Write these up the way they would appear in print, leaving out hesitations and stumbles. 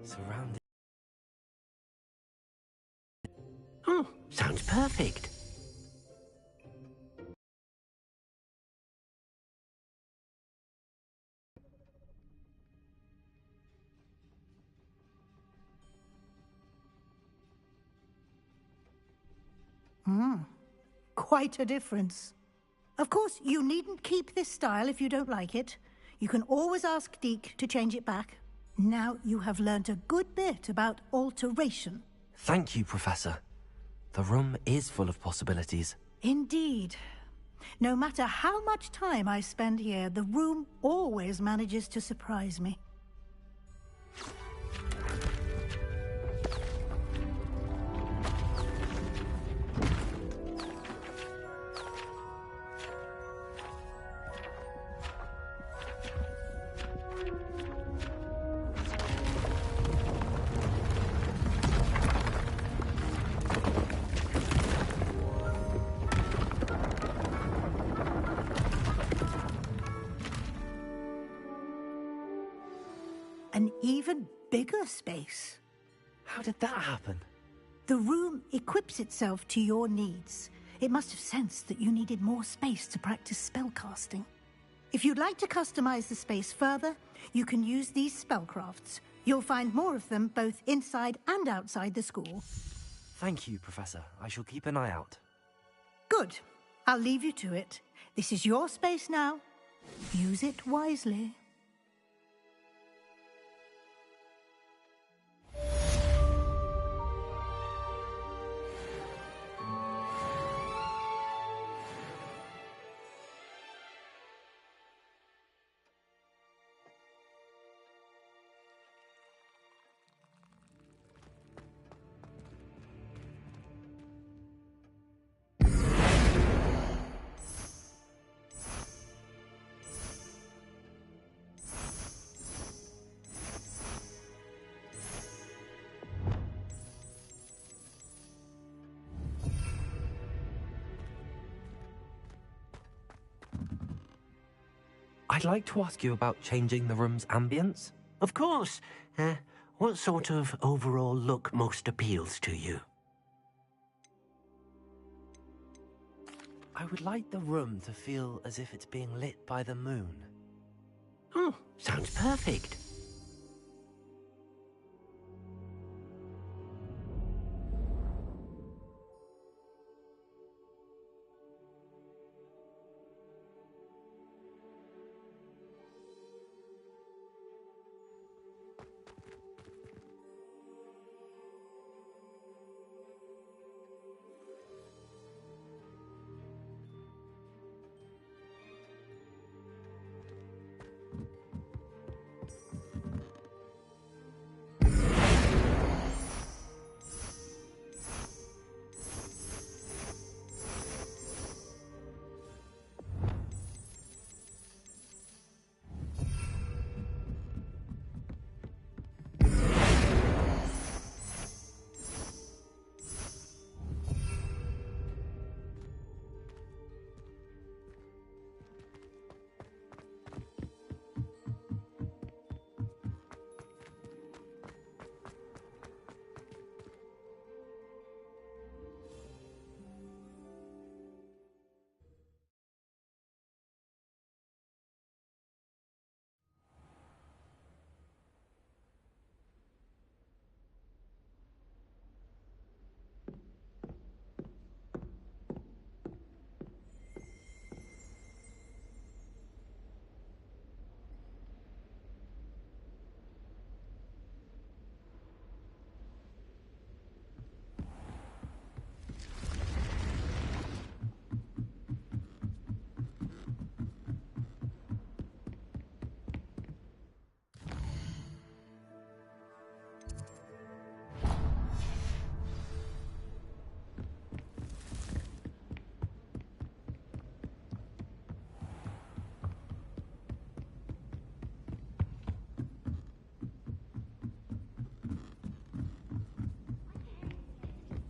Surrounded. Oh, sounds perfect. Quite a difference. Of course, you needn't keep this style if you don't like it. You can always ask Deke to change it back. Now you have learnt a good bit about alteration. Thank you, Professor. The room is full of possibilities. Indeed. No matter how much time I spend here, the room always manages to surprise me. An even bigger space. How did that happen? The room equips itself to your needs. It must have sensed that you needed more space to practice spellcasting. If you'd like to customize the space further, you can use these spellcrafts. You'll find more of them both inside and outside the school. Thank you, Professor. I shall keep an eye out. Good. I'll leave you to it. This is your space now. Use it wisely. I'd like to ask you about changing the room's ambience. Of course. What sort of overall look most appeals to you? I would like the room to feel as if it's being lit by the moon. Oh, sounds perfect.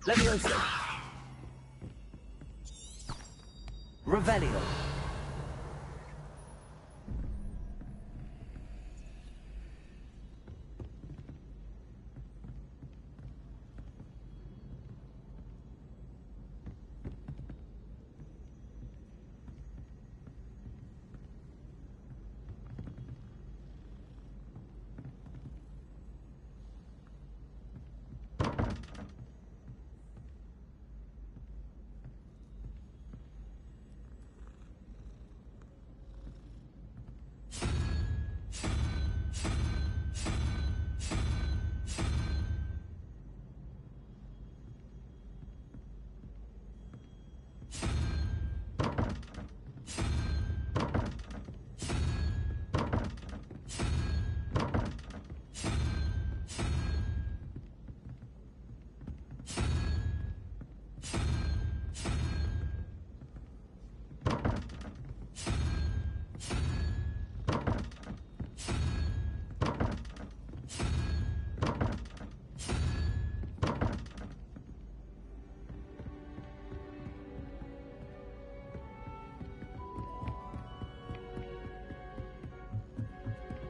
Leviosa. Revelio.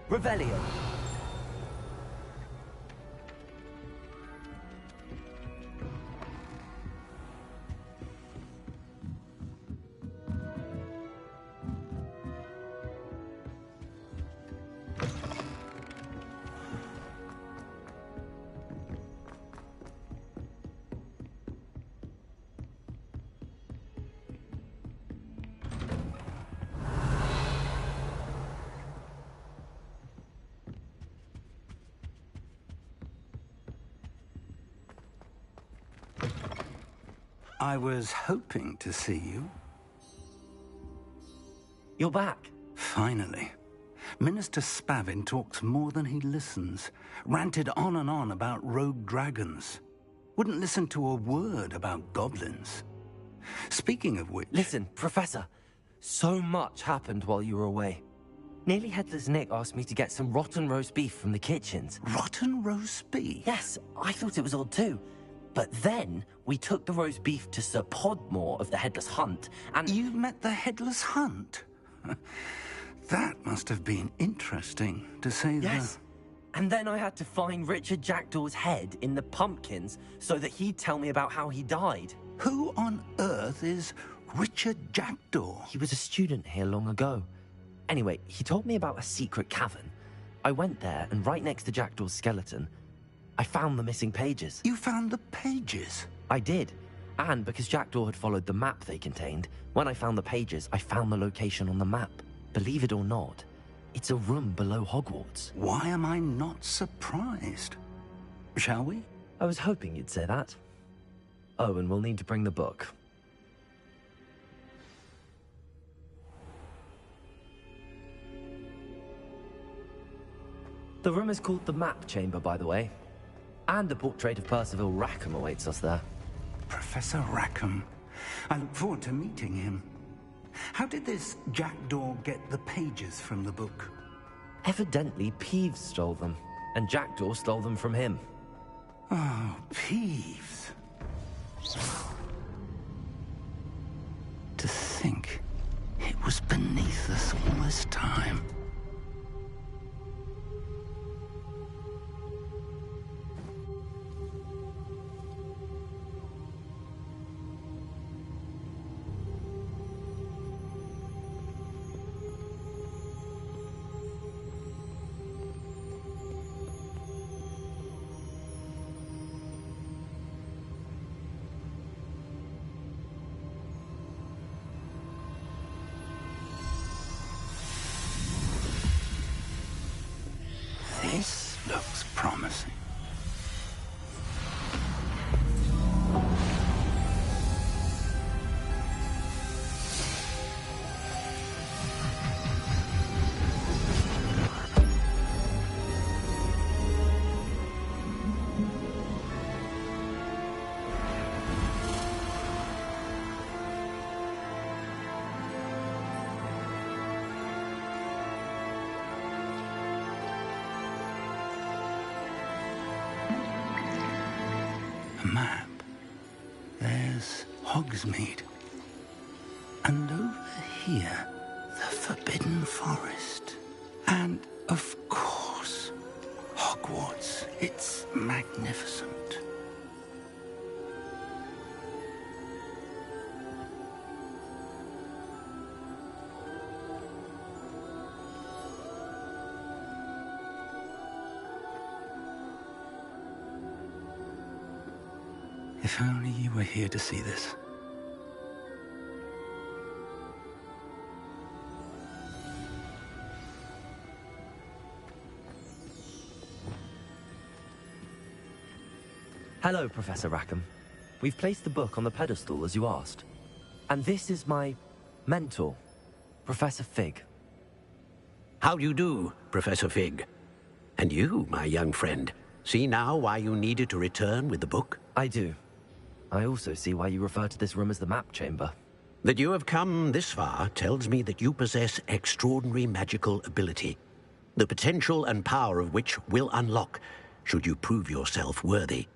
Revelio. I was hoping to see you. You're back. Finally. Minister Spavin talks more than he listens. Ranted on and on about rogue dragons. Wouldn't listen to a word about goblins. Speaking of which... Listen, Professor. So much happened while you were away. Nearly Headless Nick asked me to get some rotten roast beef from the kitchens. Rotten roast beef? Yes, I thought it was odd too. But then, we took the roast beef to Sir Podmore of the Headless Hunt, and... You met the Headless Hunt? That must have been interesting, to say the... Yes. And then I had to find Richard Jackdaw's head in the pumpkins so that he'd tell me about how he died. Who on earth is Richard Jackdaw? He was a student here long ago. Anyway, he told me about a secret cavern. I went there, and right next to Jackdaw's skeleton, I found the missing pages. You found the pages? I did. And because Jackdaw had followed the map they contained, when I found the pages, I found the location on the map. Believe it or not, it's a room below Hogwarts. Why am I not surprised? Shall we? I was hoping you'd say that. Oh, and we'll need to bring the book. The room is called the Map Chamber, by the way. And a portrait of Percival Rackham awaits us there. Professor Rackham. I look forward to meeting him. How did this Jackdaw get the pages from the book? Evidently, Peeves stole them, and Jackdaw stole them from him. Oh, Peeves. To think it was beneath us all this time. This looks promising. Map. There's Hogsmeade. And over here, the Forbidden Forest. And, of course, Hogwarts. It's magnificent. If only you were here to see this. Hello, Professor Rackham. We've placed the book on the pedestal, as you asked. And this is my mentor, Professor Fig. How do you do, Professor Fig? And you, my young friend, see now why you needed to return with the book? I do. I also see why you refer to this room as the Map Chamber. That you have come this far tells me that you possess extraordinary magical ability, the potential and power of which will unlock should you prove yourself worthy.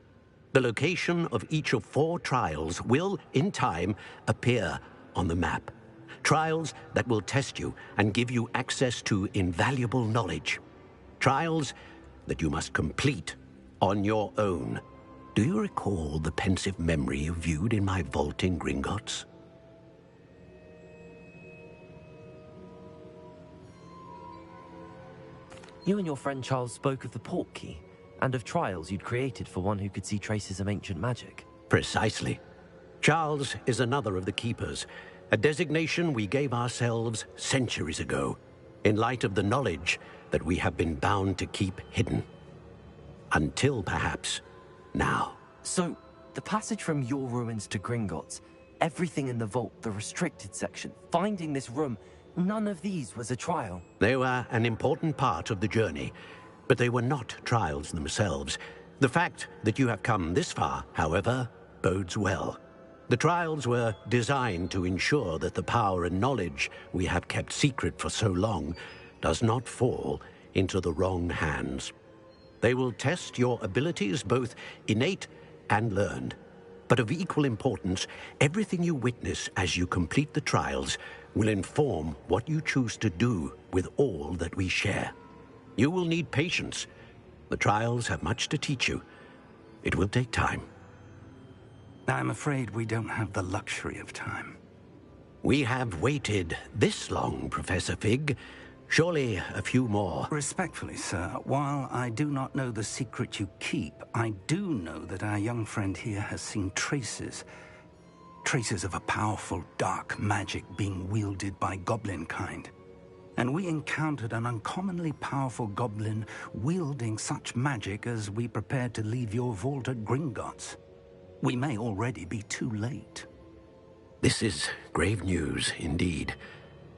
The location of each of 4 trials will, in time, appear on the map. Trials that will test you and give you access to invaluable knowledge. Trials that you must complete on your own. Do you recall the pensive memory you viewed in my vault in Gringotts? You and your friend Charles spoke of the port key, and of trials you'd created for one who could see traces of ancient magic. Precisely. Charles is another of the Keepers, a designation we gave ourselves centuries ago, in light of the knowledge that we have been bound to keep hidden. Until, perhaps, now. So, the passage from your ruins to Gringotts, everything in the vault, the restricted section, finding this room, none of these was a trial. They were an important part of the journey, but they were not trials themselves. The fact that you have come this far, however, bodes well. The trials were designed to ensure that the power and knowledge we have kept secret for so long does not fall into the wrong hands. They will test your abilities, both innate and learned. But of equal importance, everything you witness as you complete the trials will inform what you choose to do with all that we share. You will need patience. The trials have much to teach you. It will take time. I'm afraid we don't have the luxury of time. We have waited this long, Professor Fig. Surely a few more. Respectfully, sir, while I do not know the secret you keep, I do know that our young friend here has seen traces of a powerful dark magic being wielded by goblin kind. And we encountered an uncommonly powerful goblin wielding such magic as we prepared to leave your vault at Gringotts. We may already be too late. This is grave news, indeed.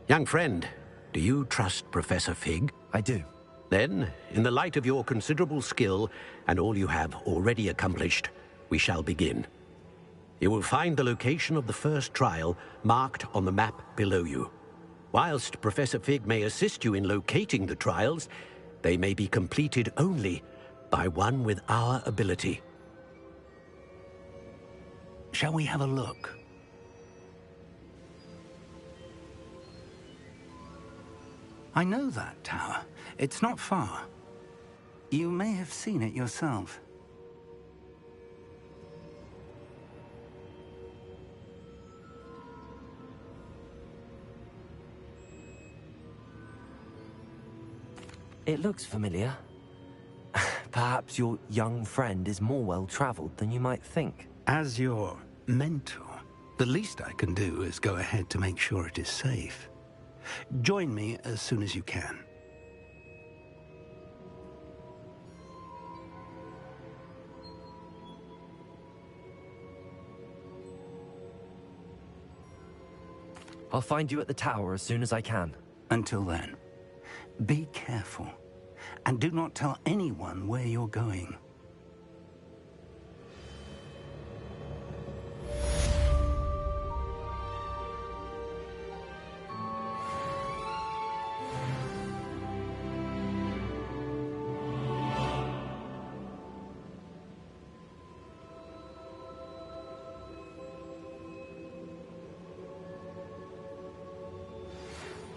Young friend, do you trust Professor Fig? I do. Then, in the light of your considerable skill and all you have already accomplished, we shall begin. You will find the location of the first trial marked on the map below you. Whilst Professor Fig may assist you in locating the trials, they may be completed only by one with our ability. Shall we have a look? I know that tower. It's not far. You may have seen it yourself. It looks familiar. Perhaps your young friend is more well-traveled than you might think. As your mentor, the least I can do is go ahead to make sure it is safe. Join me as soon as you can. I'll find you at the tower as soon as I can. Until then, be careful, and do not tell anyone where you're going.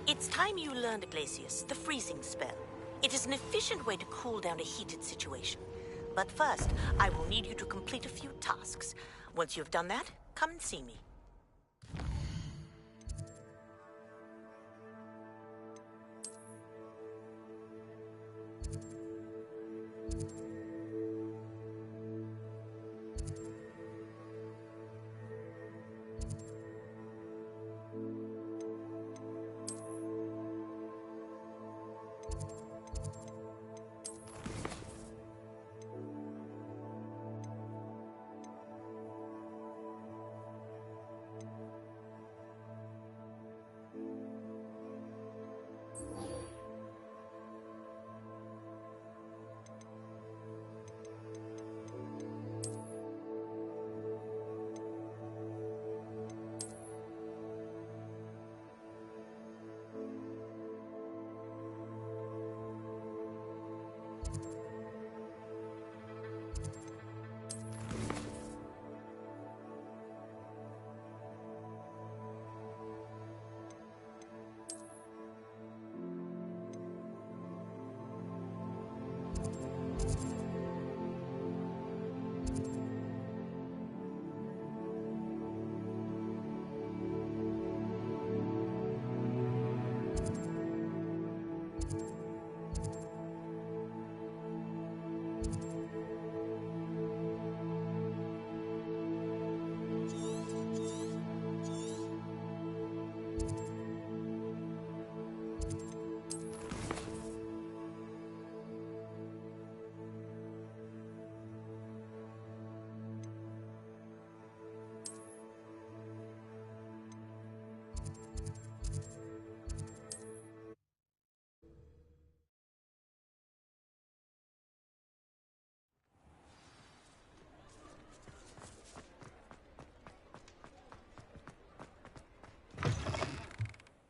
It's time you learned, Glacius, the freezing spell. It is an efficient way to cool down a heated situation. But first, I will need you to complete a few tasks. Once you've done that, come and see me.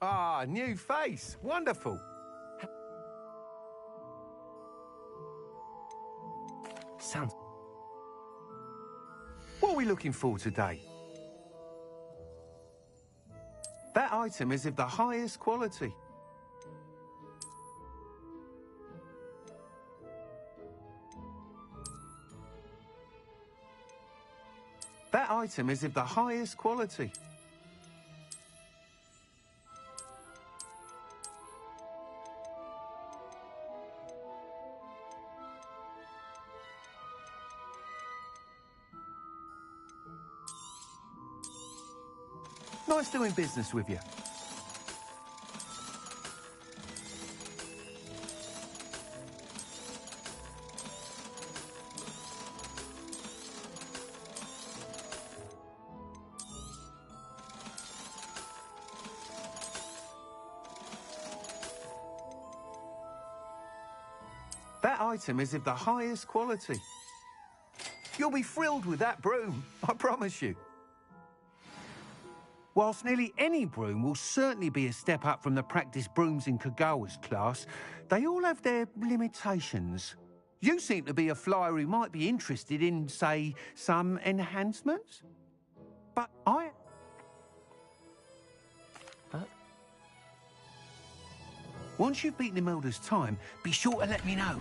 Ah, new face. Wonderful. Sounds... What are we looking for today? That item is of the highest quality. That item is of the highest quality. Nice doing business with you. That item is of the highest quality. You'll be thrilled with that broom, I promise you. Whilst nearly any broom will certainly be a step up from the practice brooms in Kagawa's class, they all have their limitations. You seem to be a flyer who might be interested in, say, some enhancements. But I... Once you've beaten Imelda's time, be sure to let me know.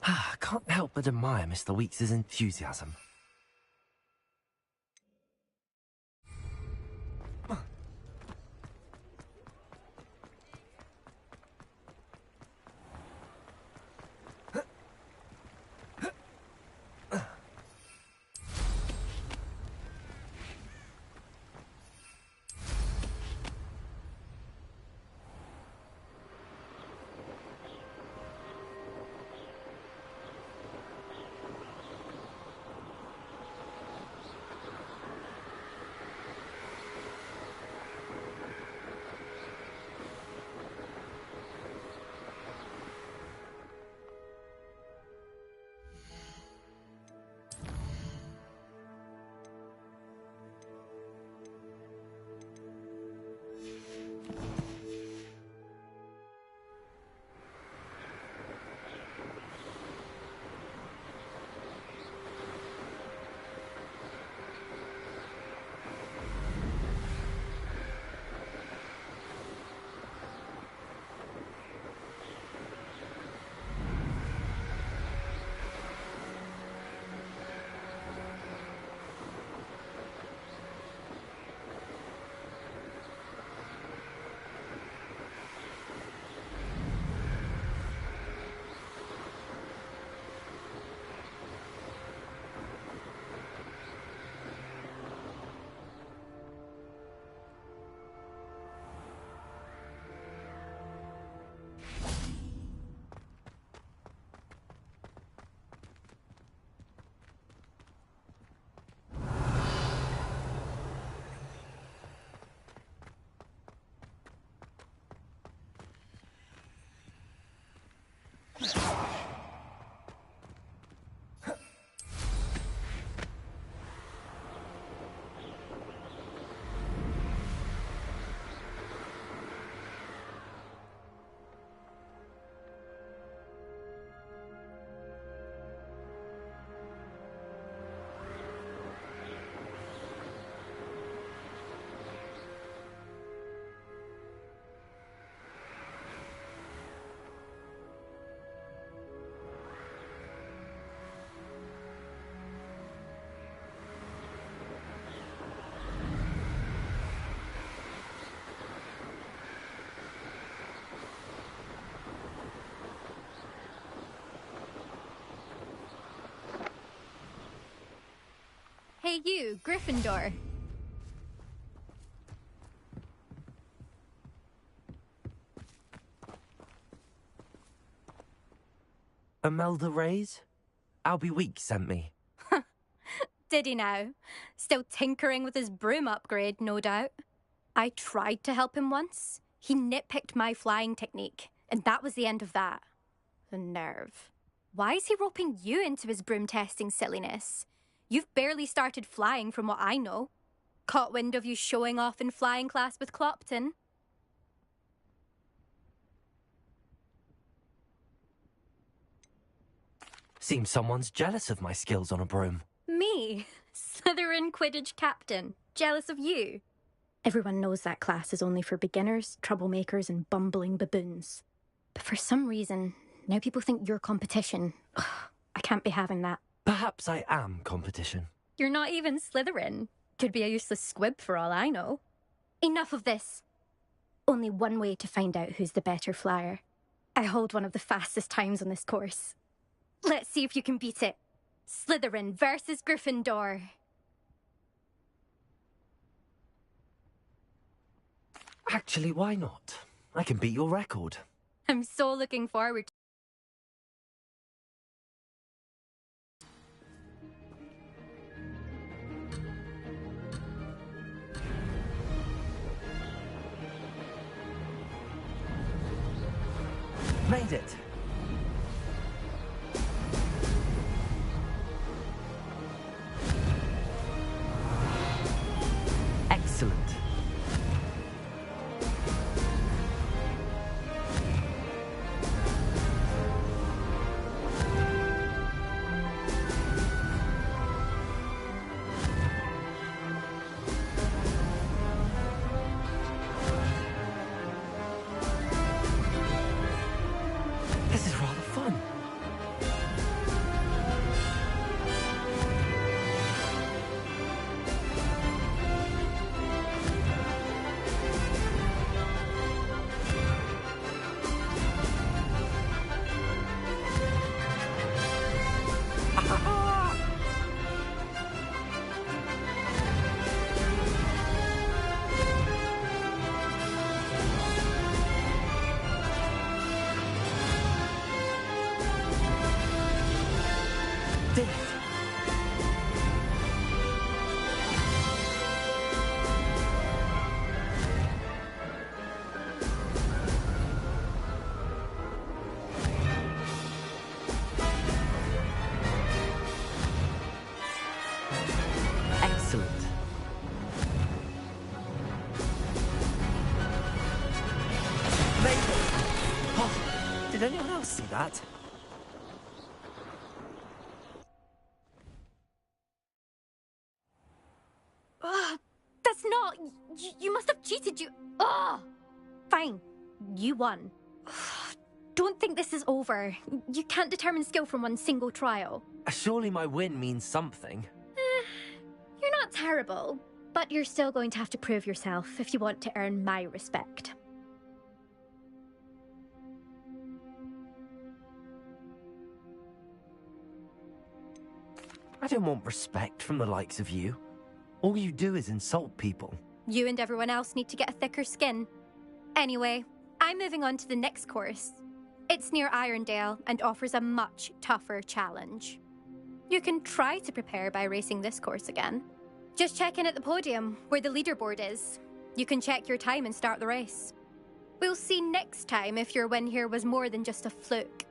I can't help but admire Mr. Weeks' enthusiasm. Hey you, Gryffindor. Imelda Reyes? Albie Weeks sent me. Did he now? Still tinkering with his broom upgrade, no doubt. I tried to help him once. He nitpicked my flying technique, and that was the end of that. The nerve. Why is he roping you into his broom testing silliness? You've barely started flying from what I know. Caught wind of you showing off in flying class with Clopton. Seems someone's jealous of my skills on a broom. Me? Slytherin Quidditch captain. Jealous of you? Everyone knows that class is only for beginners, troublemakers, and bumbling baboons. But for some reason, now people think you're competition. Ugh, I can't be having that. Perhaps I am competition. You're not even Slytherin. Could be a useless squib for all I know. Enough of this. Only one way to find out who's the better flyer. I hold one of the fastest times on this course. Let's see if you can beat it. Slytherin versus Gryffindor. Actually, why not? I can beat your record. I'm so looking forward to Made it. Excellent. This is rather fun. Did it. Excellent. Made it. Oh, did anyone else see that? That's not... You must have cheated, you... Ugh! Fine. You won. Don't think this is over. You can't determine skill from one single trial. Surely my win means something. You're not terrible, but you're still going to have to prove yourself if you want to earn my respect. I don't want respect from the likes of you. All you do is insult people. You and everyone else need to get a thicker skin. Anyway, I'm moving on to the next course. It's near Irondale and offers a much tougher challenge. You can try to prepare by racing this course again. Just check in at the podium, where the leaderboard is. You can check your time and start the race. We'll see next time if your win here was more than just a fluke.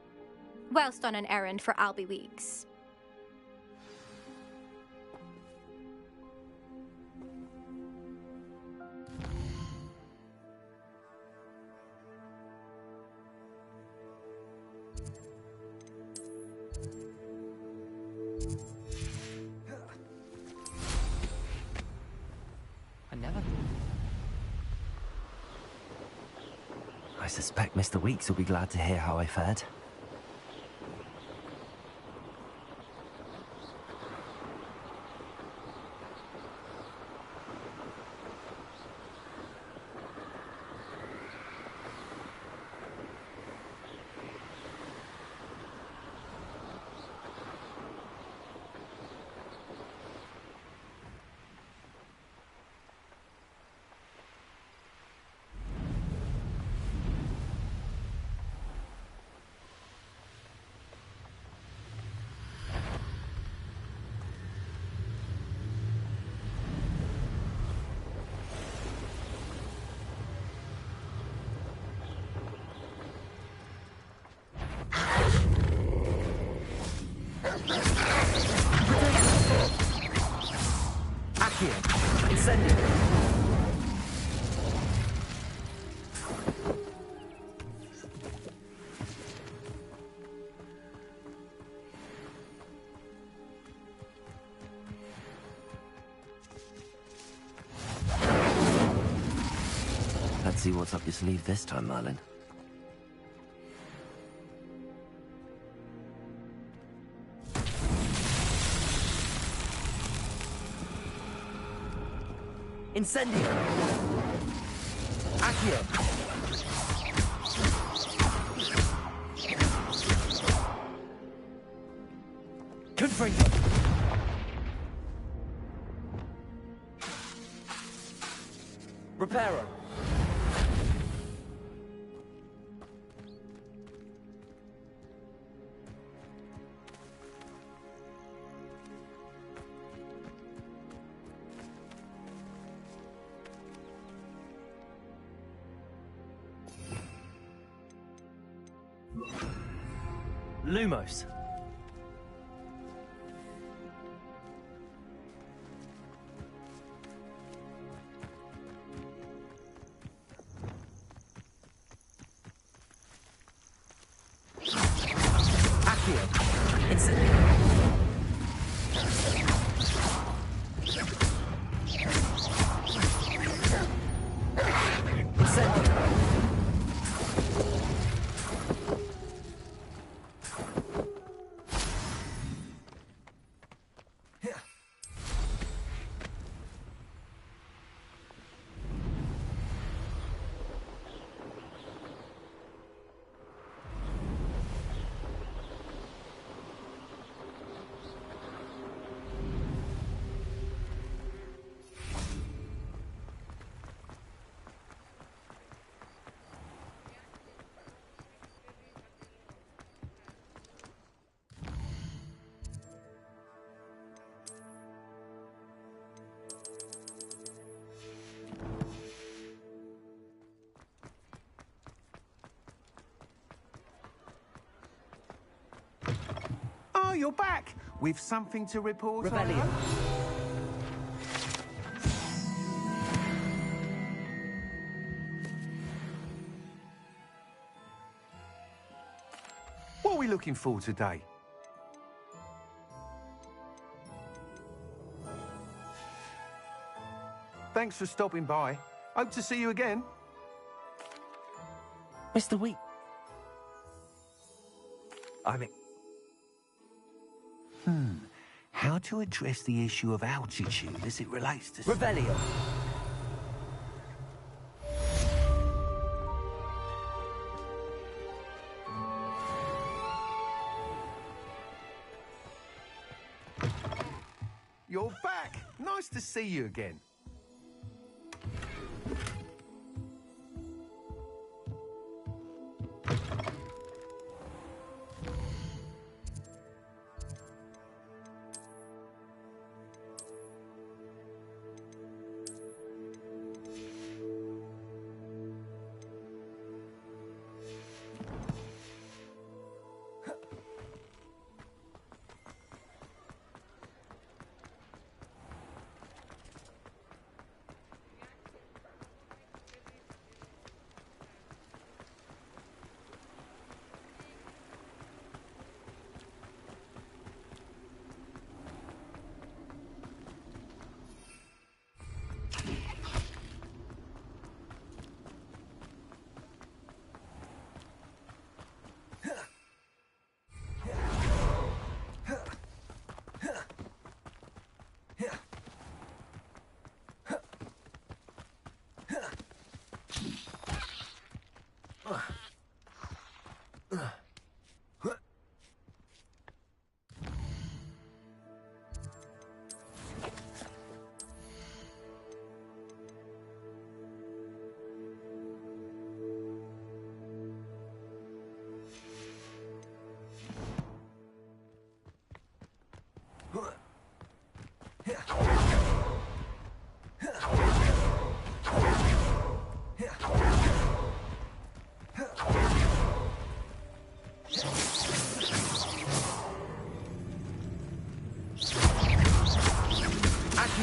Whilst on an errand for Albie Weeks. I suspect Mr. Weeks will be glad to hear how I fared. Accio! Incendio! Let's see what's up your sleeve this time, Merlin. Incendio! Accio! Confringo! Reparo! Lumos. Accio. Incendio. Incendio. Oh, you're back! With something to report? Rebellion. What are we looking for today? Thanks for stopping by. Hope to see you again. Mr. Wheat. I mean... How to address the issue of altitude as it relates to... Rebellion. You're back! Nice to see you again.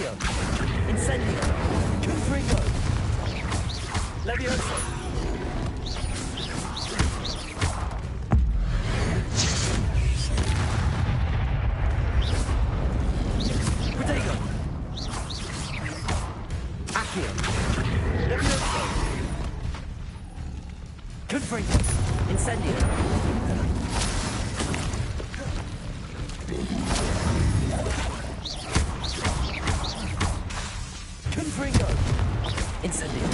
Accio. Incendio. Confringo. Levioso. Protego. Accio. Levioso. Confringo. Incendio. Confringo. Incendio.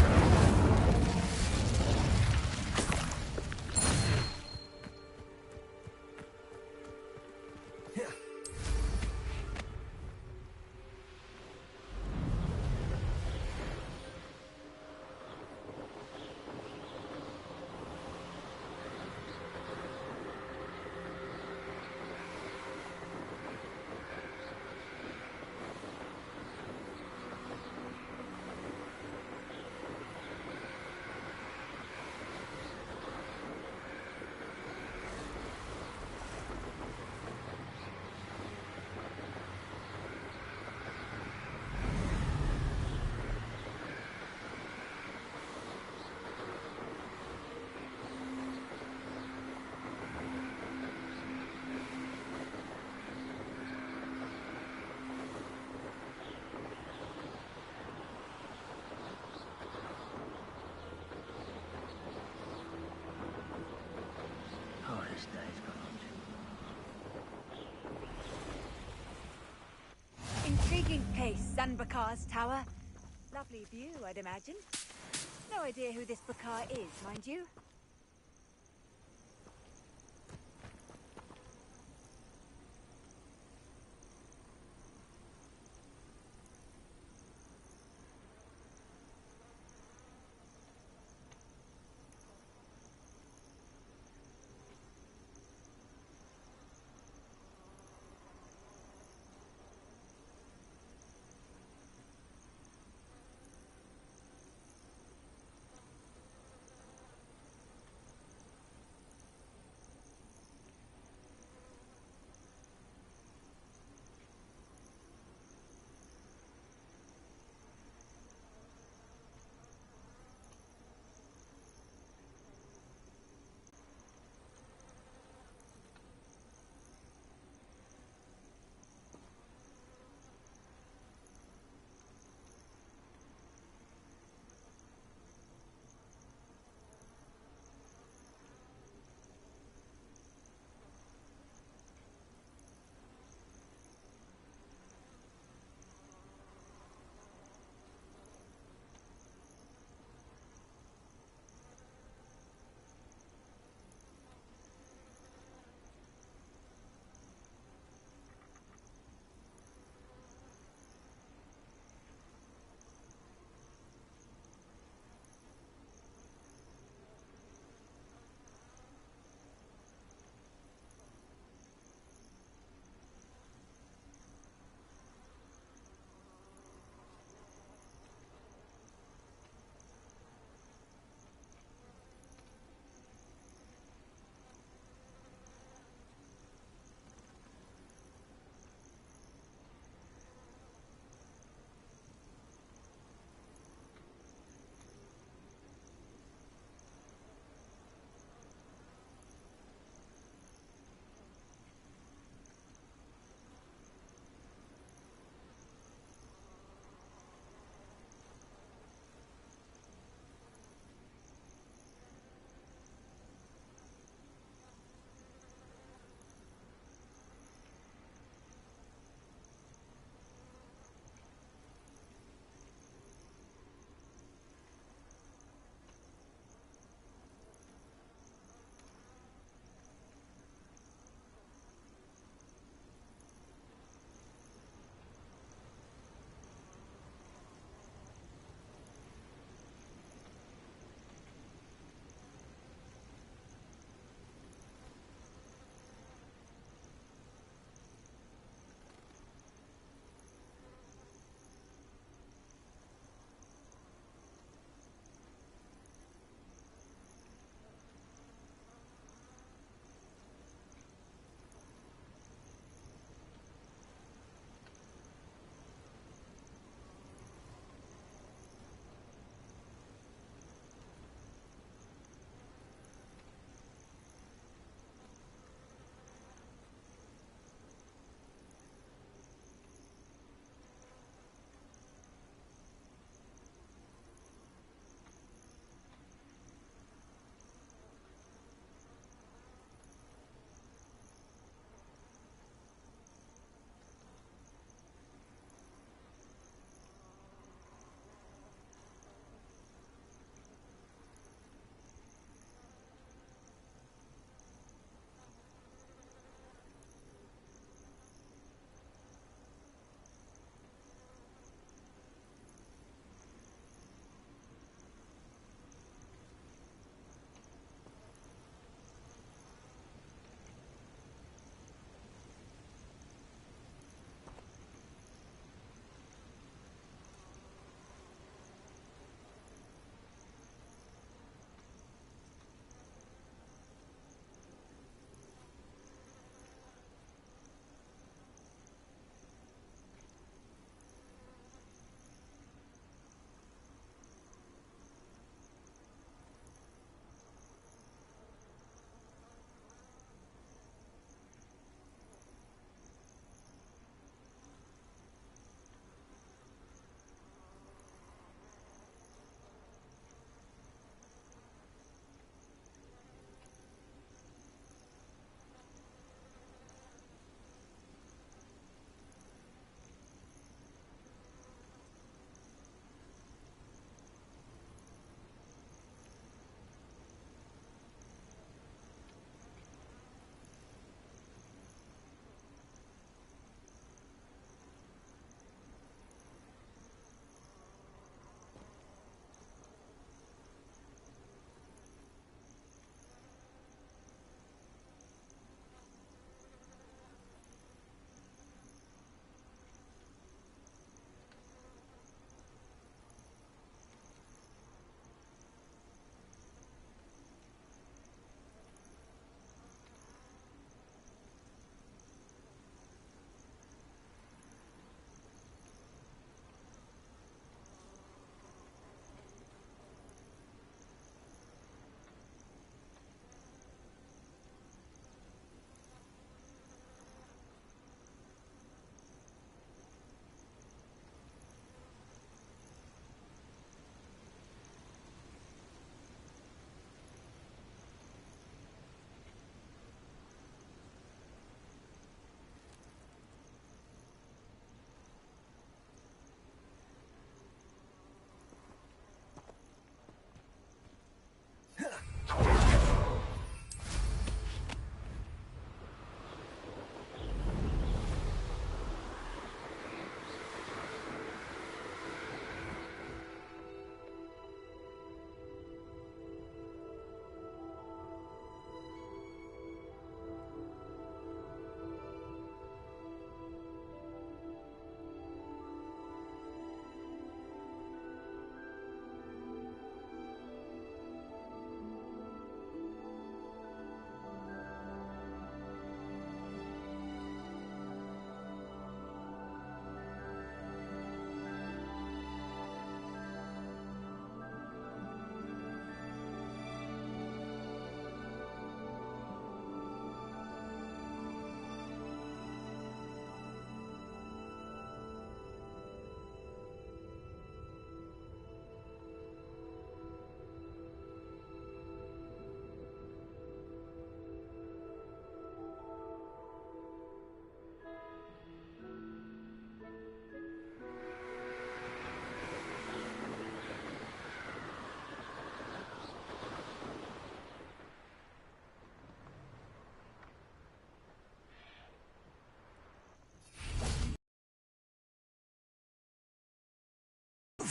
Intriguing case, Zanbakar's tower. Lovely view, I'd imagine. No idea who this Bakar is, mind you.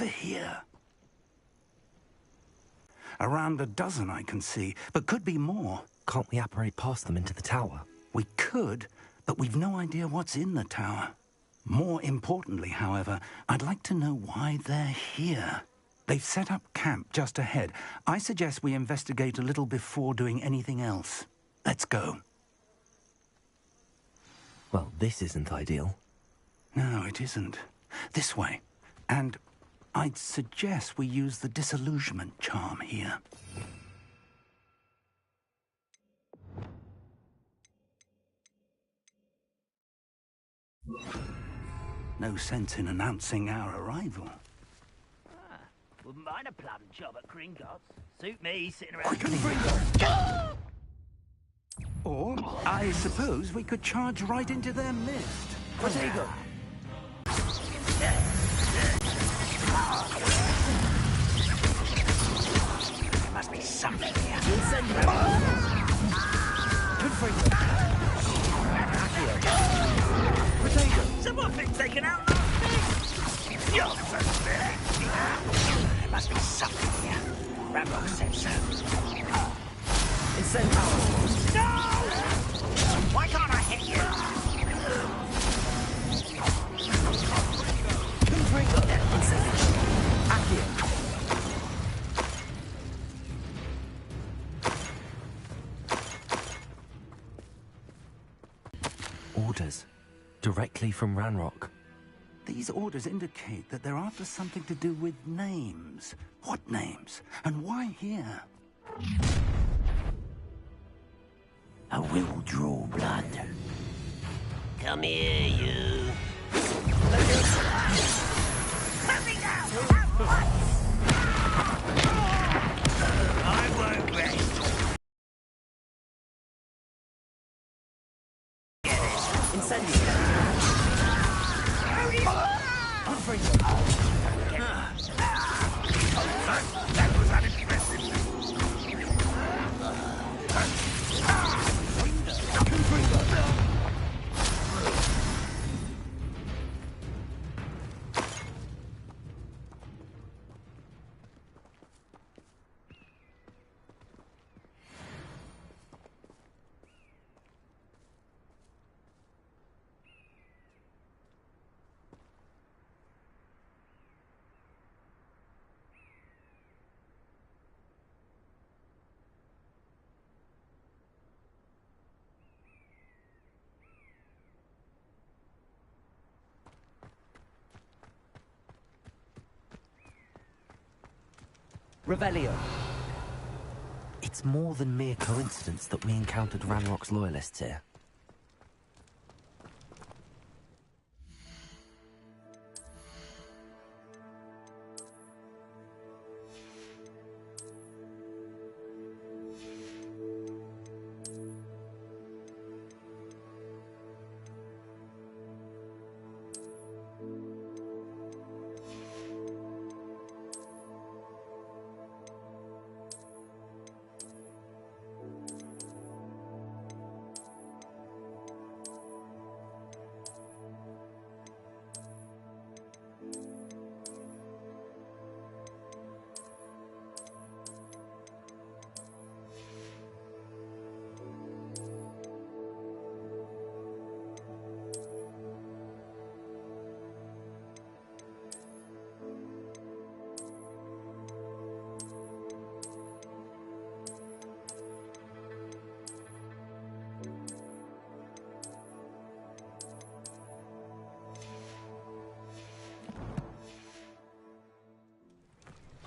over here. Around a dozen I can see, but could be more. Can't we apparate past them into the tower? We could, but we've no idea what's in the tower. More importantly, however, I'd like to know why they're here. They've set up camp just ahead. I suggest we investigate a little before doing anything else. Let's go. Well, this isn't ideal. No, it isn't. This way. And I'd suggest we use the disillusionment charm here. No sense in announcing our arrival. Wouldn't mind a plum job at Gringotts. Suit me, sitting around... Quickly, Gringotts! Or, I suppose we could charge right into their midst. Potato! There must be something here. Good for you. Potato! Someone's been taken out last week! You're first there! There must be something here. Rambo said so. Insane power. No! Why can't I hit you? Orders. Directly from Ranrock. These orders indicate that they're after something to do with names. What names? And why here? I will draw blood. Come here, you. Let me down! I won't rest. That was unimpressive. Revelio. It's more than mere coincidence that we encountered Ranrock's loyalists here.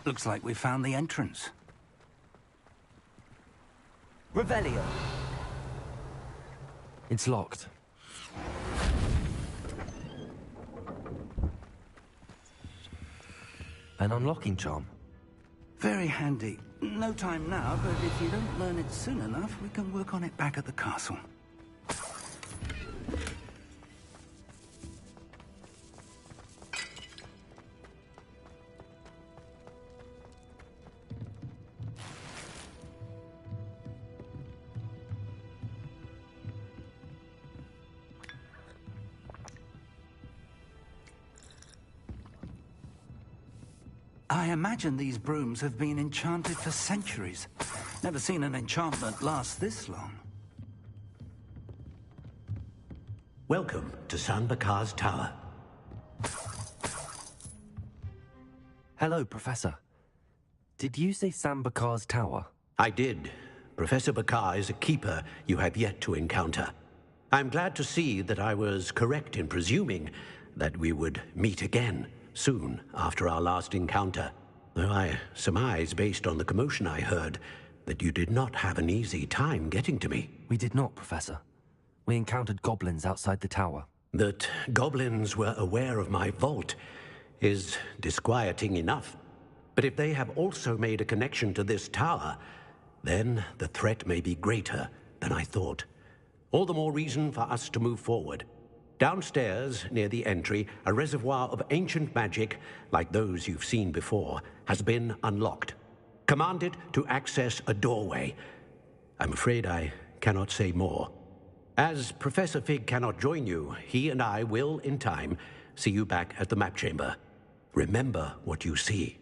Looks like we found the entrance. Revelio. It's locked. An unlocking charm. Very handy. No time now, but if you don't learn it soon enough, we can work on it back at the castle. I imagine these brooms have been enchanted for centuries. Never seen an enchantment last this long. Welcome to San Bakar's Tower. Hello, Professor. Did you say San Bakar's Tower? I did. Professor Bakar is a keeper you have yet to encounter. I'm glad to see that I was correct in presuming that we would meet again soon after our last encounter, though I surmise, based on the commotion I heard, that you did not have an easy time getting to me. We did not, Professor. We encountered goblins outside the tower. That goblins were aware of my vault is disquieting enough. But if they have also made a connection to this tower, then the threat may be greater than I thought. All the more reason for us to move forward. Downstairs, near the entry, a reservoir of ancient magic, like those you've seen before, has been unlocked. Command it to access a doorway. I'm afraid I cannot say more. As Professor Fig cannot join you, he and I will, in time, see you back at the map chamber. Remember what you see.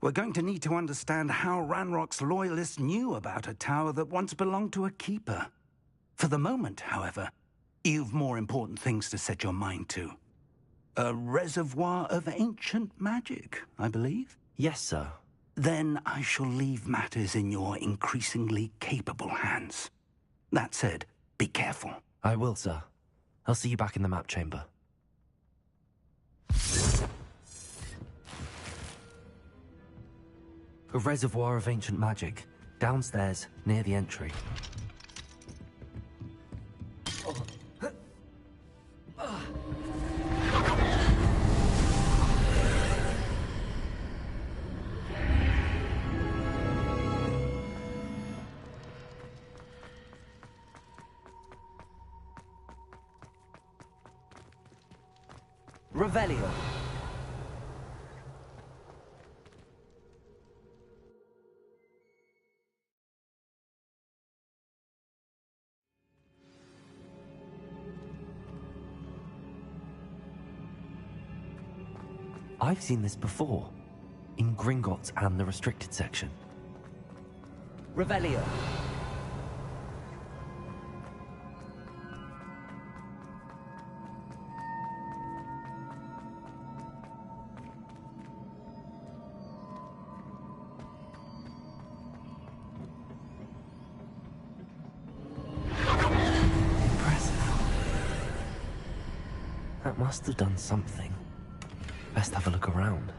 We're going to need to understand how Ranrock's loyalists knew about a tower that once belonged to a keeper. For the moment, however, you've more important things to set your mind to. A reservoir of ancient magic, I believe? Yes, sir. Then I shall leave matters in your increasingly capable hands. That said, be careful. I will, sir. I'll see you back in the map chamber. A reservoir of ancient magic, downstairs, near the entry. Revelio. I've seen this before, in Gringotts and the restricted section. Revelio. That must have done something. Best have a look around.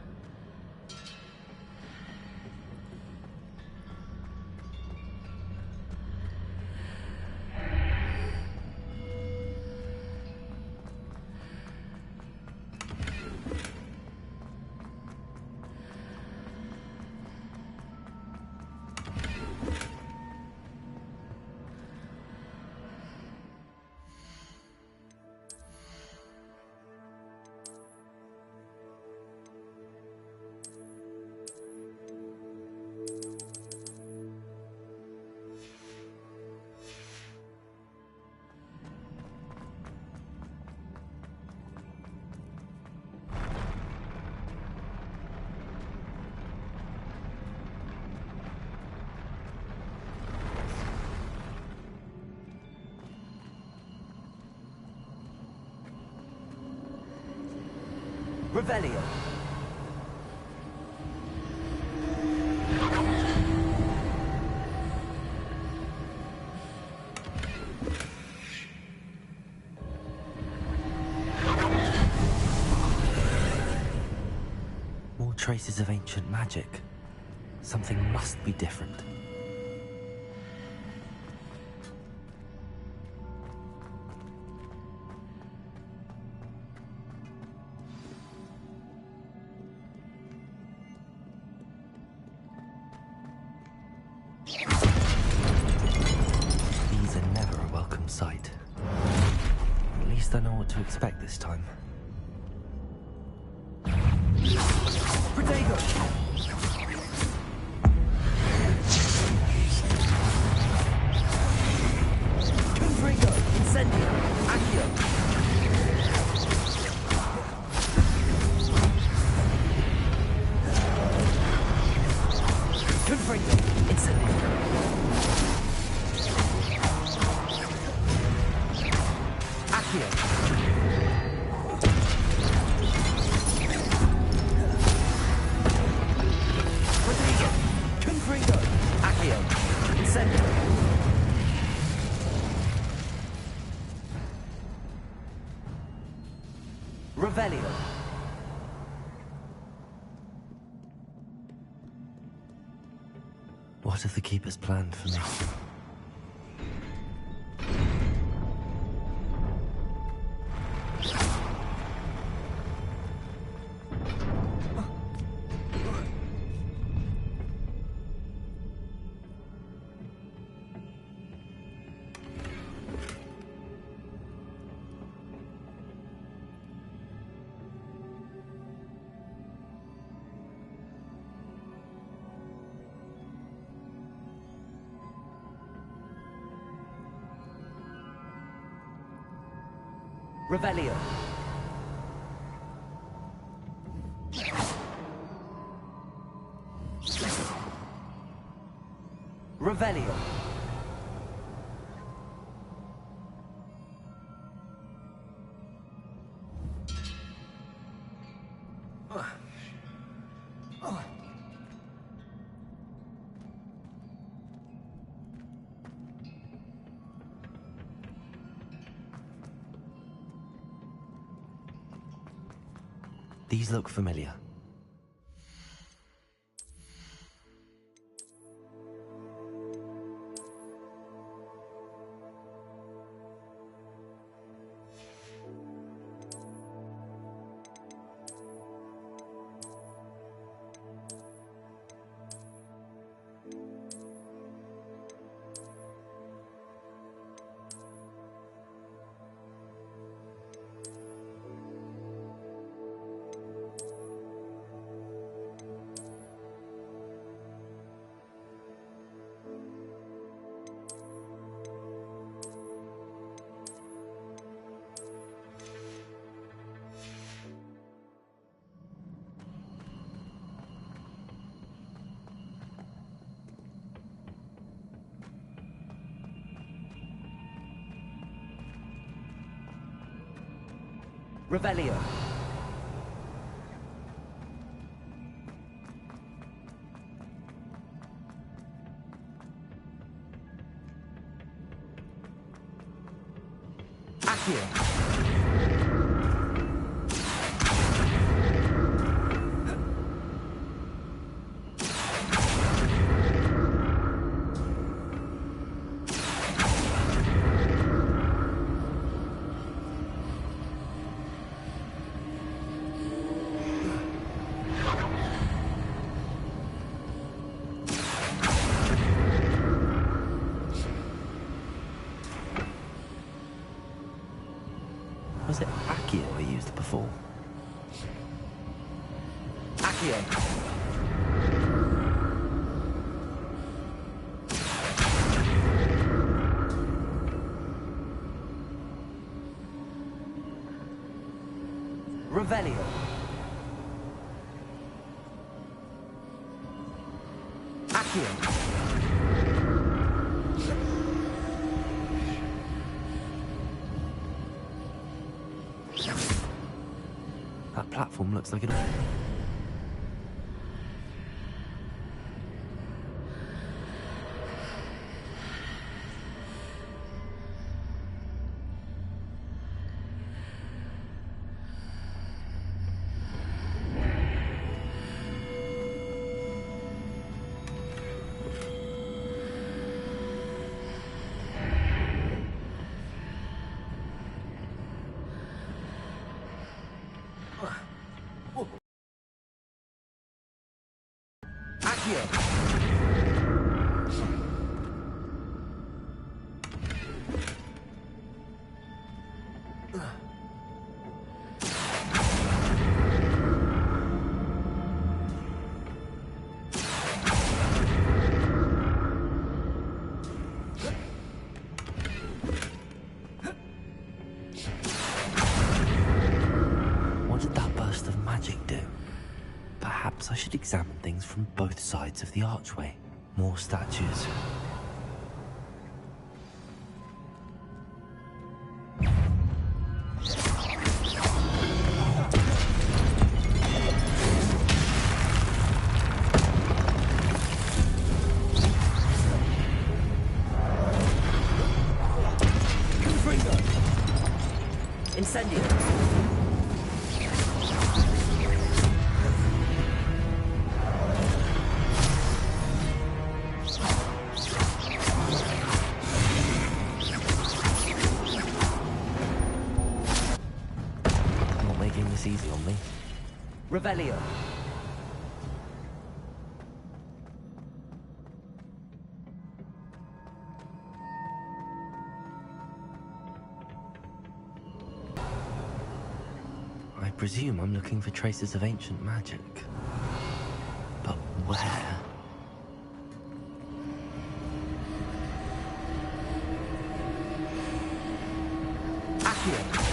Revelio. More traces of ancient magic. Something must be different. These are never a welcome sight. At least I know what to expect this time. Protego! Confringo! Incendio! Accio! Accio! Protego! Confringo! Accio! Incendio! Revelio! What have the Keepers planned for me? Revelio. Revelio. These look familiar. Revelio. Accio. Was it Accio I used before? Accio! Revelio! Accio! That platform looks like it. What did that burst of magic do? Perhaps I should examine things from both sides of the archway. More statues. Incendio! Not making this easy on me. Revelio. I presume I'm looking for traces of ancient magic. But where? Accio!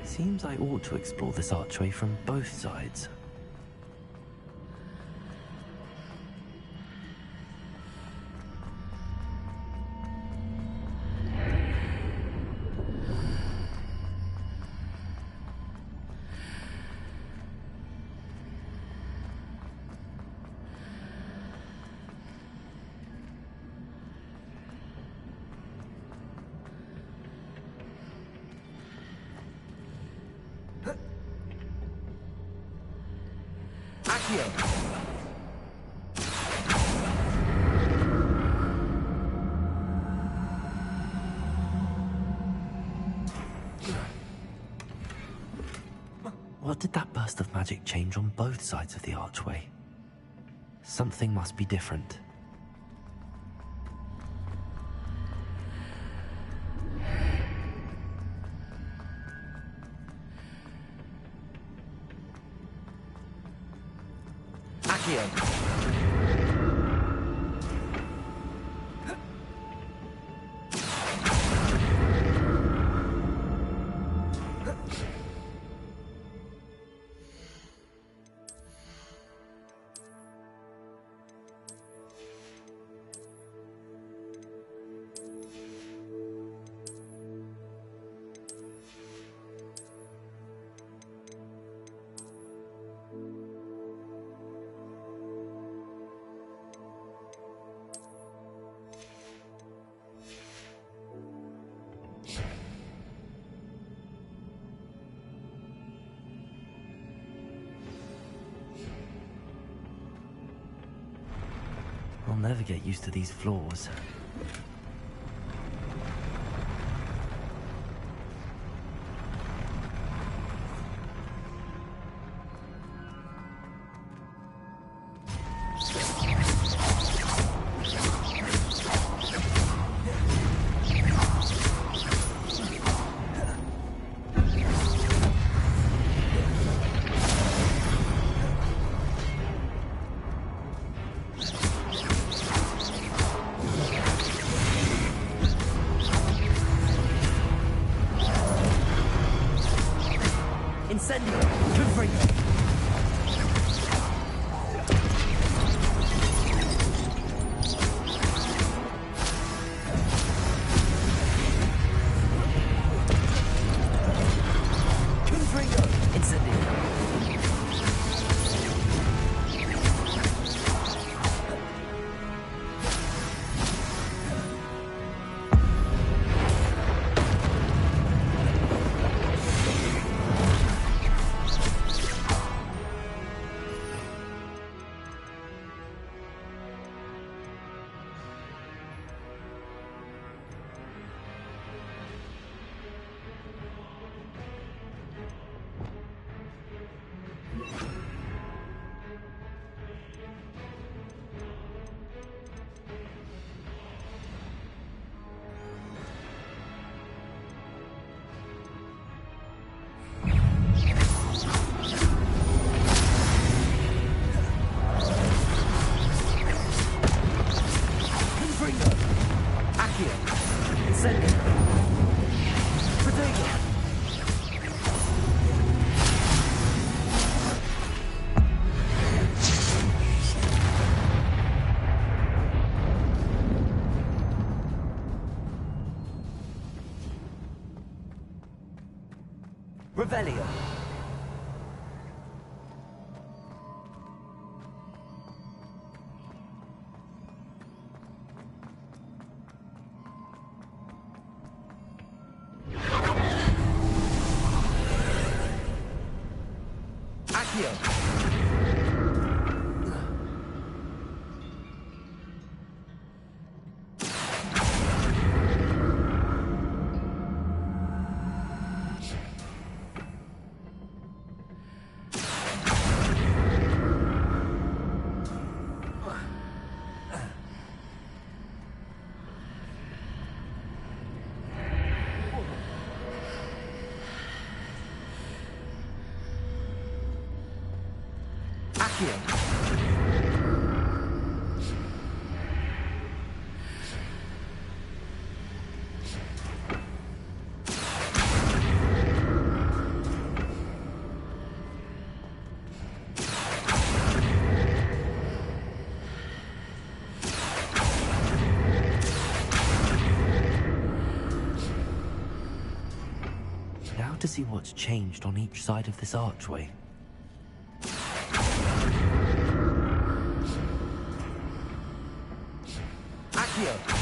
Seems I ought to explore this archway from both sides. What did that burst of magic change on both sides of the archway? Something must be different. Accio! I'll never get used to these floors. Incendio! Confringo! Confringo! Incendio! Accio! Incendio! Revelio. Now to see what's changed on each side of this archway. Accio!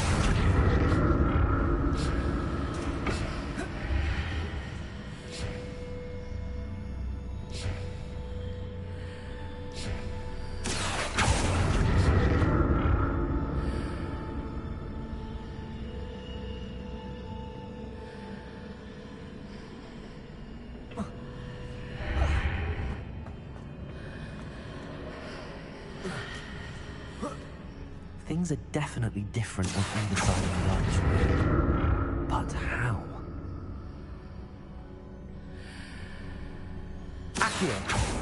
Things are definitely different on either side of the archway. But how? Accio!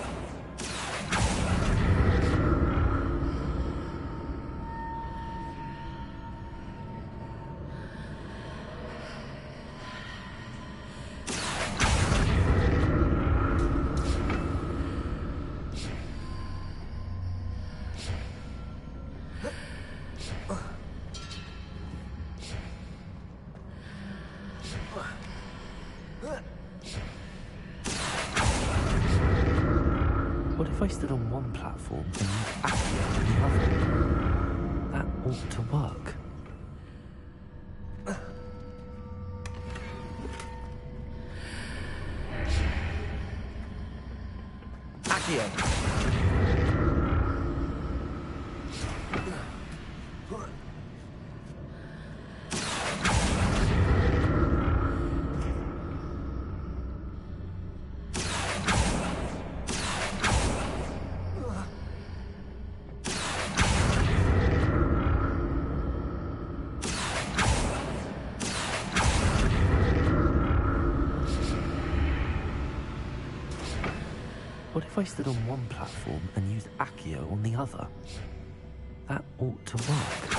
What if I stood on one platform and used Accio on the other? That ought to work. Accio! What if I stood on one platform and used Accio on the other? That ought to work.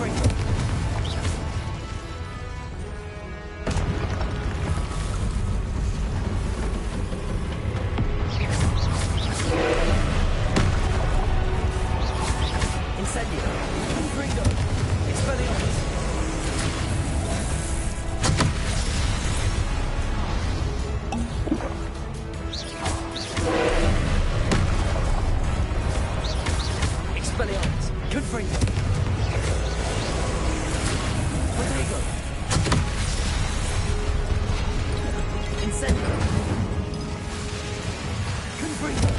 Confringo. Incendio. Confringo. Expelliarmus. Expelliarmus. Confringo. Protego. Incendio. Confringo.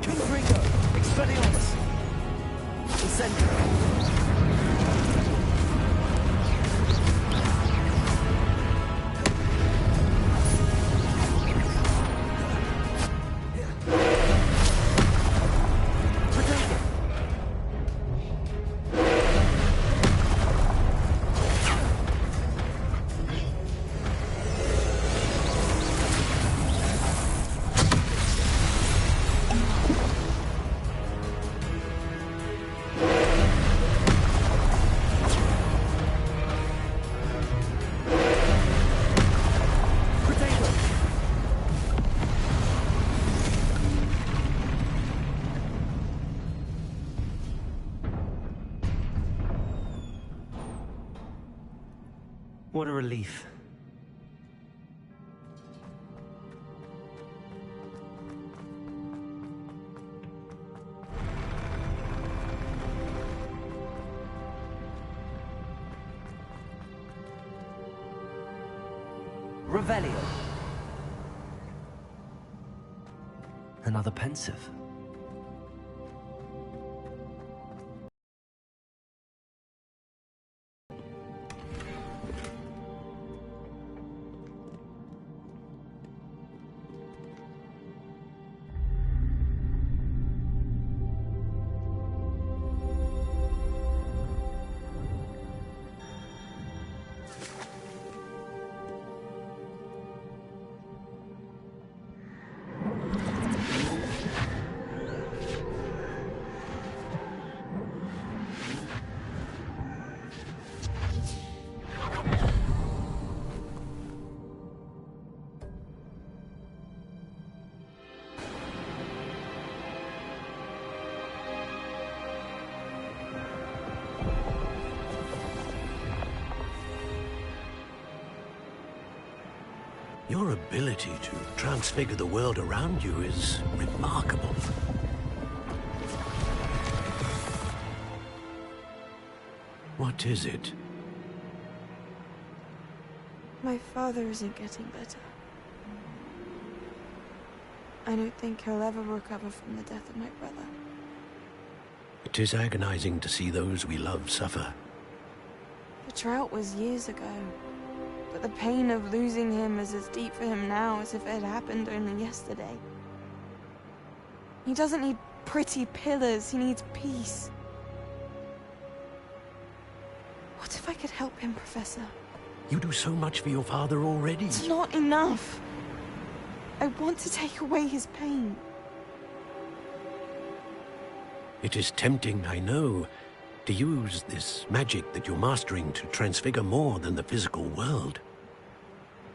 Confringo. Expelliarmus. Incendio. Protego. Protego. What a relief. Revelio. Another pensive. Your ability to transfigure the world around you is remarkable. What is it? My father isn't getting better. I don't think he'll ever recover from the death of my brother. It is agonizing to see those we love suffer. The drought was years ago, but the pain of losing him is as deep for him now as if it had happened only yesterday. He doesn't need pretty pillars, he needs peace. What if I could help him, Professor? You do so much for your father already. It's not enough. I want to take away his pain. It is tempting, I know, to use this magic that you're mastering to transfigure more than the physical world.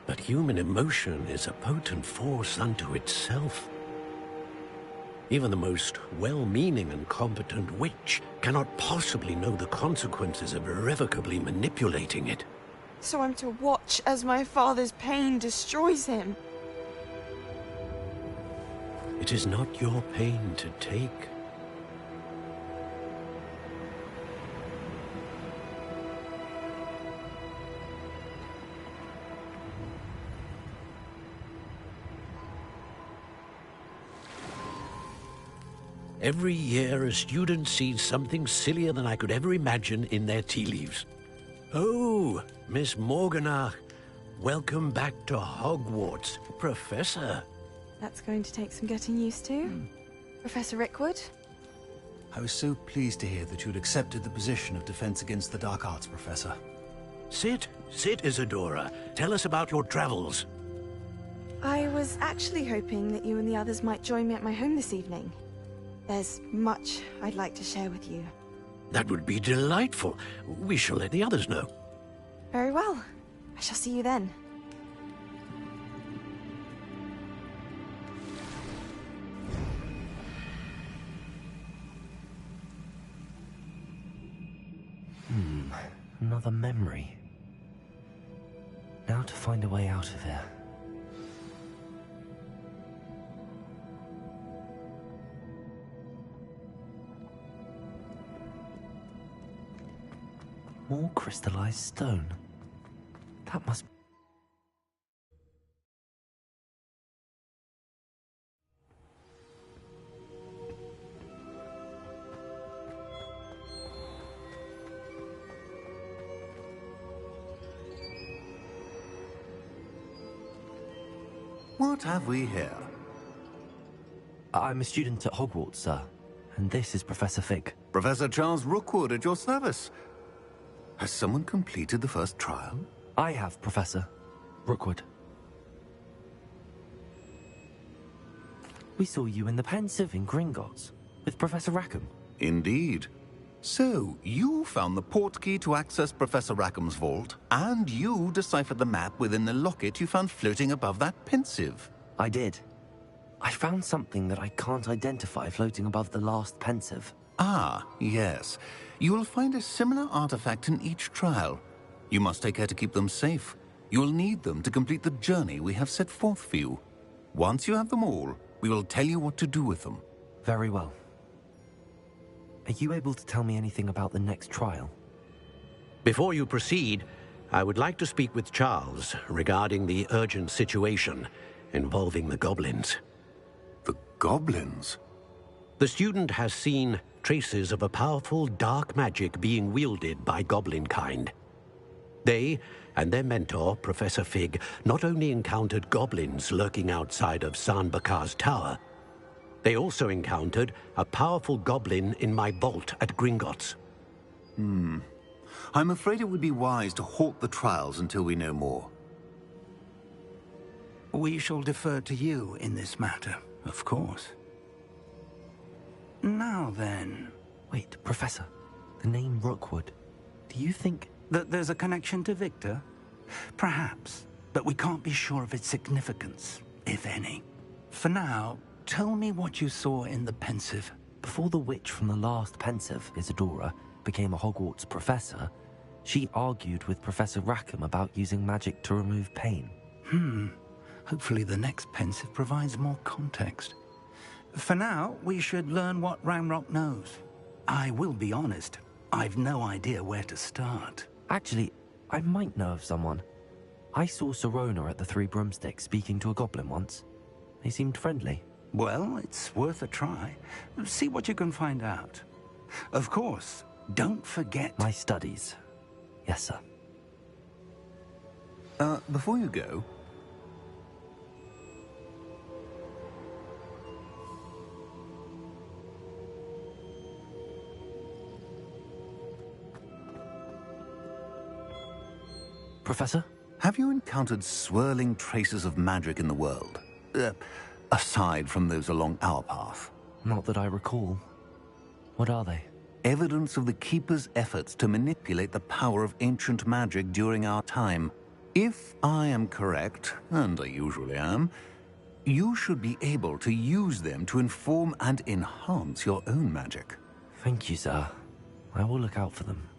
But human emotion is a potent force unto itself. Even the most well-meaning and competent witch cannot possibly know the consequences of irrevocably manipulating it. So I'm to watch as my father's pain destroys him. It is not your pain to take. Every year, a student sees something sillier than I could ever imagine in their tea leaves. Oh, Miss Morganach. Welcome back to Hogwarts, Professor. That's going to take some getting used to. Professor Rickwood? I was so pleased to hear that you'd accepted the position of Defense Against the Dark Arts, Professor. Sit, Isadora. Tell us about your travels. I was actually hoping that you and the others might join me at my home this evening. There's much I'd like to share with you. That would be delightful. We shall let the others know. Very well. I shall see you then. Another memory. Now to find a way out of here. More crystallized stone. That must... What have we here? I'm a student at Hogwarts, sir. And this is Professor Fig. Professor Charles Rookwood at your service. Has someone completed the first trial? I have, Professor Rookwood. We saw you in the Pensive in Gringotts with Professor Rackham. Indeed. So, you found the portkey to access Professor Rackham's vault, and you deciphered the map within the locket you found floating above that Pensive. I did. I found something that I can't identify floating above the last Pensive. Ah, yes. You will find a similar artifact in each trial. You must take care to keep them safe. You will need them to complete the journey we have set forth for you. Once you have them all, we will tell you what to do with them. Very well. Are you able to tell me anything about the next trial? Before you proceed, I would like to speak with Charles regarding the urgent situation involving the goblins. The goblins? The student has seen traces of a powerful dark magic being wielded by goblin kind. They and their mentor, Professor Fig, not only encountered goblins lurking outside of Sanbakar's tower, they also encountered a powerful goblin in my vault at Gringotts. I'm afraid it would be wise to halt the trials until we know more. We shall defer to you in this matter, of course. Now then... Wait, Professor. The name Rookwood. Do you think... that there's a connection to Victor? Perhaps, but we can't be sure of its significance, if any. For now, tell me what you saw in the Pensive. Before the witch from the last Pensive, Isadora, became a Hogwarts professor, she argued with Professor Rackham about using magic to remove pain. Hopefully the next Pensive provides more context. For now, we should learn what Ramrock knows. I will be honest, I've no idea where to start. Actually, I might know of someone. I saw Sirona at the Three Broomsticks speaking to a goblin once. They seemed friendly. Well, it's worth a try. See what you can find out. Of course, don't forget... My studies. Yes, sir. Before you go... Professor? Have you encountered swirling traces of magic in the world? Aside from those along our path? Not that I recall. What are they? Evidence of the Keeper's efforts to manipulate the power of ancient magic during our time. If I am correct, and I usually am, you should be able to use them to inform and enhance your own magic. Thank you, sir. I will look out for them.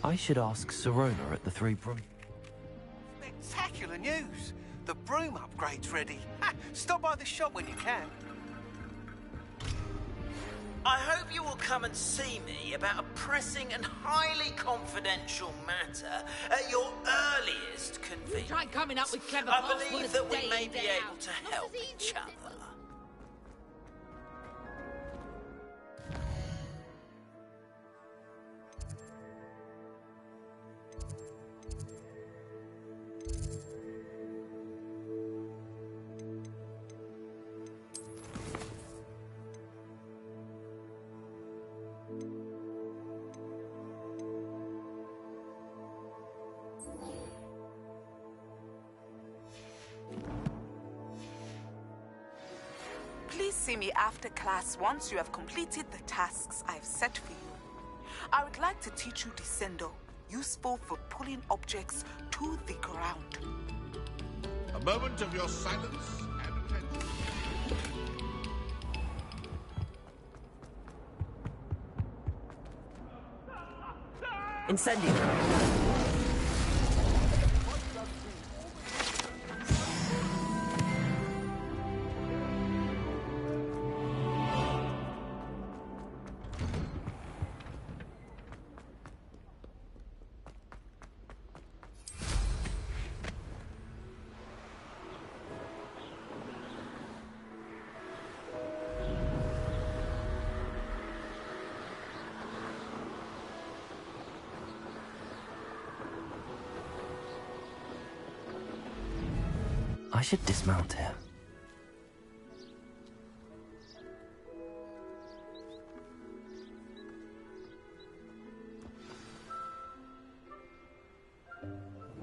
I should ask Sirona at the Three Brooms. Spectacular news! The broom upgrade's ready. Ha! Stop by the shop when you can. I hope you will come and see me about a pressing and highly confidential matter at your earliest convenience. Try coming up with clever I plots believe full that of we day may in, be day able out. to Not help as easy, each is it? other. Please see me after class once you have completed the tasks I've set for you. I would like to teach you Descendo, useful for pulling objects to the ground. A moment of your silence and attention. Incendio. I should dismount here.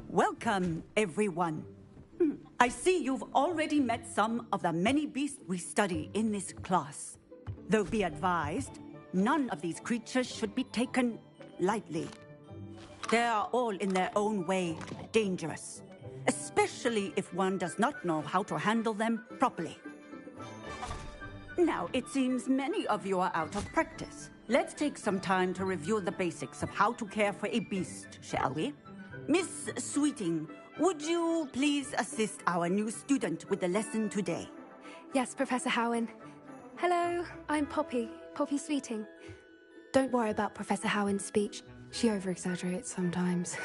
Welcome, everyone. I see you've already met some of the many beasts we study in this class. Though be advised, none of these creatures should be taken lightly. They are all in their own way dangerous, especially if one does not know how to handle them properly. Now, it seems many of you are out of practice. Let's take some time to review the basics of how to care for a beast, shall we? Miss Sweeting, would you please assist our new student with the lesson today? Yes, Professor Howen. Hello, I'm Poppy Sweeting. Don't worry about Professor Howen's speech. She over-exaggerates sometimes.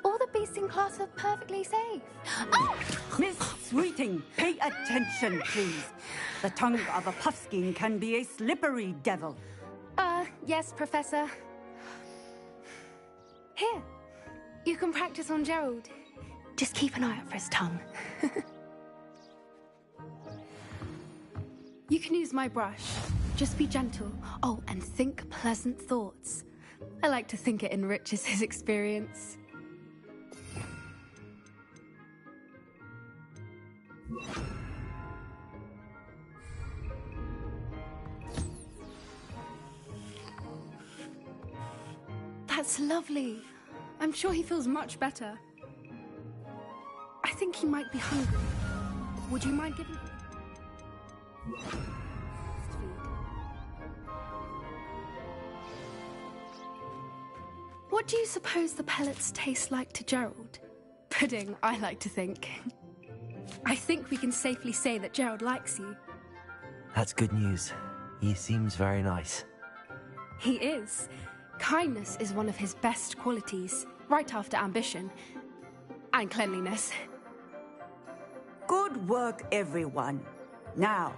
All the beasts in class are perfectly safe. Oh! Miss Sweeting, pay attention, please. The tongue of a puffskein can be a slippery devil. Yes, Professor. Here, you can practice on Gerald. Just keep an eye out for his tongue. You can use my brush. Just be gentle. Oh, and think pleasant thoughts. I like to think it enriches his experience. That's lovely. I'm sure he feels much better. I think he might be hungry. Would you mind giving... What do you suppose the pellets taste like to Gerald? Pudding, I like to think. I think we can safely say that Gerald likes you. That's good news. He seems very nice. He is. Kindness is one of his best qualities, right after ambition. And cleanliness. Good work, everyone. Now,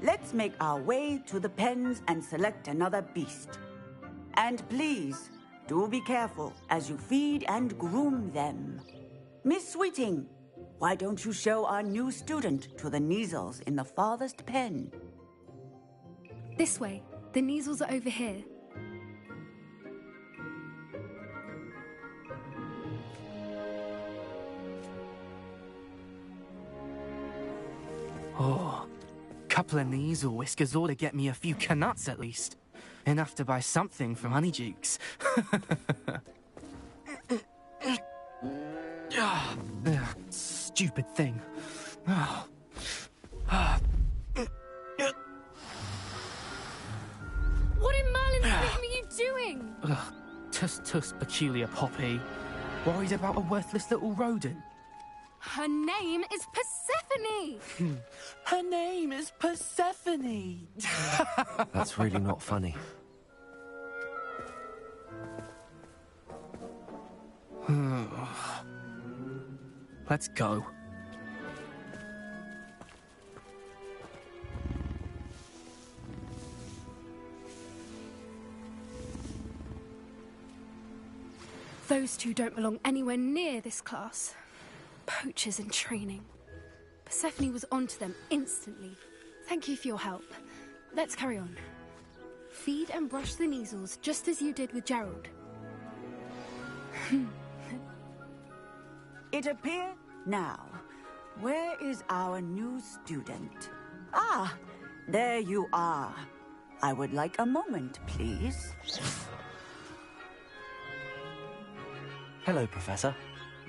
let's make our way to the pens and select another beast. And please, do be careful as you feed and groom them. Miss Sweeting, why don't you show our new student to the Kneazles in the farthest pen? This way. The Kneazles are over here. Oh, couple of Kneazle whiskers ought to get me a few canuts at least. Enough to buy something from Honeydukes. Stupid thing. What in Merlin's name are you doing? Tuss, peculiar Poppy. Worried about a worthless little rodent? Her name is Persephone! Her name is Persephone! That's really not funny. Let's go. Those two don't belong anywhere near this class. Poachers in training. Persephone was onto them instantly. Thank you for your help. Let's carry on. Feed and brush the measles just as you did with Gerald. It appears now. Where is our new student? Ah, there you are. I would like a moment, please. Hello, Professor.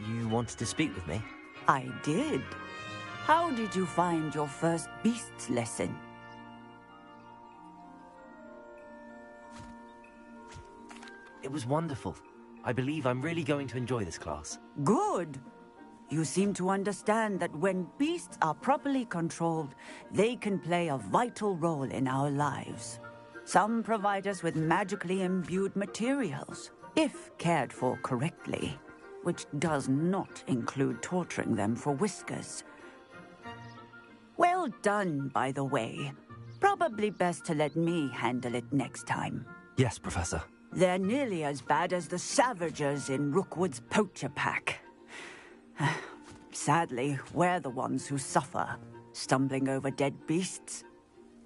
You wanted to speak with me? I did. How did you find your first beasts lesson? It was wonderful. I believe I'm really going to enjoy this class. Good. You seem to understand that when beasts are properly controlled, they can play a vital role in our lives. Some provide us with magically imbued materials, if cared for correctly, which does not include torturing them for whiskers. Well done, by the way. Probably best to let me handle it next time. Yes, Professor. They're nearly as bad as the Savagers in Rookwood's poacher pack. Sadly, we're the ones who suffer, stumbling over dead beasts.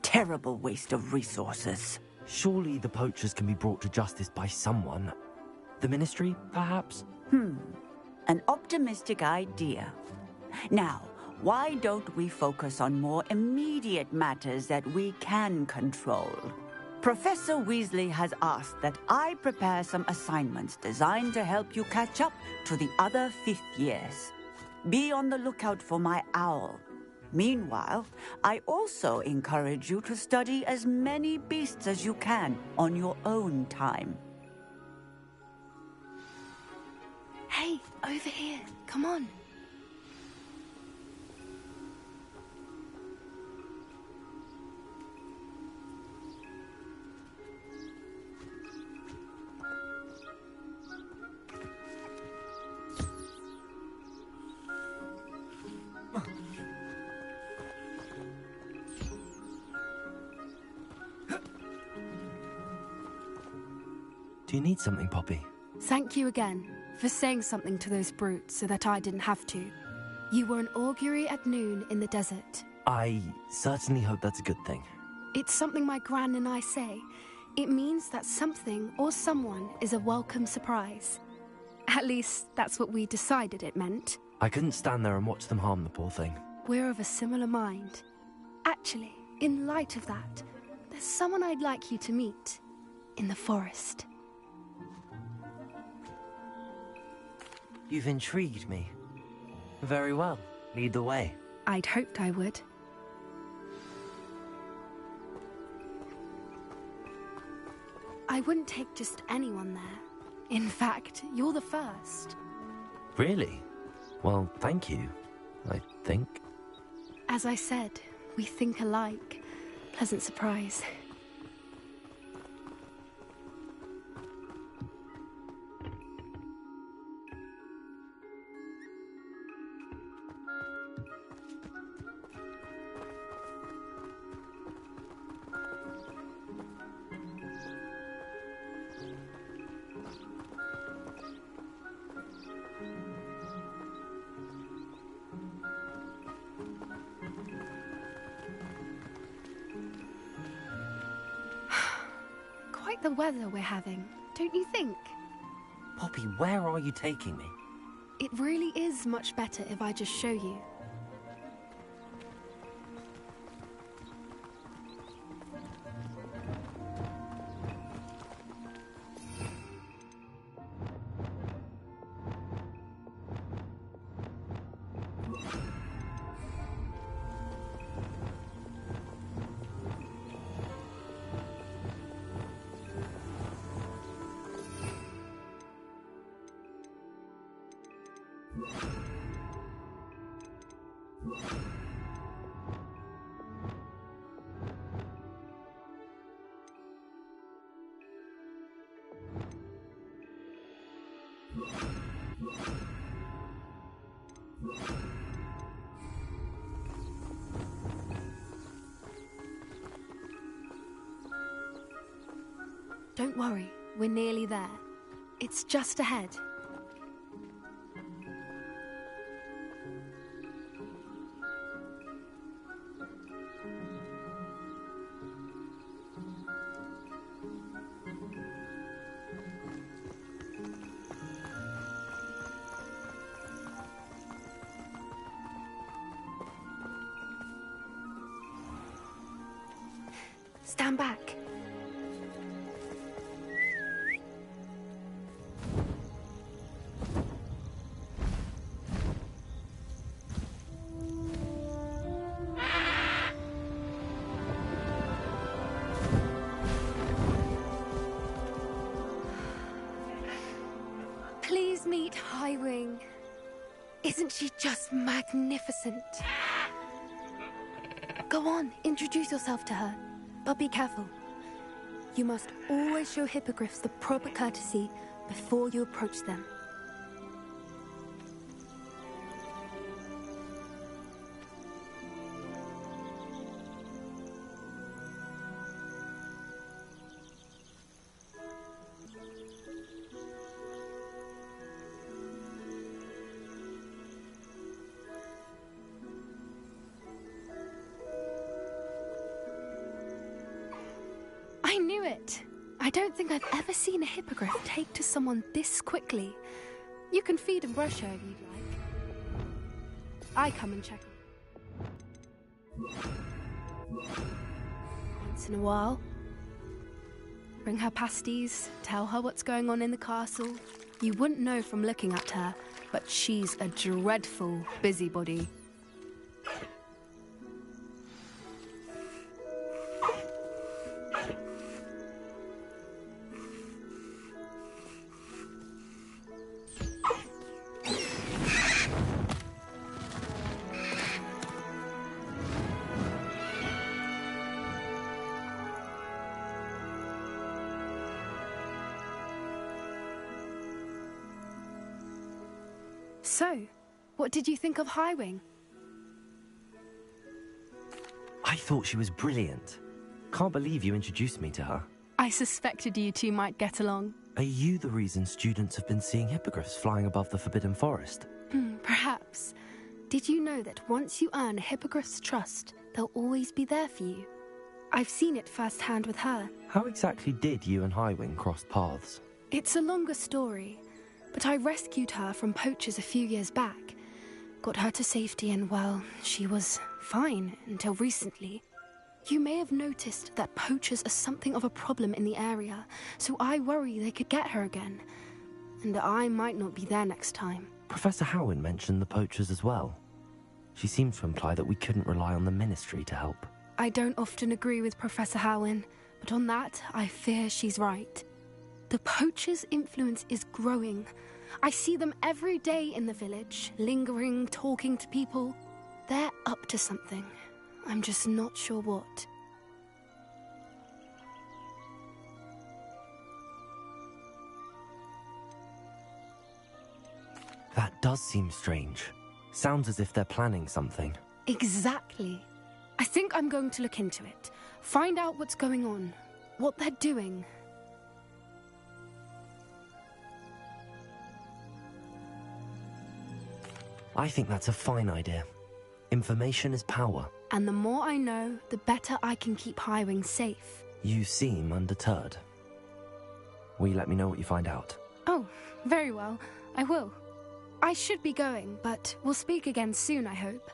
Terrible waste of resources. Surely the poachers can be brought to justice by someone. The Ministry, perhaps? An optimistic idea. Now, why don't we focus on more immediate matters that we can control? Professor Weasley has asked that I prepare some assignments designed to help you catch up to the other fifth years. Be on the lookout for my owl. Meanwhile, I also encourage you to study as many beasts as you can on your own time. Hey, over here. Come on. Do you need something, Poppy? Thank you again for saying something to those brutes so that I didn't have to. You were an augury at noon in the desert. I certainly hope that's a good thing. It's something my gran and I say. It means that something or someone is a welcome surprise. At least, that's what we decided it meant. I couldn't stand there and watch them harm the poor thing. We're of a similar mind. Actually, in light of that, there's someone I'd like you to meet. In the forest. You've intrigued me. Very well. Lead the way. I'd hoped I would. I wouldn't take just anyone there. In fact, you're the first. Really? Well, thank you, I think. As I said, we think alike. Pleasant surprise. Quite the weather we're having, don't you think? Poppy, where are you taking me? It really is much better if I just show you. Don't worry, we're nearly there. It's just ahead. Stand back. Please meet Highwing. Isn't she just magnificent? Go on, introduce yourself to her. But be careful. You must always show hippogriffs the proper courtesy before you approach them. I knew it! I don't think I've ever seen a hippogriff take to someone this quickly. You can feed and brush her if you'd like. I come and check once in a while. Bring her pasties, tell her what's going on in the castle. You wouldn't know from looking at her, but she's a dreadful busybody. So, what did you think of Highwing? I thought she was brilliant. Can't believe you introduced me to her. I suspected you two might get along. Are you the reason students have been seeing hippogriffs flying above the Forbidden Forest? Perhaps. Did you know that once you earn a hippogriff's trust, they'll always be there for you? I've seen it firsthand with her. How exactly did you and Highwing cross paths? It's a longer story, but I rescued her from poachers a few years back. Got her to safety and, well, she was fine until recently. You may have noticed that poachers are something of a problem in the area, so I worry they could get her again. And I might not be there next time. Professor Howin mentioned the poachers as well. She seemed to imply that we couldn't rely on the Ministry to help. I don't often agree with Professor Howin, but on that, I fear she's right. The poachers' influence is growing. I see them every day in the village, lingering, talking to people. They're up to something. I'm just not sure what. That does seem strange. Sounds as if they're planning something. Exactly. I think I'm going to look into it. Find out what's going on, what they're doing. I think that's a fine idea. Information is power. And the more I know, the better I can keep Highwing safe. You seem undeterred. Will you let me know what you find out? Oh, very well. I will. I should be going, but we'll speak again soon, I hope.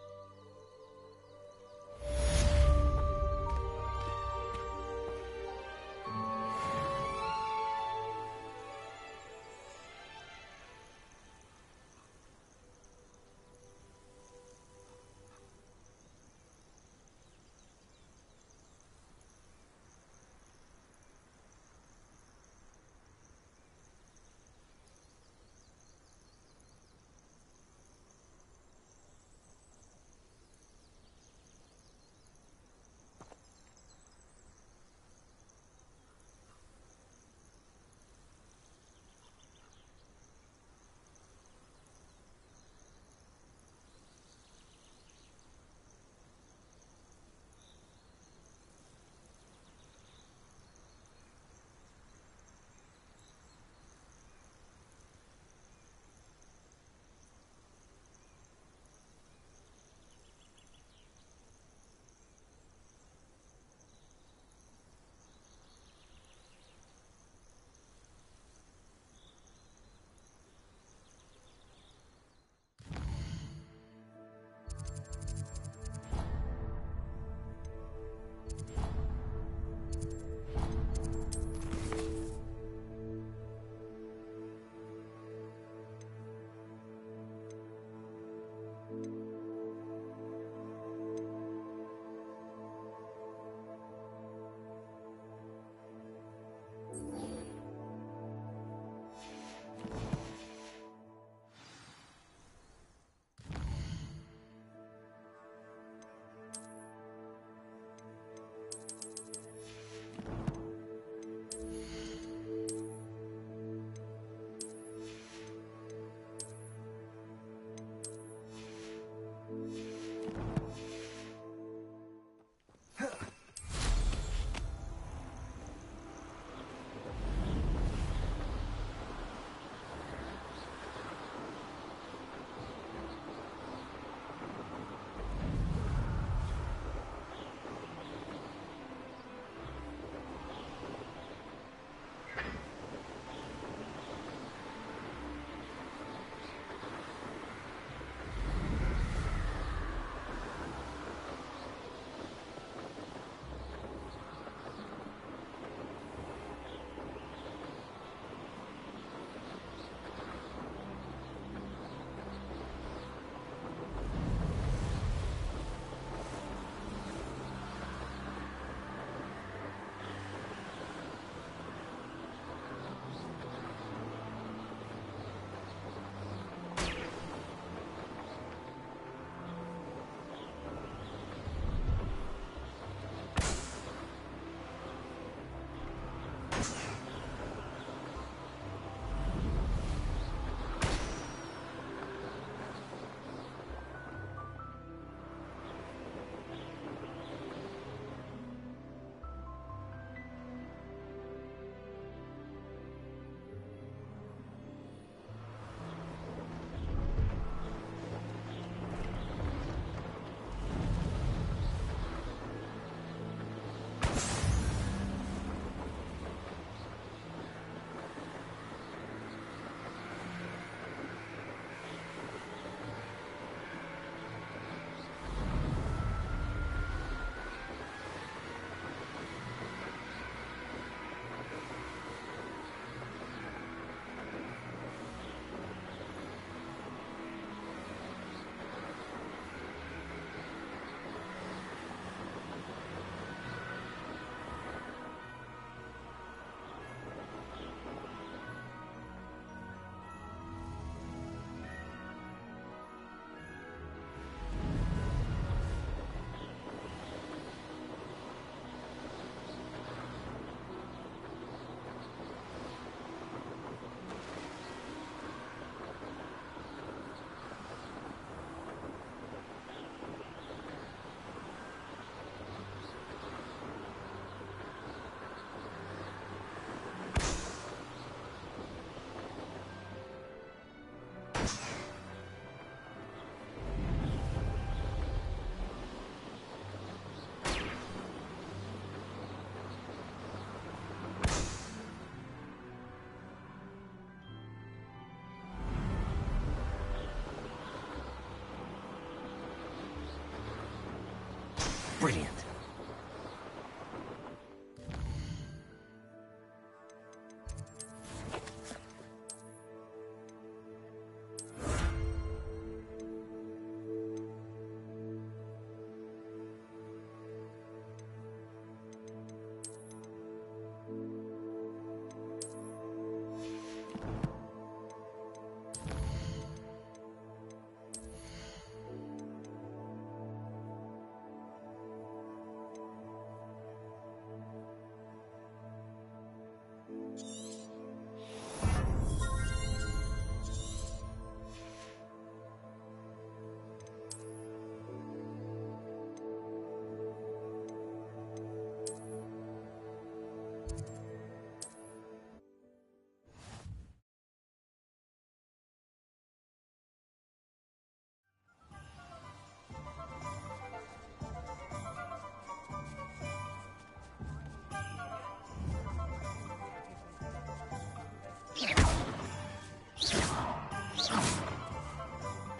Brilliant.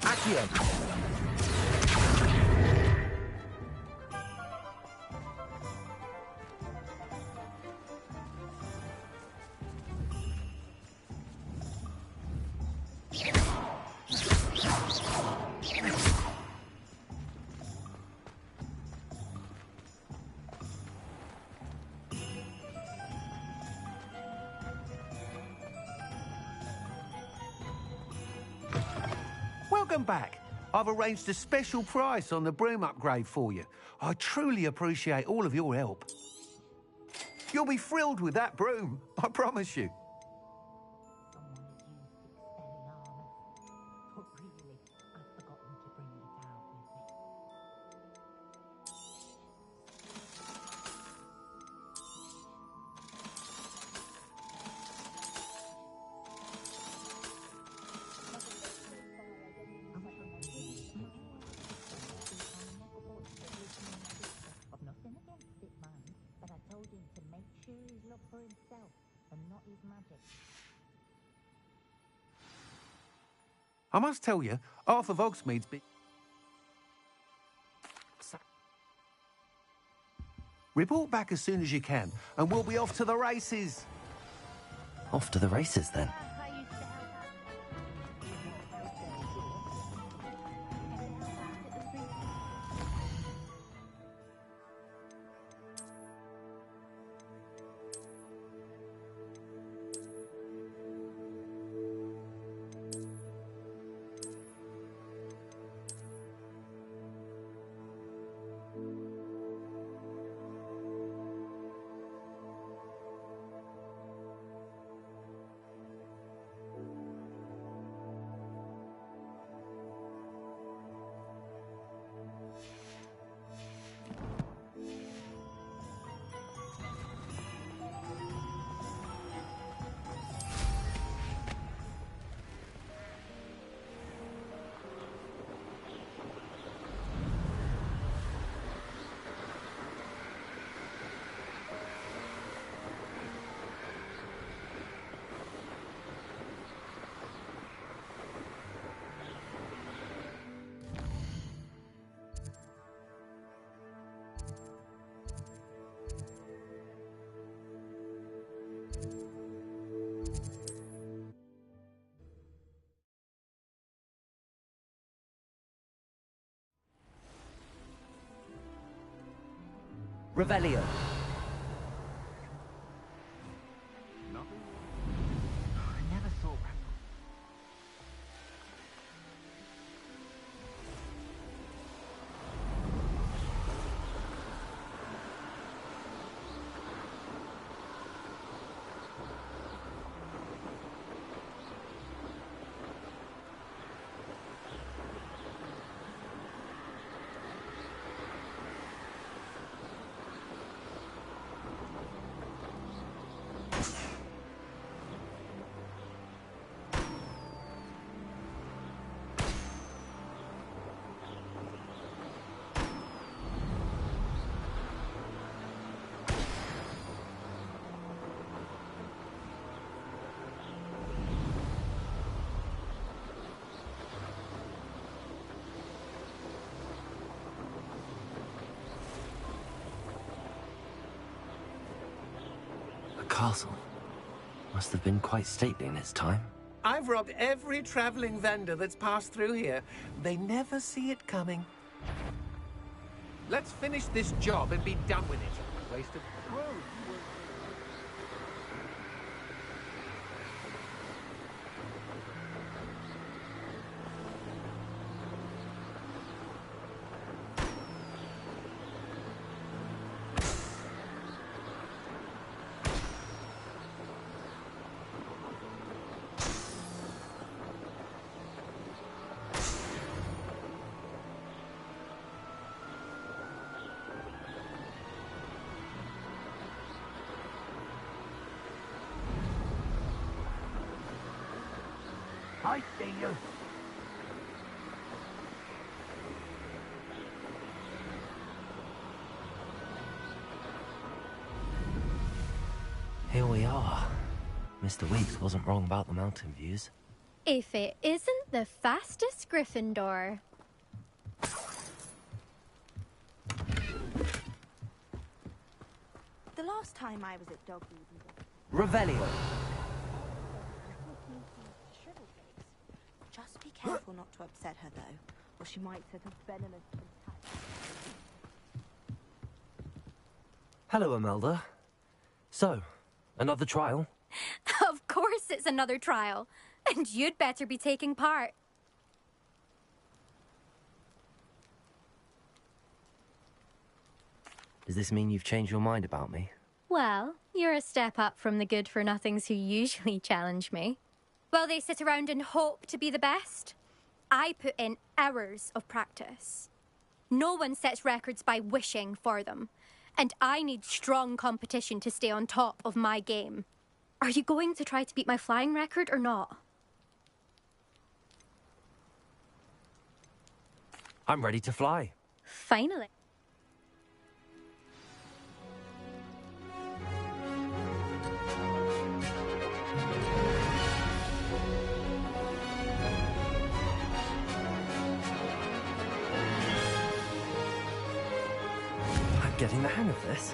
Accio. Welcome back. I've arranged a special price on the broom upgrade for you. I truly appreciate all of your help. You'll be thrilled with that broom, I promise you. I must tell you, half of Hogsmeade's been... Report back as soon as you can, and we'll be off to the races. Off to the races, then. Revelio. I never thought. The castle must have been quite stately in its time. I've robbed every traveling vendor that's passed through here. They never see it coming. Let's finish this job and be done with it. Waste of... I see you. Here we are. Mr. Weeks wasn't wrong about the mountain views. If it isn't the fastest Gryffindor. The last time I was at Dogweed, Revelio. just be careful not to upset her, though, or she might set a venomous attack. Hello, Imelda. So, another trial? Of course it's another trial. And you'd better be taking part. Does this mean you've changed your mind about me? Well, you're a step up from the good-for-nothings who usually challenge me. While they sit around and hope to be the best, I put in hours of practice. No one sets records by wishing for them, and I need strong competition to stay on top of my game. Are you going to try to beat my flying record or not? I'm ready to fly. Finally. I'm getting the hang of this.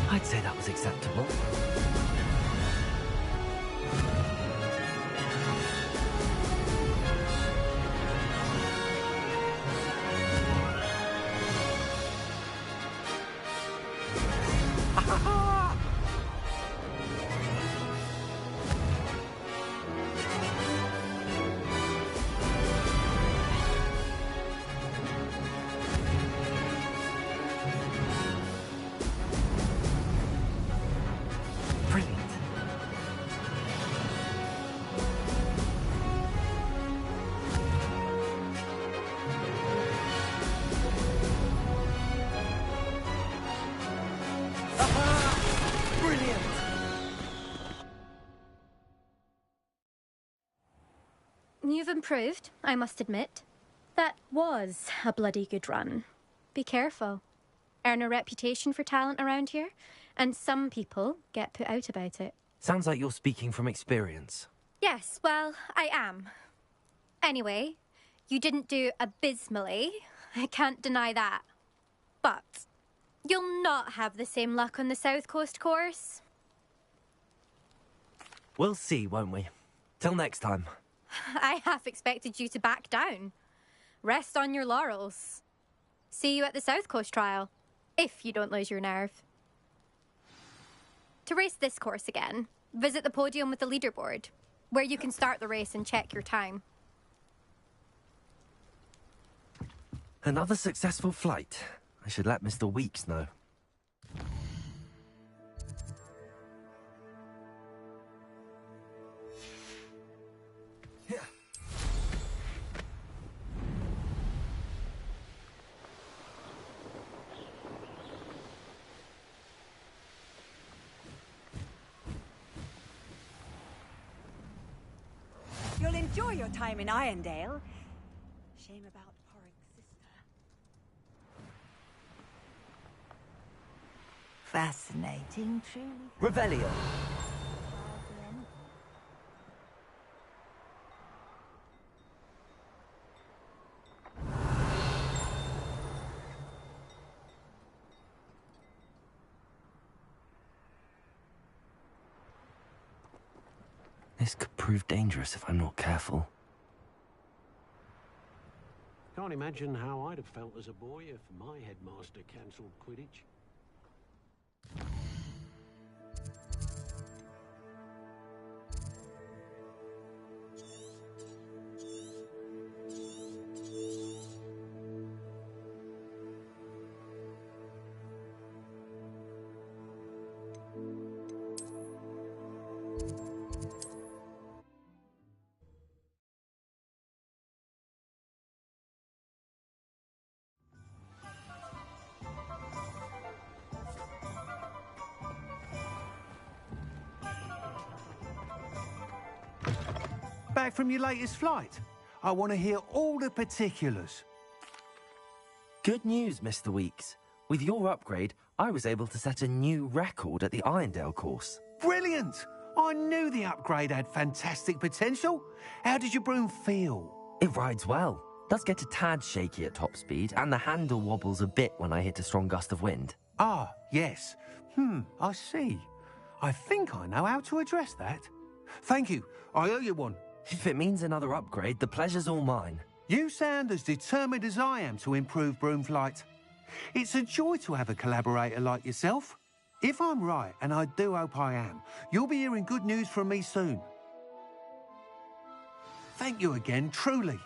I'd say that was acceptable. improved, I must admit. That was a bloody good run. Be careful. Earn a reputation for talent around here, and some people get put out about it. Sounds like you're speaking from experience. Yes, well, I am. Anyway, you didn't do abysmally. I can't deny that. But you'll not have the same luck on the South Coast course. We'll see, won't we? Till next time. I half expected you to back down. Rest on your laurels. See you at the South Coast trial, if you don't lose your nerve. To race this course again, visit the podium with the leaderboard, where you can start the race and check your time. Another successful flight. I should let Mr. Weeks know. You'll enjoy your time in Irondale. Shame about Porrick's sister. Fascinating, truly. Revelio. This could prove dangerous if I'm not careful. Can't imagine how I'd have felt as a boy if my headmaster cancelled Quidditch. Back from your latest flight? I want to hear all the particulars. Good news, Mr. Weeks. With your upgrade, I was able to set a new record at the Irondale course. Brilliant! I knew the upgrade had fantastic potential. How did your broom feel? It rides well. Does get a tad shaky at top speed, and the handle wobbles a bit when I hit a strong gust of wind. Ah, yes. I see. I think I know how to address that. Thank you. I owe you one. If it means another upgrade, the pleasure's all mine. You sound as determined as I am to improve broom flight. It's a joy to have a collaborator like yourself. If I'm right, and I do hope I am, you'll be hearing good news from me soon. Thank you again, truly.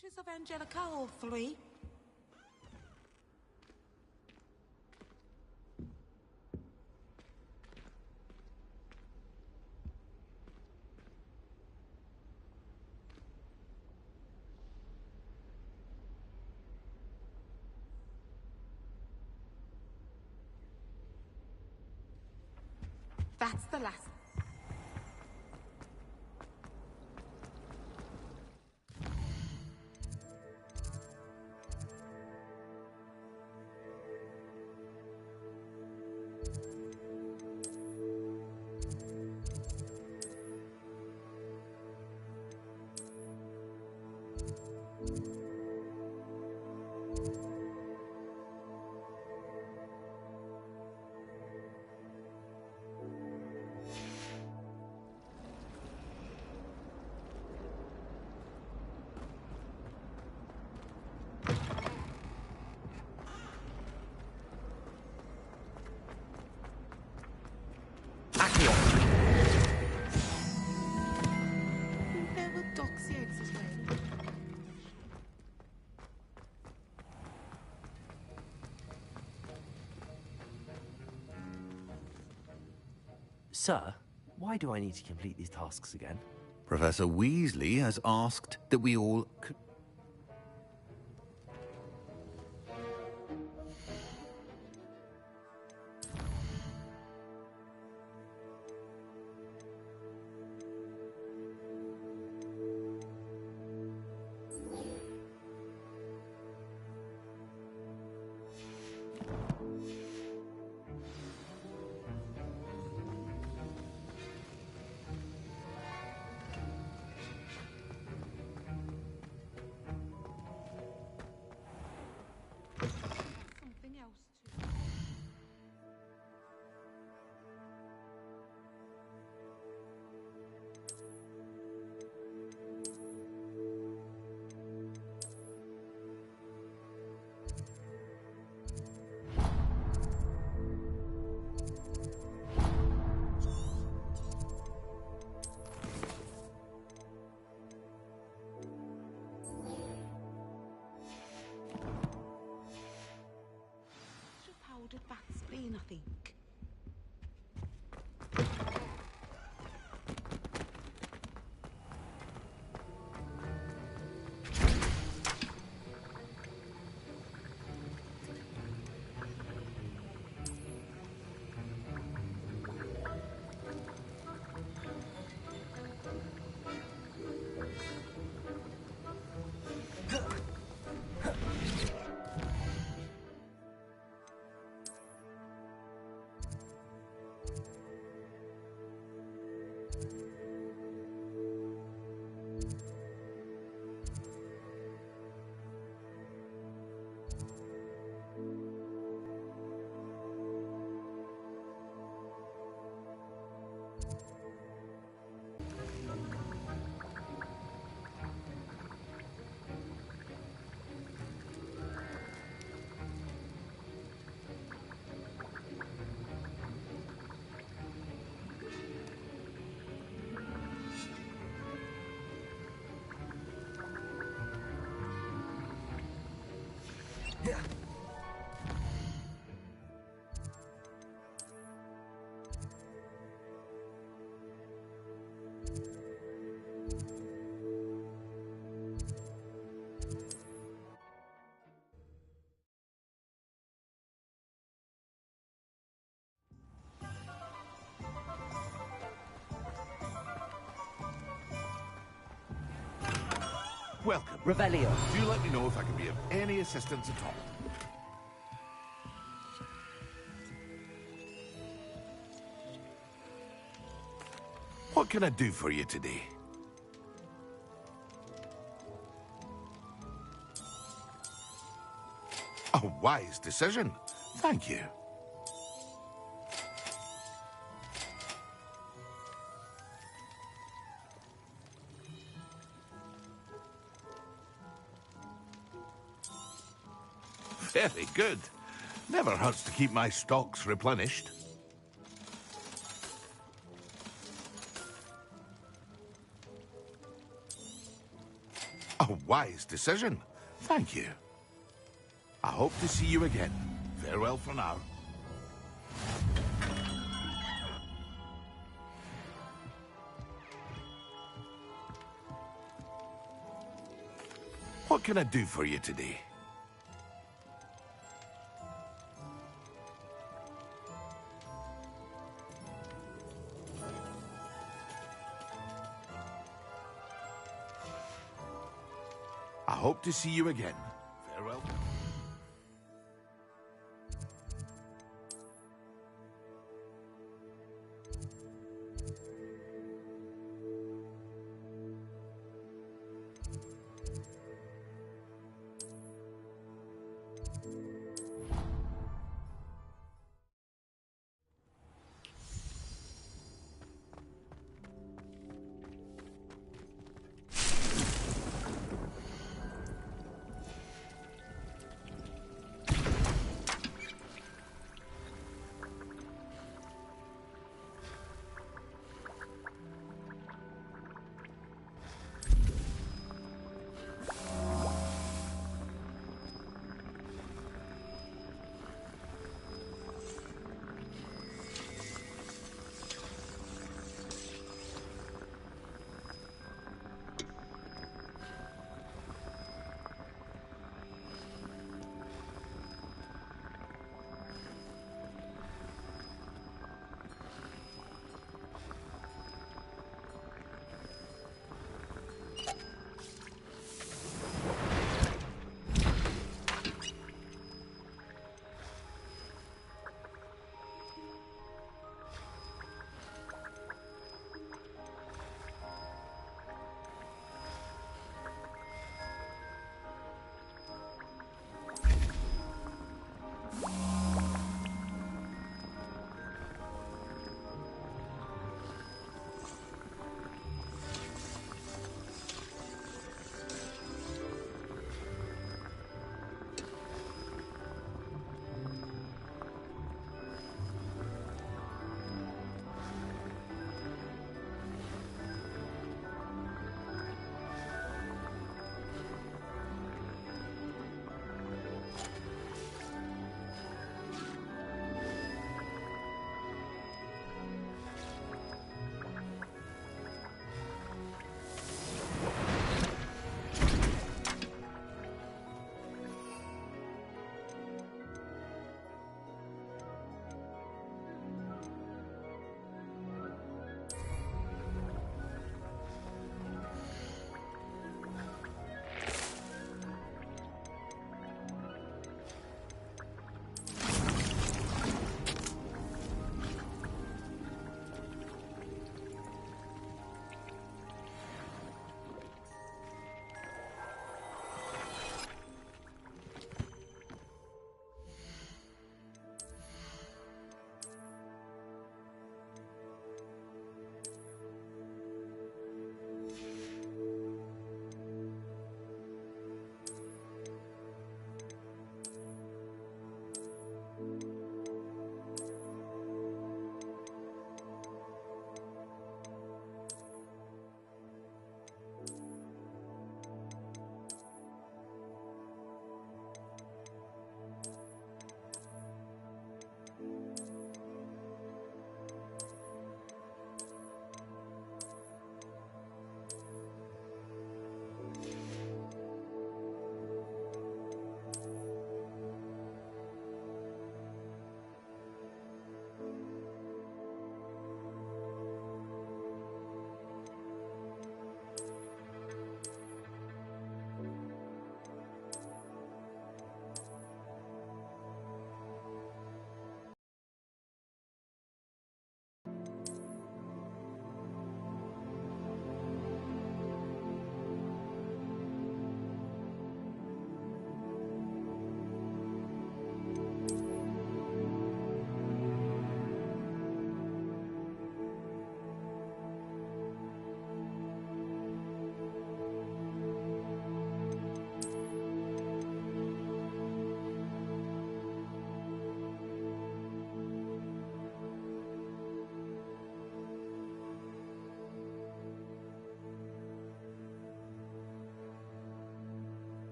Teachers of Angelica, all three. That's the last. Sir, why do I need to complete these tasks again? Professor Weasley has asked that we all... Something else too. Powdered bat spleen, I think. Welcome. Revelio. Do let me know if I can be of any assistance at all. What can I do for you today? A wise decision. Thank you. Very good. Never hurts to keep my stocks replenished. A wise decision. Thank you. I hope to see you again. Farewell for now. What can I do for you today? I hope to see you again. Farewell.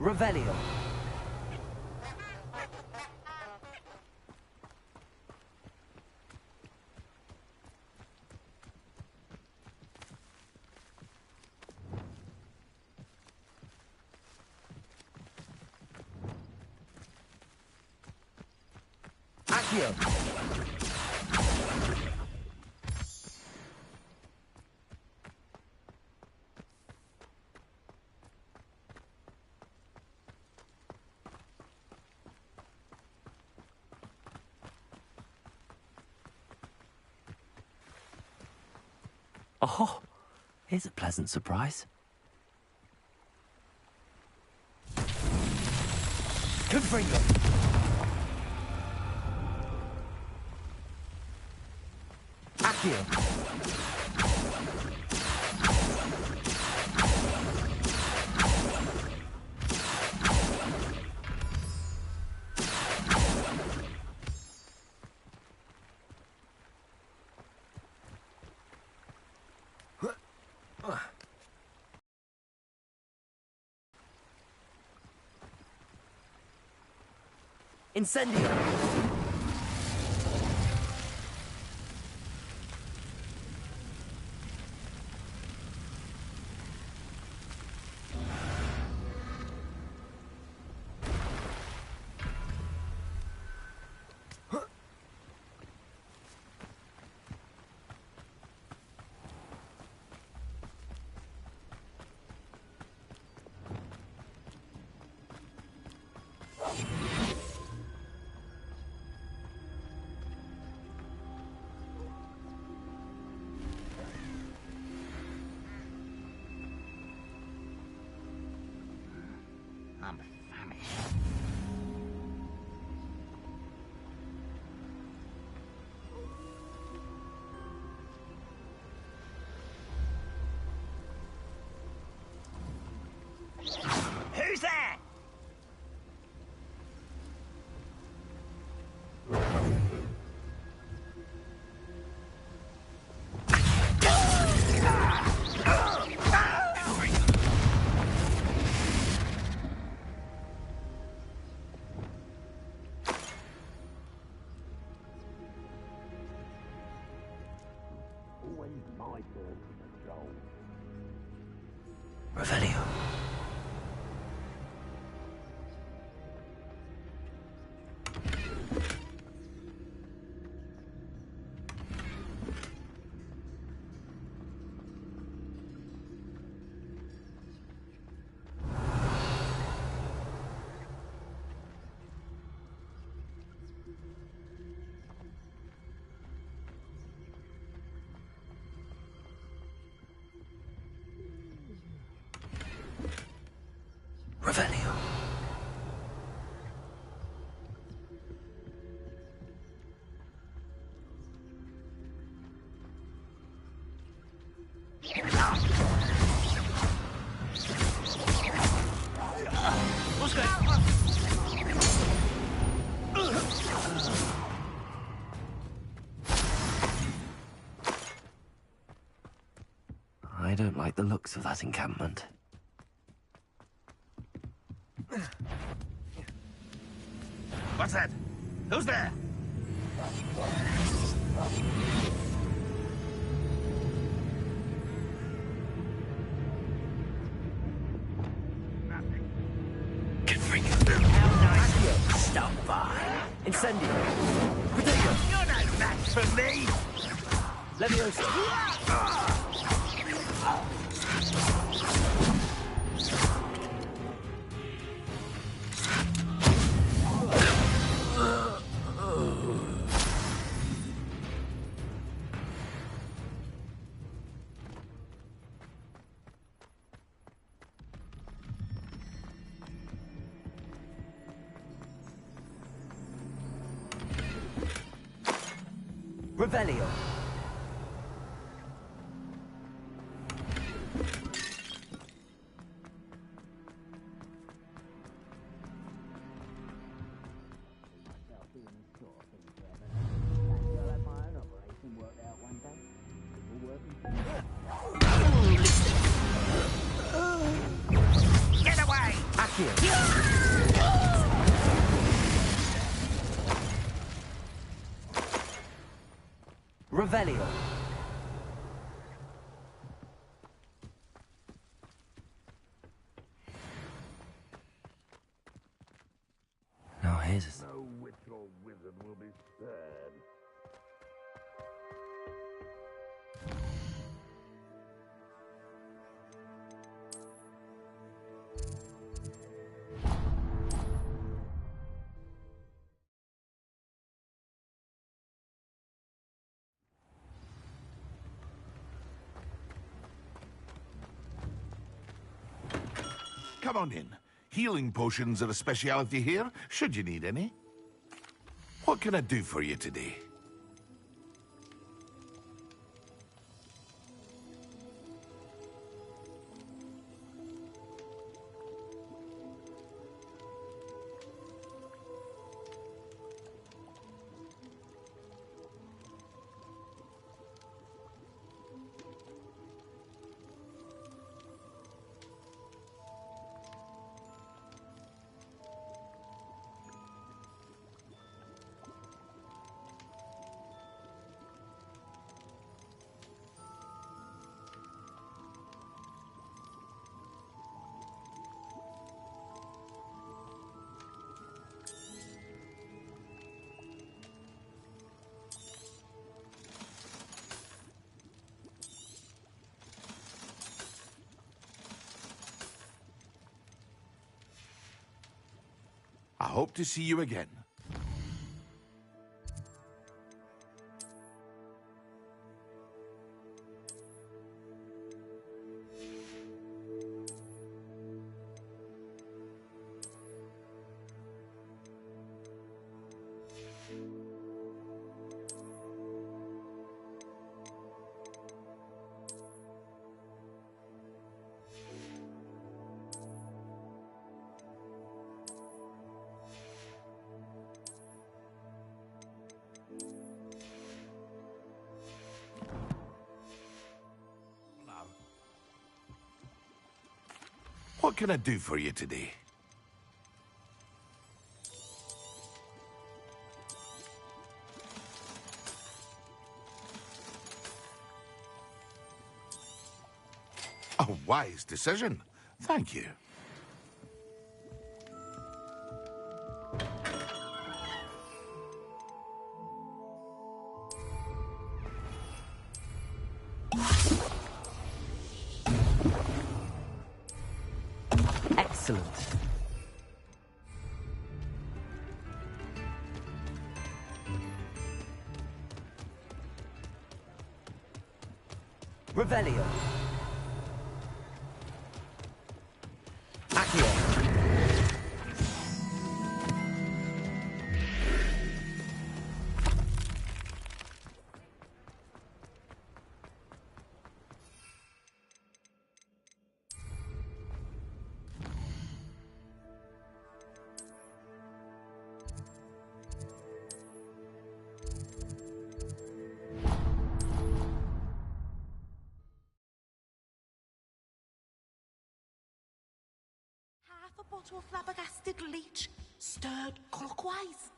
Revelio. Accio. Oh, here's a pleasant surprise. Confringo. Accio. Incendio! I'm famished. Who's there? Always my turn to patrol. Revelio. Revelio. What's going I don't like the looks of that encampment. What's that? Who's there? Stop by. Incendio. Potato. You're no match for me. Leviosa. Revelio. Get away! Accio. Accio! Revelio! Now here's... No witch or wizard will be spared. Come on in. Healing potions are a speciality here, should you need any. What can I do for you today? I hope to see you again. What can I do for you today? A wise decision. Thank you. Excellent. Revelio. Accio. Half a bottle of flabbergasted leech, stirred clockwise.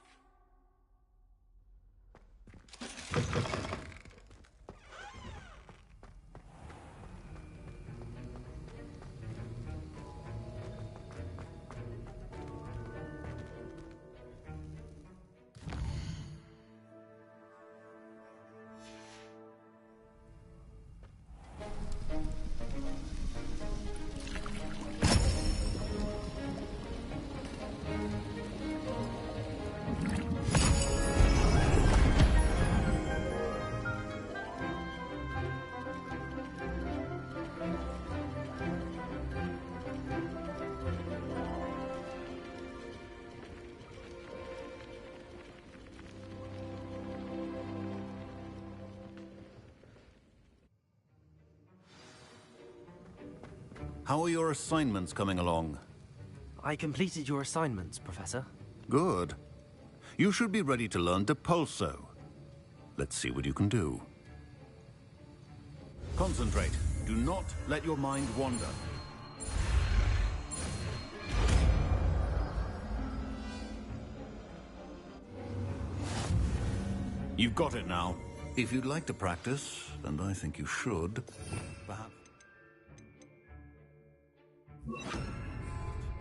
How are your assignments coming along? I completed your assignments, Professor. Good. You should be ready to learn Depulso. Let's see what you can do. Concentrate. Do not let your mind wander. You've got it now. If you'd like to practice, and I think you should, perhaps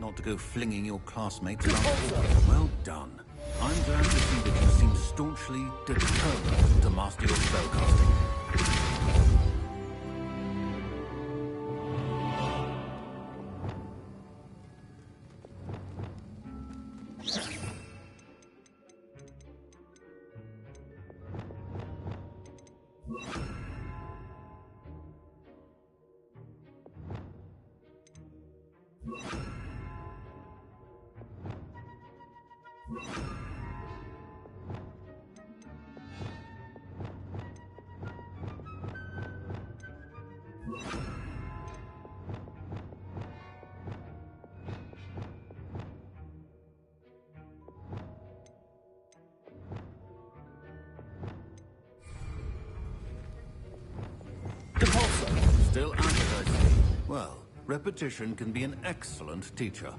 not to go flinging your classmates around. Well done. I'm glad to see that you seem staunchly determined to master your spellcasting. Still at it, I see. Well, repetition can be an excellent teacher.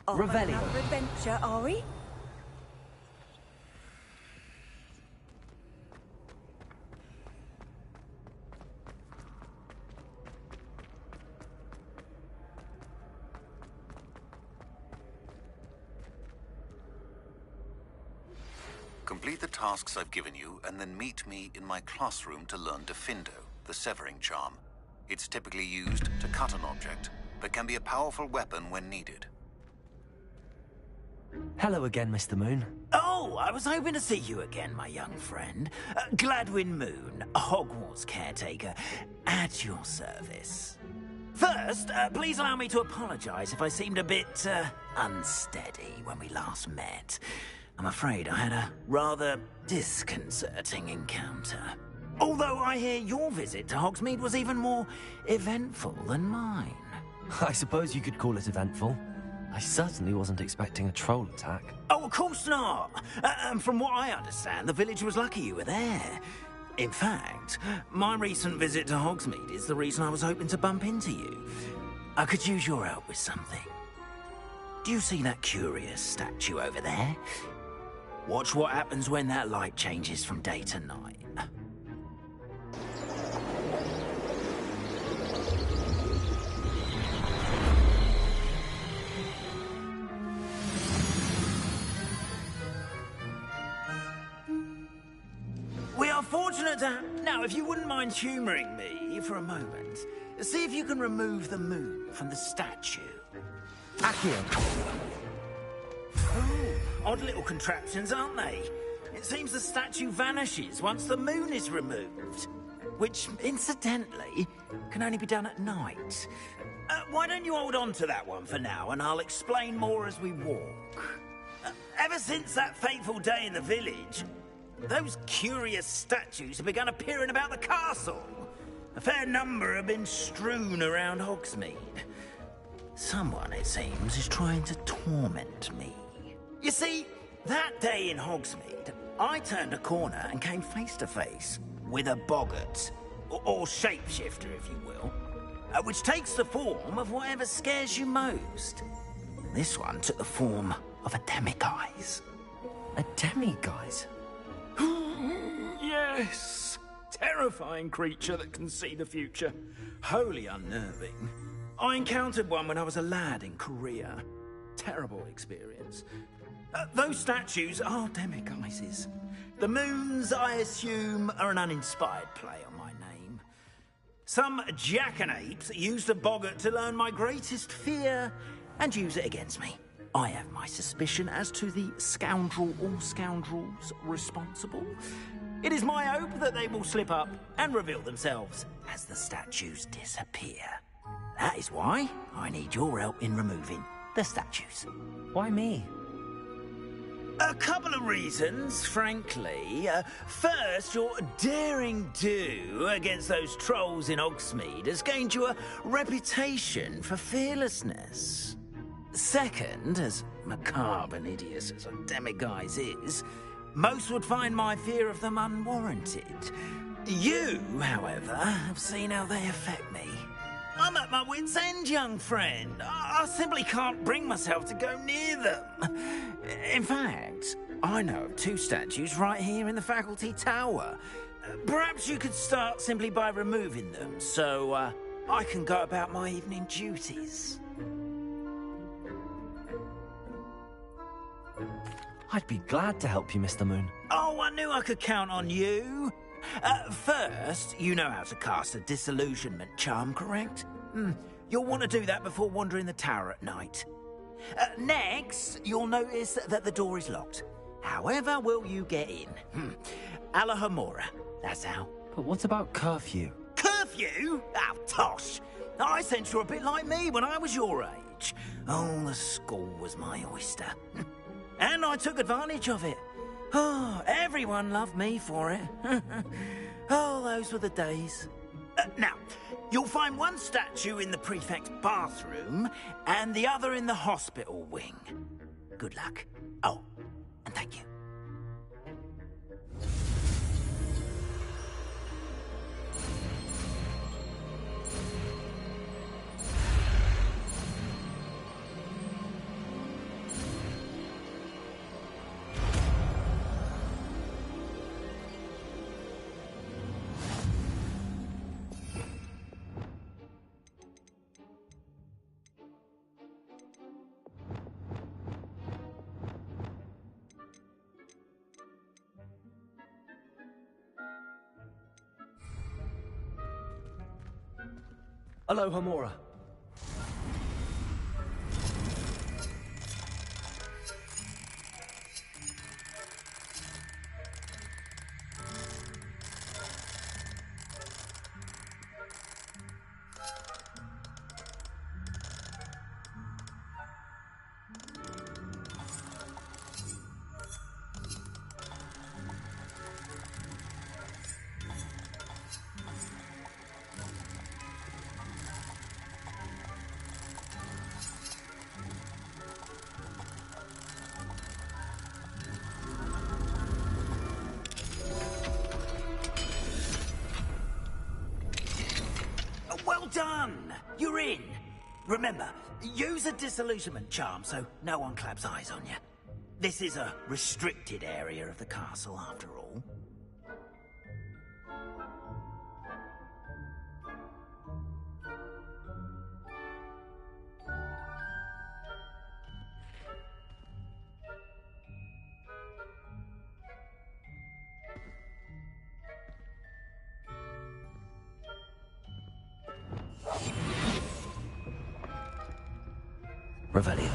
Revelio. Adventure, are we? Complete the tasks I've given you, and then meet me in my classroom to learn Defindo, the severing charm. It's typically used to cut an object, but can be a powerful weapon when needed. Hello again, Mr. Moon. Oh, I was hoping to see you again, my young friend. Gladwin Moon, Hogwarts caretaker, at your service. First, please allow me to apologize if I seemed a bit, unsteady when we last met. I'm afraid I had a rather disconcerting encounter. Although I hear your visit to Hogsmeade was even more eventful than mine. I suppose you could call it eventful. I certainly wasn't expecting a troll attack. Oh, of course not. And from what I understand, the village was lucky you were there. In fact, my recent visit to Hogsmeade is the reason I was hoping to bump into you. I could use your help with something. Do you see that curious statue over there? Watch what happens when that light changes from day to night. We are fortunate to have... Now, if you wouldn't mind humouring me for a moment, see if you can remove the moon from the statue. Accio. Oh, odd little contraptions, aren't they? It seems the statue vanishes once the moon is removed. Which, incidentally, can only be done at night. Why don't you hold on to that one for now, and I'll explain more as we walk. Ever since that fateful day in the village, those curious statues have begun appearing about the castle. A fair number have been strewn around Hogsmeade. Someone, it seems, is trying to torment me. You see, that day in Hogsmeade, I turned a corner and came face to face with a boggart, or shapeshifter, if you will, which takes the form of whatever scares you most. This one took the form of a demiguise. A demiguise? Yes! Terrifying creature that can see the future. Wholly unnerving. I encountered one when I was a lad in Korea. Terrible experience. Those statues are demiguises. The moons, I assume, are an uninspired play on my name. Some jackanapes used a boggart to learn my greatest fear and use it against me. I have my suspicion as to the scoundrel or scoundrels responsible. It is my hope that they will slip up and reveal themselves as the statues disappear. That is why I need your help in removing the statues. Why me? A couple of reasons, frankly. First, your daring do against those trolls in Hogsmeade has gained you a reputation for fearlessness. Second, as macabre and hideous as a demiguise is, most would find my fear of them unwarranted. You, however, have seen how they affect me. I'm at my wit's end, young friend. I simply can't bring myself to go near them. In fact, I know of 2 statues right here in the faculty tower. Perhaps you could start simply by removing them, so I can go about my evening duties. I'd be glad to help you, Mr. Moon. Oh, I knew I could count on you. First, you know how to cast a disillusionment charm, correct? You'll want to do that before wandering the tower at night. Next, you'll notice that the door is locked. However will you get in? Alahomora, that's how. But what about curfew? Curfew? Oh, tosh. I sensed you're a bit like me when I was your age. Oh, the school was my oyster. And I took advantage of it. Oh, everyone loved me for it. Oh, those were the days. Now, you'll find one statue in the prefect's bathroom and the other in the hospital wing. Good luck. Oh, and thank you. Alohomora. Well done! You're in. Remember, use a disillusionment charm so no one claps eyes on you. This is a restricted area of the castle, after all. Revelio.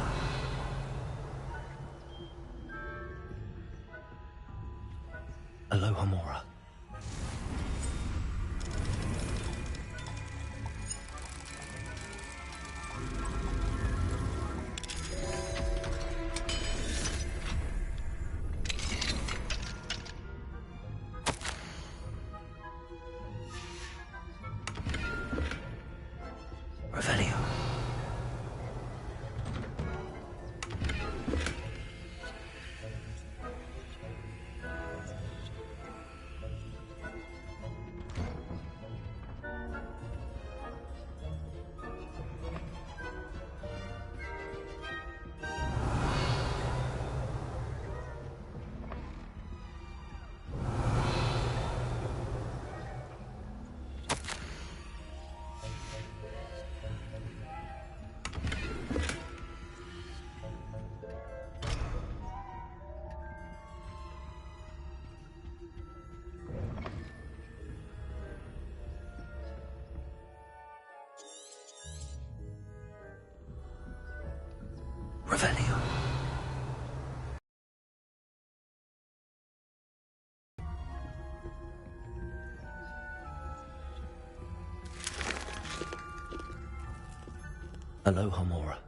Alohomora. Revelio. Revelio. Alohomora.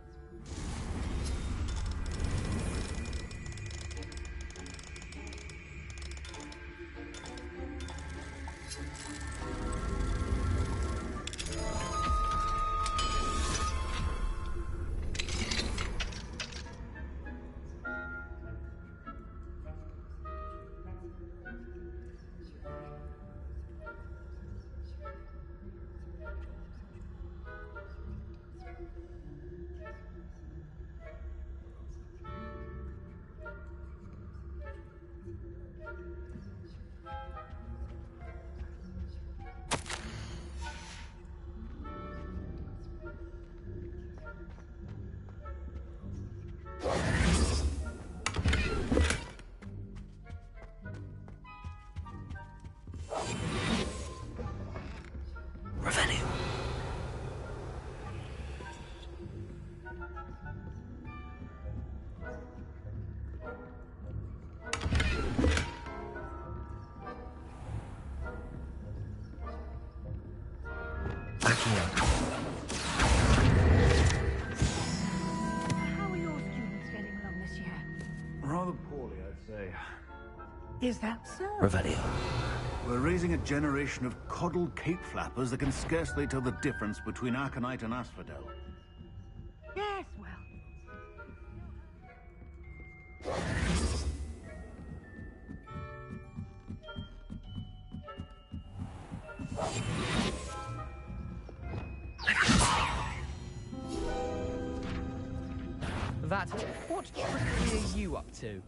catching up. How are your students getting along this year? Rather poorly, I'd say. Is that so? Revelio. We're raising a generation of coddled cape flappers that can scarcely tell the difference between aconite and asphodel. Yes, well. That, what trickery are you up to?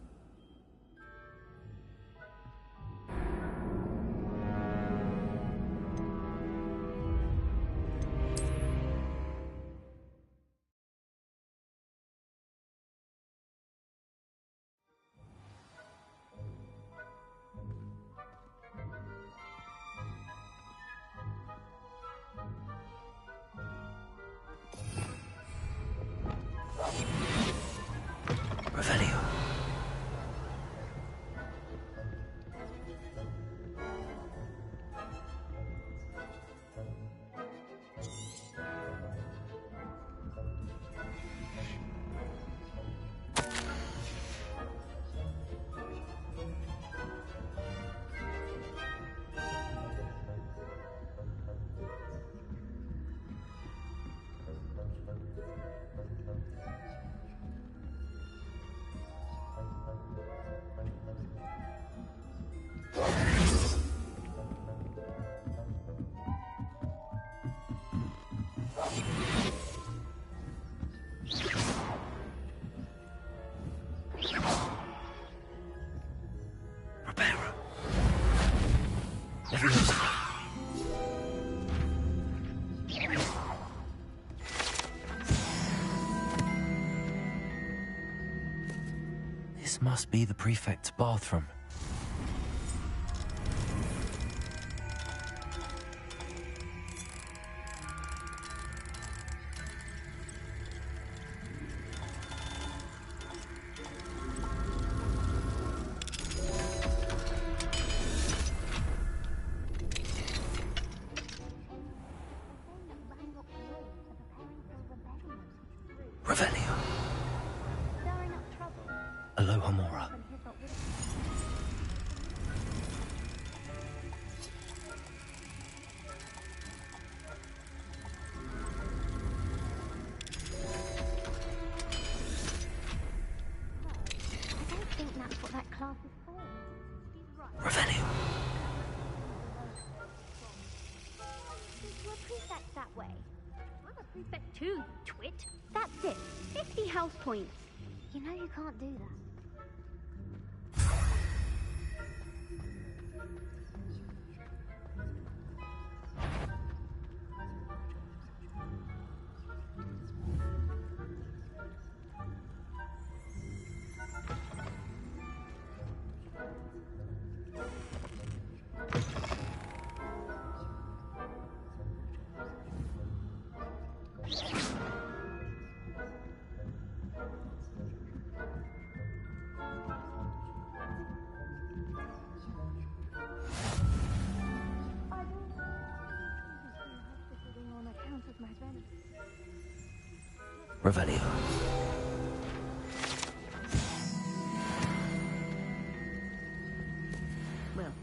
Revelio. This must be the prefect's bathroom. Revelio. Alohomora. I don't think that's what that class is for. Revelio. Your prefect's that way. I'm a prefect too, you twit. That's it. 50 house points. You know you can't do that. Revelio. Well,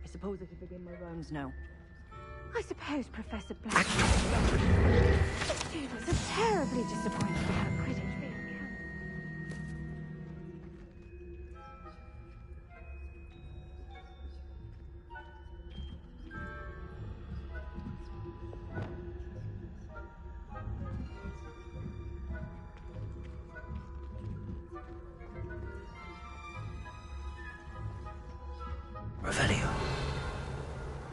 I suppose I could begin my rounds now. I suppose Professor Black. Students are terribly disappointed about Quidditch being Revelio.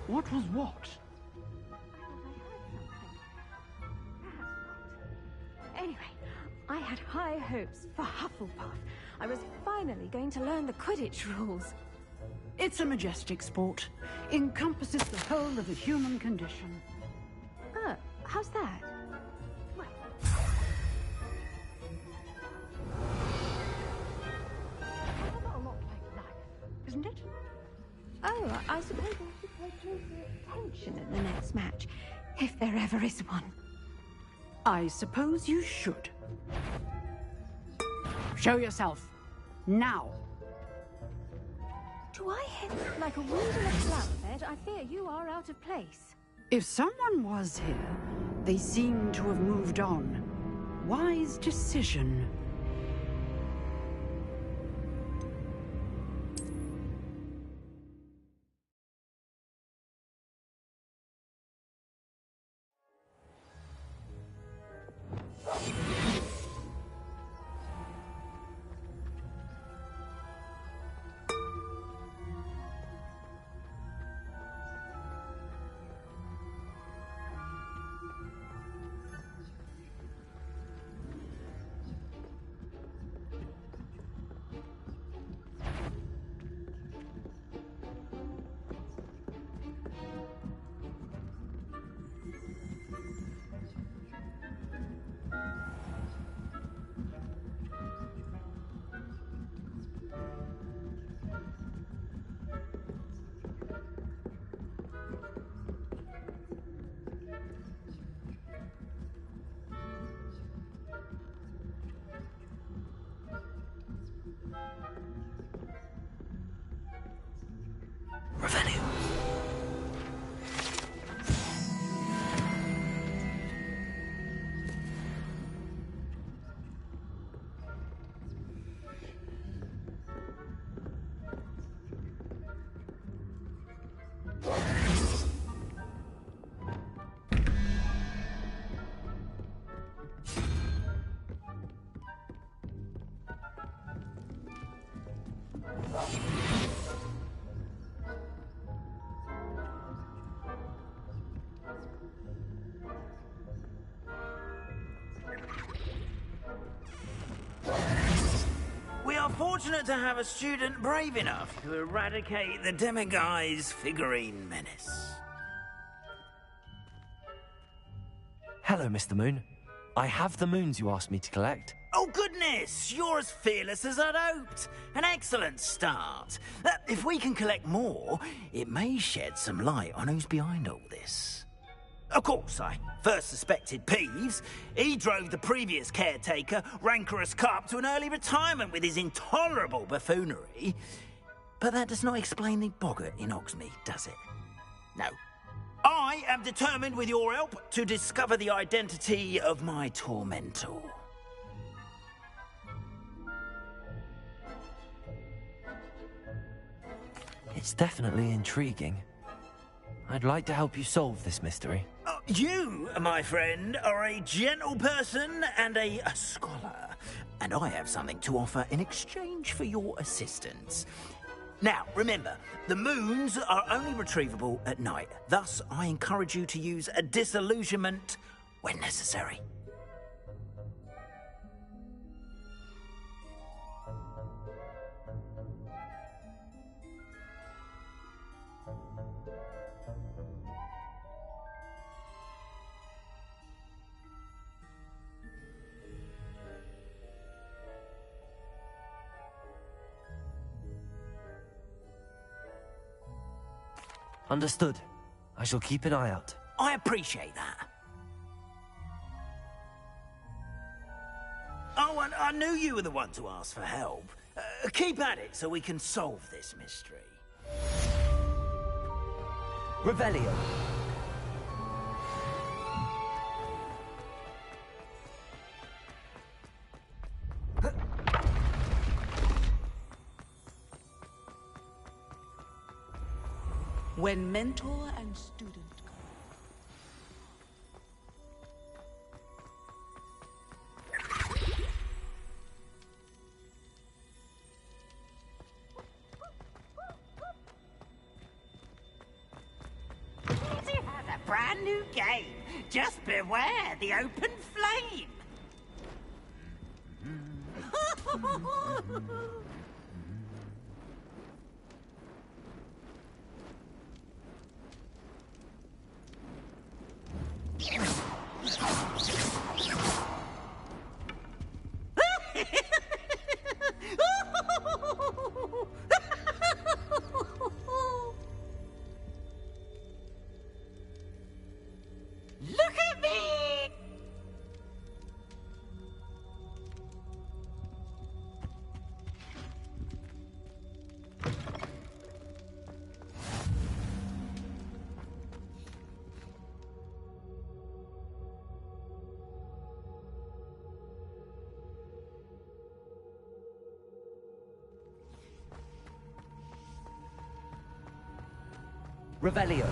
What was what? Anyway, I had high hopes for Hufflepuff. I was finally going to learn the Quidditch rules. It's a majestic sport. Encompasses the whole of the human condition. Oh, how's that? A lot like life, isn't it? Oh, I suppose I should pay closer attention at the next match. If there ever is one. I suppose you should. Show yourself. Now. Do I hit like a weed in a flower bed? I fear you are out of place. If someone was here, they seem to have moved on. Wise decision. We are fortunate to have a student brave enough to eradicate the Demiguise figurine menace. Hello, Mr. Moon. I have the moons you asked me to collect. Oh, goodness! You're as fearless as I'd hoped. An excellent start. If we can collect more, it may shed some light on who's behind all this. Of course, I first suspected Peeves. He drove the previous caretaker, Rancorous Carp, to an early retirement with his intolerable buffoonery. But that does not explain the boggart in Hogsmeade, does it? No. I am determined, with your help, to discover the identity of my tormentor. It's definitely intriguing. I'd like to help you solve this mystery. You, my friend, are a gentle person and a scholar, and I have something to offer in exchange for your assistance. Now, remember, the moons are only retrievable at night. Thus, I encourage you to use a disillusionment when necessary. Understood. I shall keep an eye out. I appreciate that. Oh, and I knew you were the one to ask for help. Keep at it so we can solve this mystery. Revelio. When mentor and student It has a brand new game. Just beware the open flame. Revelio.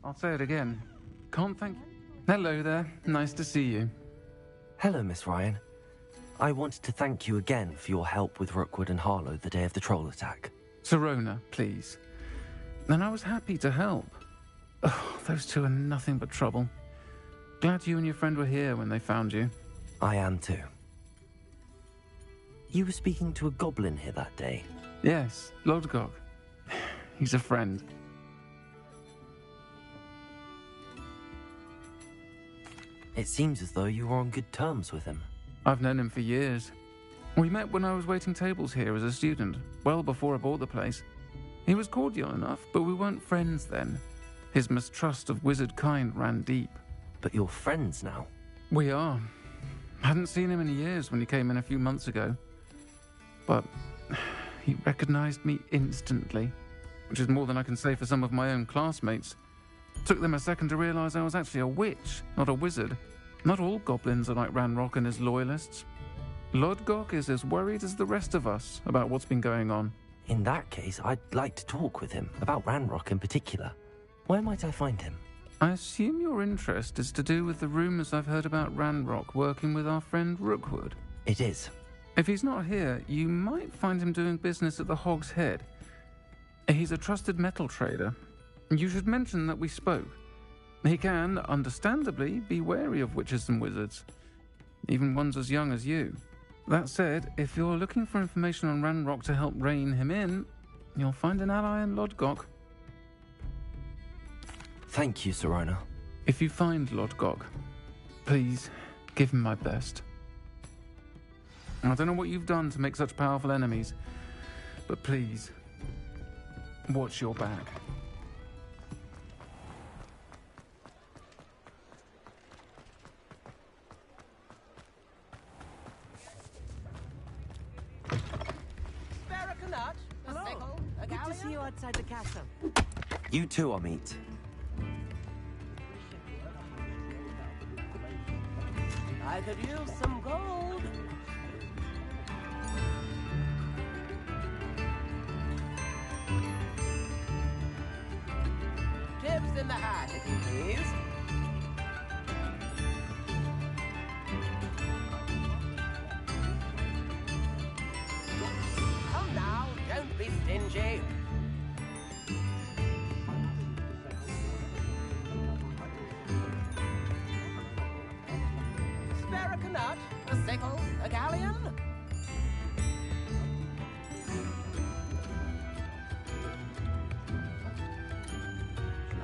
I'll say it again. Can't thank... Hello there. Nice to see you. Hello, Miss Ryan. I wanted to thank you again for your help with Rookwood and Harlow the day of the troll attack. Sirona, please. And I was happy to help. Oh, those two are nothing but trouble. Glad you and your friend were here when they found you. I am too. You were speaking to a goblin here that day? Yes, Lodgok. He's a friend. It seems as though you were on good terms with him. I've known him for years. We met when I was waiting tables here as a student, well before I bought the place. He was cordial enough, but we weren't friends then. His mistrust of wizard kind ran deep. But you're friends now? We are. Hadn't seen him in years when he came in a few months ago. But he recognized me instantly, which is more than I can say for some of my own classmates. Took them a second to realize I was actually a witch, not a wizard. Not all goblins are like Ranrock and his loyalists. Lodgok is as worried as the rest of us about what's been going on. In that case, I'd like to talk with him, about Ranrock in particular. Where might I find him? I assume your interest is to do with the rumors I've heard about Ranrock working with our friend Rookwood. It is. If he's not here, you might find him doing business at the Hog's Head. He's a trusted metal trader. You should mention that we spoke. He can, understandably, be wary of witches and wizards, even ones as young as you. That said, if you're looking for information on Ranrock to help rein him in, you'll find an ally in Lodgok. Thank you, Sirona. If you find Lodgok, please give him my best. I don't know what you've done to make such powerful enemies, but please, watch your back. Hello. Good to see you outside the castle. You too, Amit. I could use some gold. Tips in the hat, if you please. Come now, don't be stingy. Spare a canut, a sickle, a galleon.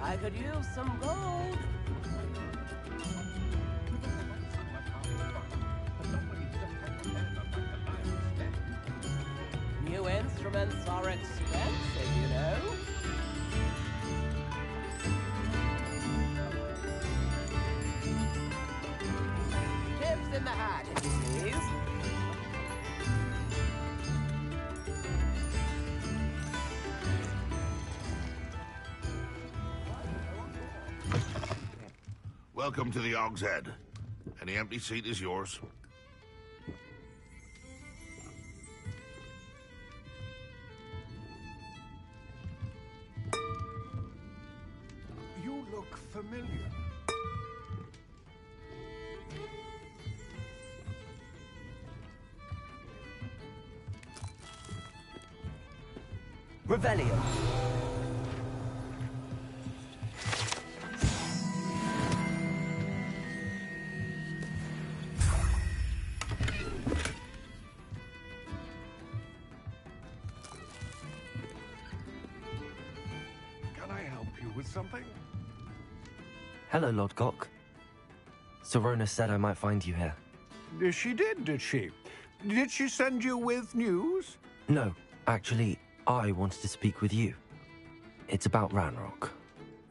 I could use some gold. New instruments are expensive, you know. Tips in the hat, if you please. Welcome to the Hog's Head. Any empty seat is yours. You look familiar. Revelio. Can I help you with something? Hello, Lodgok. Sirona said I might find you here. She did she? Did she send you with news? No, actually, I wanted to speak with you. It's about Ranrock.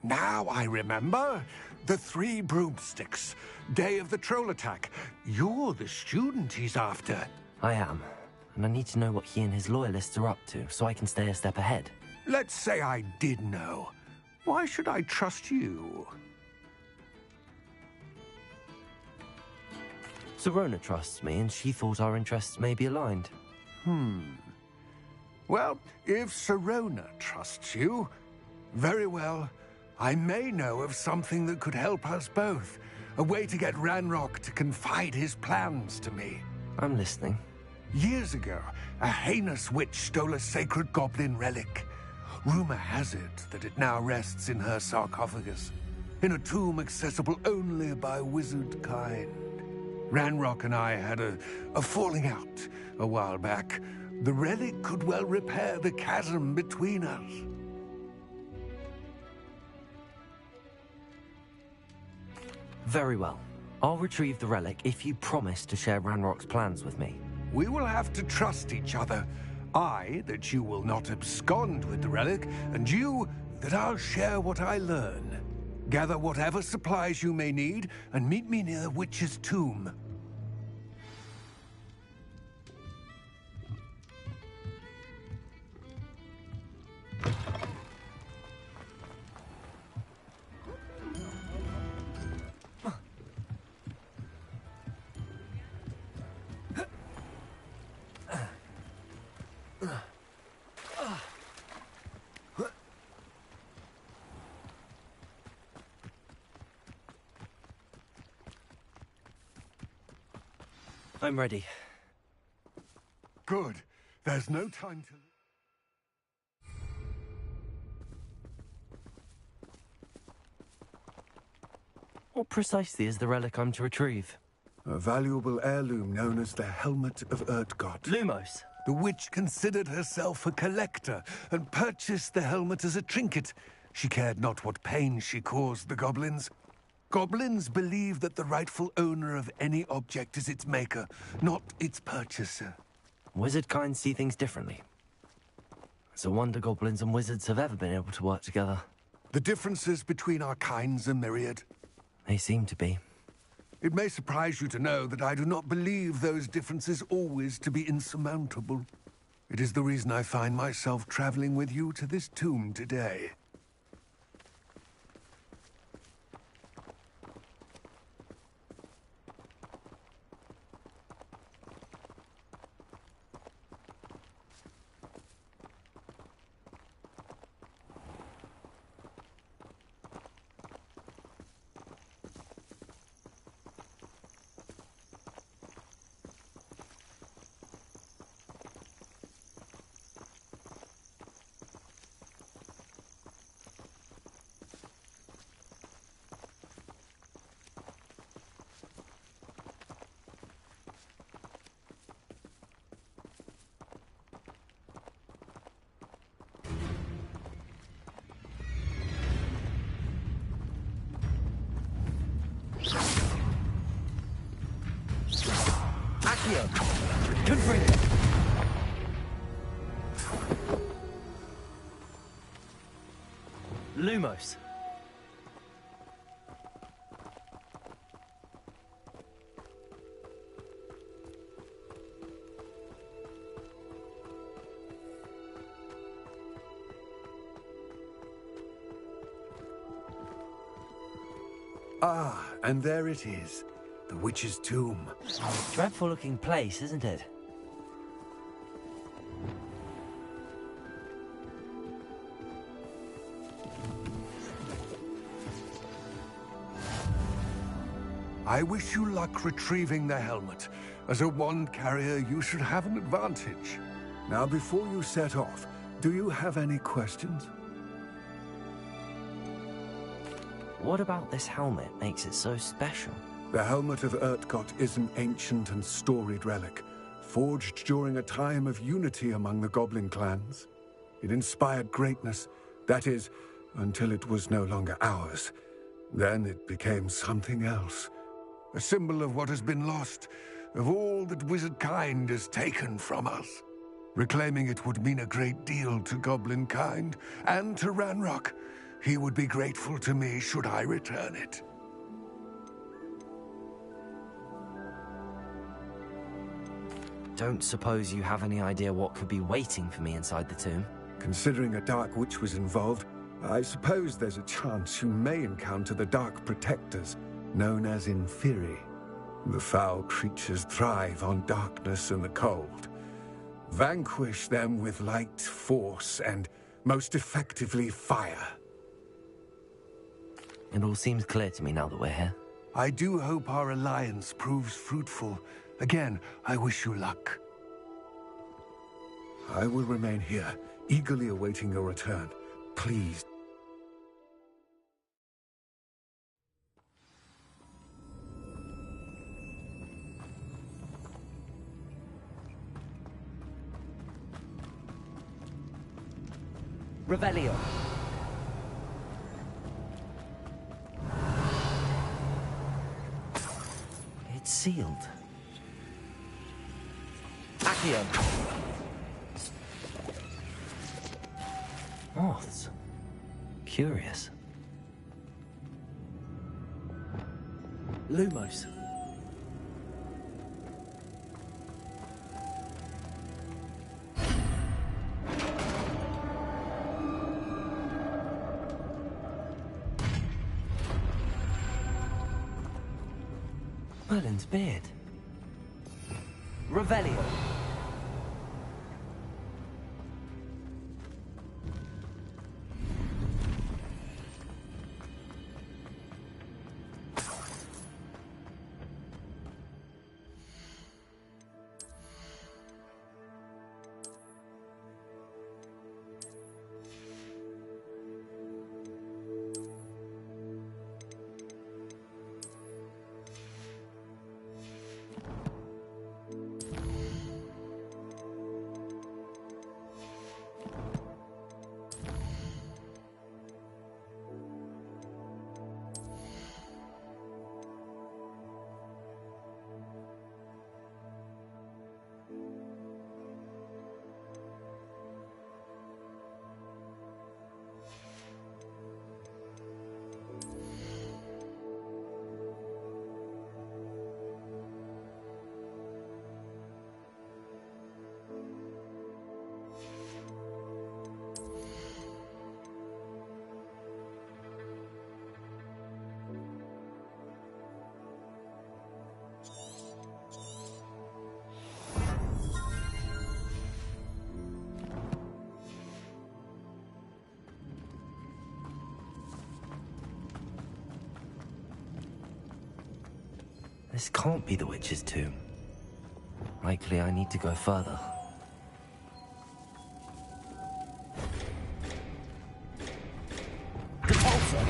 Now I remember. The 3 broomsticks. Day of the troll attack. You're the student he's after. I am, and I need to know what he and his loyalists are up to so I can stay a step ahead. Let's say I did know. Why should I trust you? Serona trusts me, and she thought our interests may be aligned. Well, if Serona trusts you, very well. I may know of something that could help us both. A way to get Ranrock to confide his plans to me. I'm listening. Years ago, a heinous witch stole a sacred goblin relic. Rumor has it that it now rests in her sarcophagus, in a tomb accessible only by wizard kind. Ranrock and I had a falling out a while back. The relic could well repair the chasm between us. Very well. I'll retrieve the relic if you promise to share Ranrock's plans with me. We will have to trust each other. I, that you will not abscond with the relic, and you, that I'll share what I learn. Gather whatever supplies you may need, and meet me near the witch's tomb. I'm ready. Good. There's no time to... What precisely is the relic I'm to retrieve? A valuable heirloom known as the Helmet of Urtgott. Lumos. The witch considered herself a collector and purchased the helmet as a trinket. She cared not what pain she caused the goblins. Goblins believe that the rightful owner of any object is its maker, not its purchaser. Wizard kind see things differently. It's a wonder goblins and wizards have ever been able to work together. The differences between our kinds are myriad. They seem to be. It may surprise you to know that I do not believe those differences always to be insurmountable. It is the reason I find myself traveling with you to this tomb today. Lumos. Ah, and there it is. The witch's tomb. Dreadful looking place, isn't it? I wish you luck retrieving the helmet. As a wand carrier, you should have an advantage. Now, before you set off, do you have any questions? What about this helmet makes it so special? The Helmet of Urtgott is an ancient and storied relic, forged during a time of unity among the goblin clans. It inspired greatness, that is, until it was no longer ours. Then it became something else. A symbol of what has been lost, of all that wizard kind has taken from us. Reclaiming it would mean a great deal to goblin kind, and to Ranrock. He would be grateful to me should I return it. Don't suppose you have any idea what could be waiting for me inside the tomb? Considering a Dark Witch was involved, I suppose there's a chance you may encounter the Dark Protectors, known as Inferi. The foul creatures thrive on darkness and the cold. Vanquish them with light, force, and most effectively fire. It all seems clear to me now that we're here. I do hope our alliance proves fruitful. Again, I wish you luck. I will remain here, eagerly awaiting your return. Please. Revelio. It's sealed. Accio. Moths. Curious. Lumos. Merlin's beard. Revelio. This can't be the witch's tomb. Likely I need to go further. Depulso!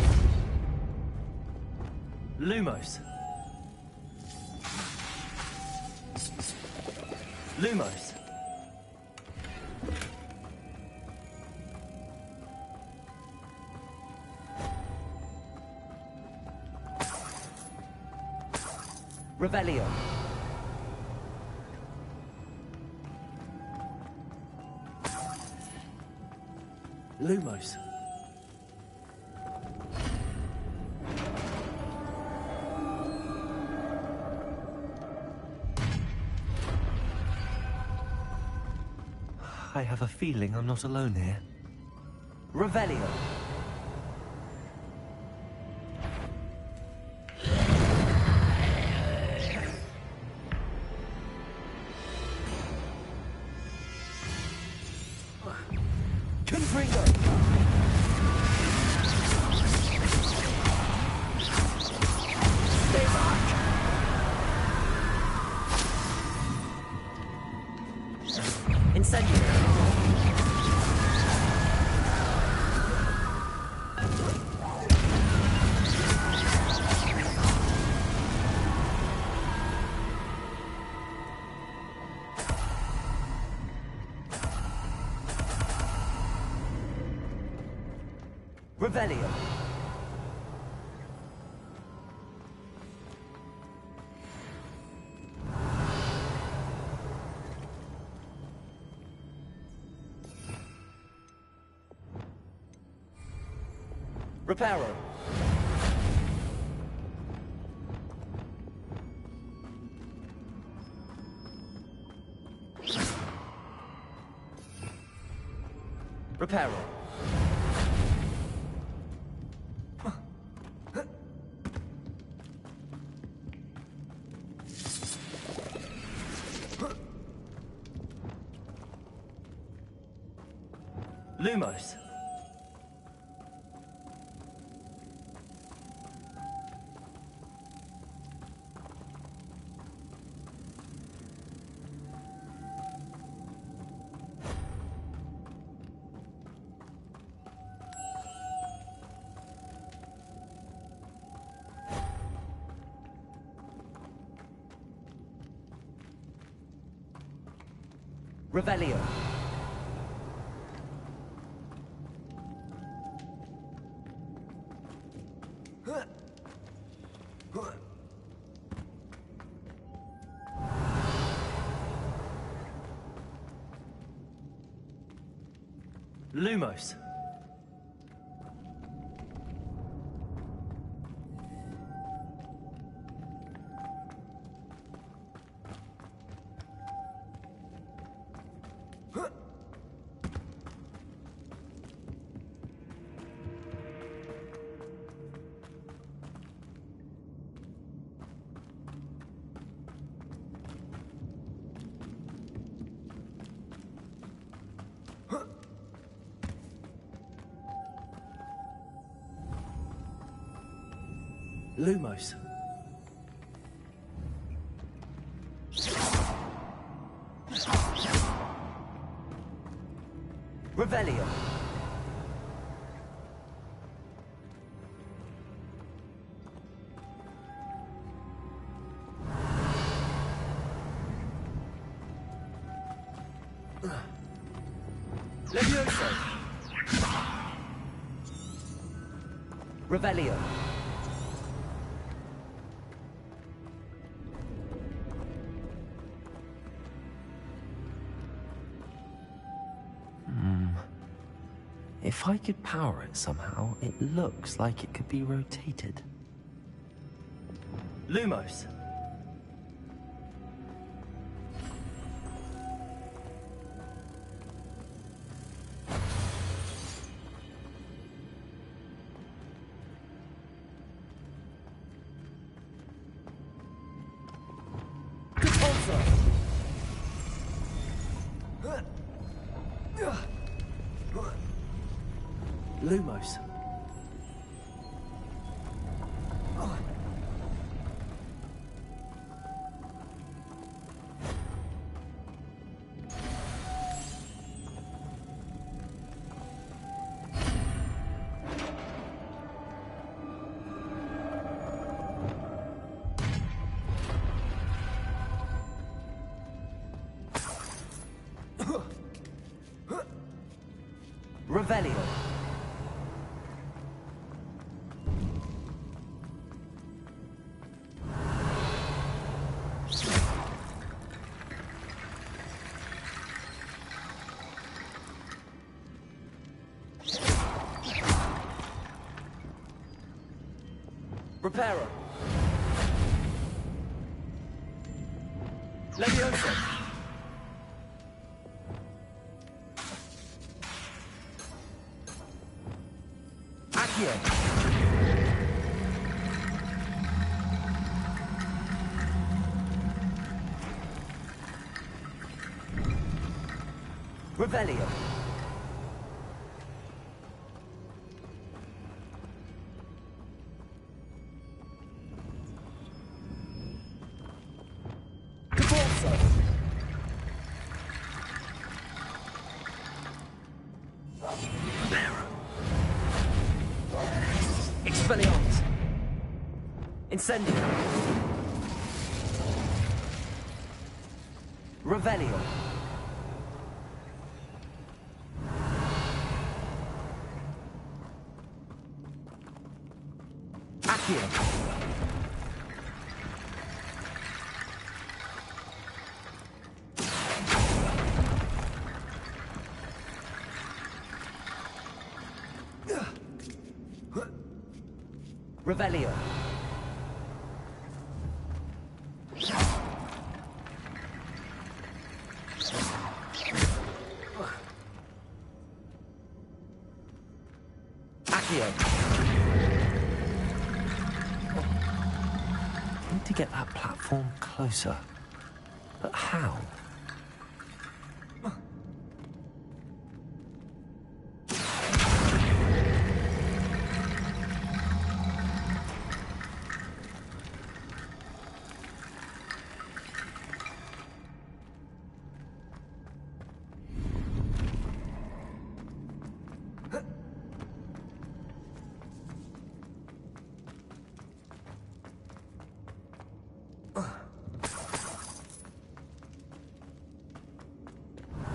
Lumos! Lumos! Revelio. Lumos. I have a feeling I'm not alone here. Revelio. Revelio. Reparo. Reparo. Lumos. Revelio. Lumos. Lumos. Revelio. Levioso. Revelio. If I could power it somehow, it looks like it could be rotated. Lumos. Lumos. Revelio. Reparo. Levioso. Accio. Revelio. Expelliarmus. Incendio. Revelio. Accio. Revelio. Accio. Need to get that platform closer. But how?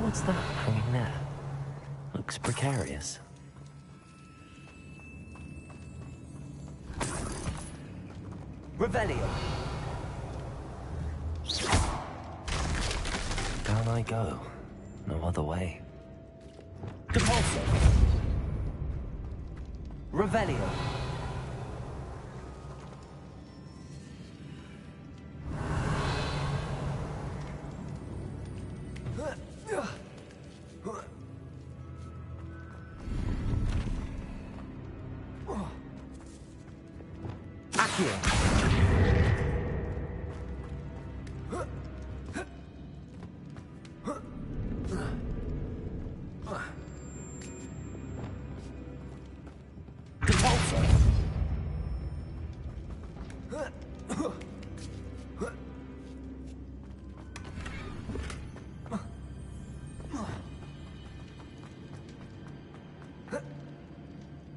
What's that hanging there? Looks precarious. Revelio. Down I go. No other way. Depulso. Revelio.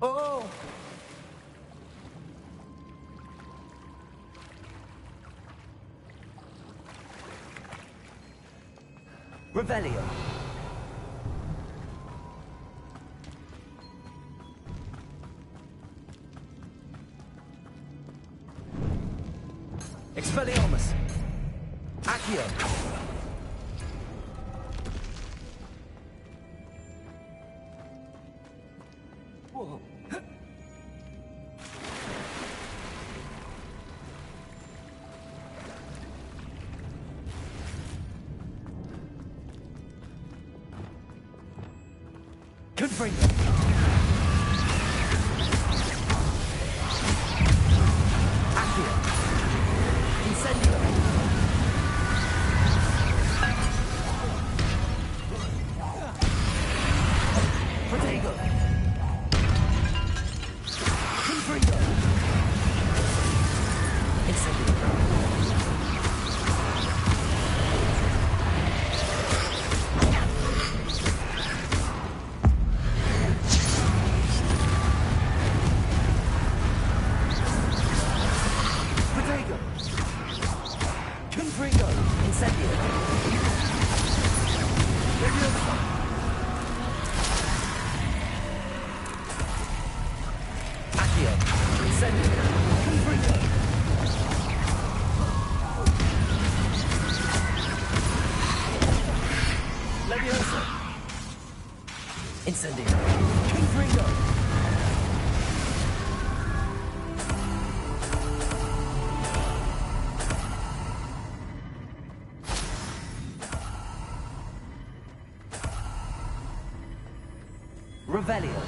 Oh! Revelio. Expelliarmus. Accio. Whoa. Confringo. Accio. Incendio. Protego. Confringo. Incendio. Confringo. Incendio. Leviosa. Accio. Incendio. Confringo. Leviosa. Incendio. Confringo. Revelio.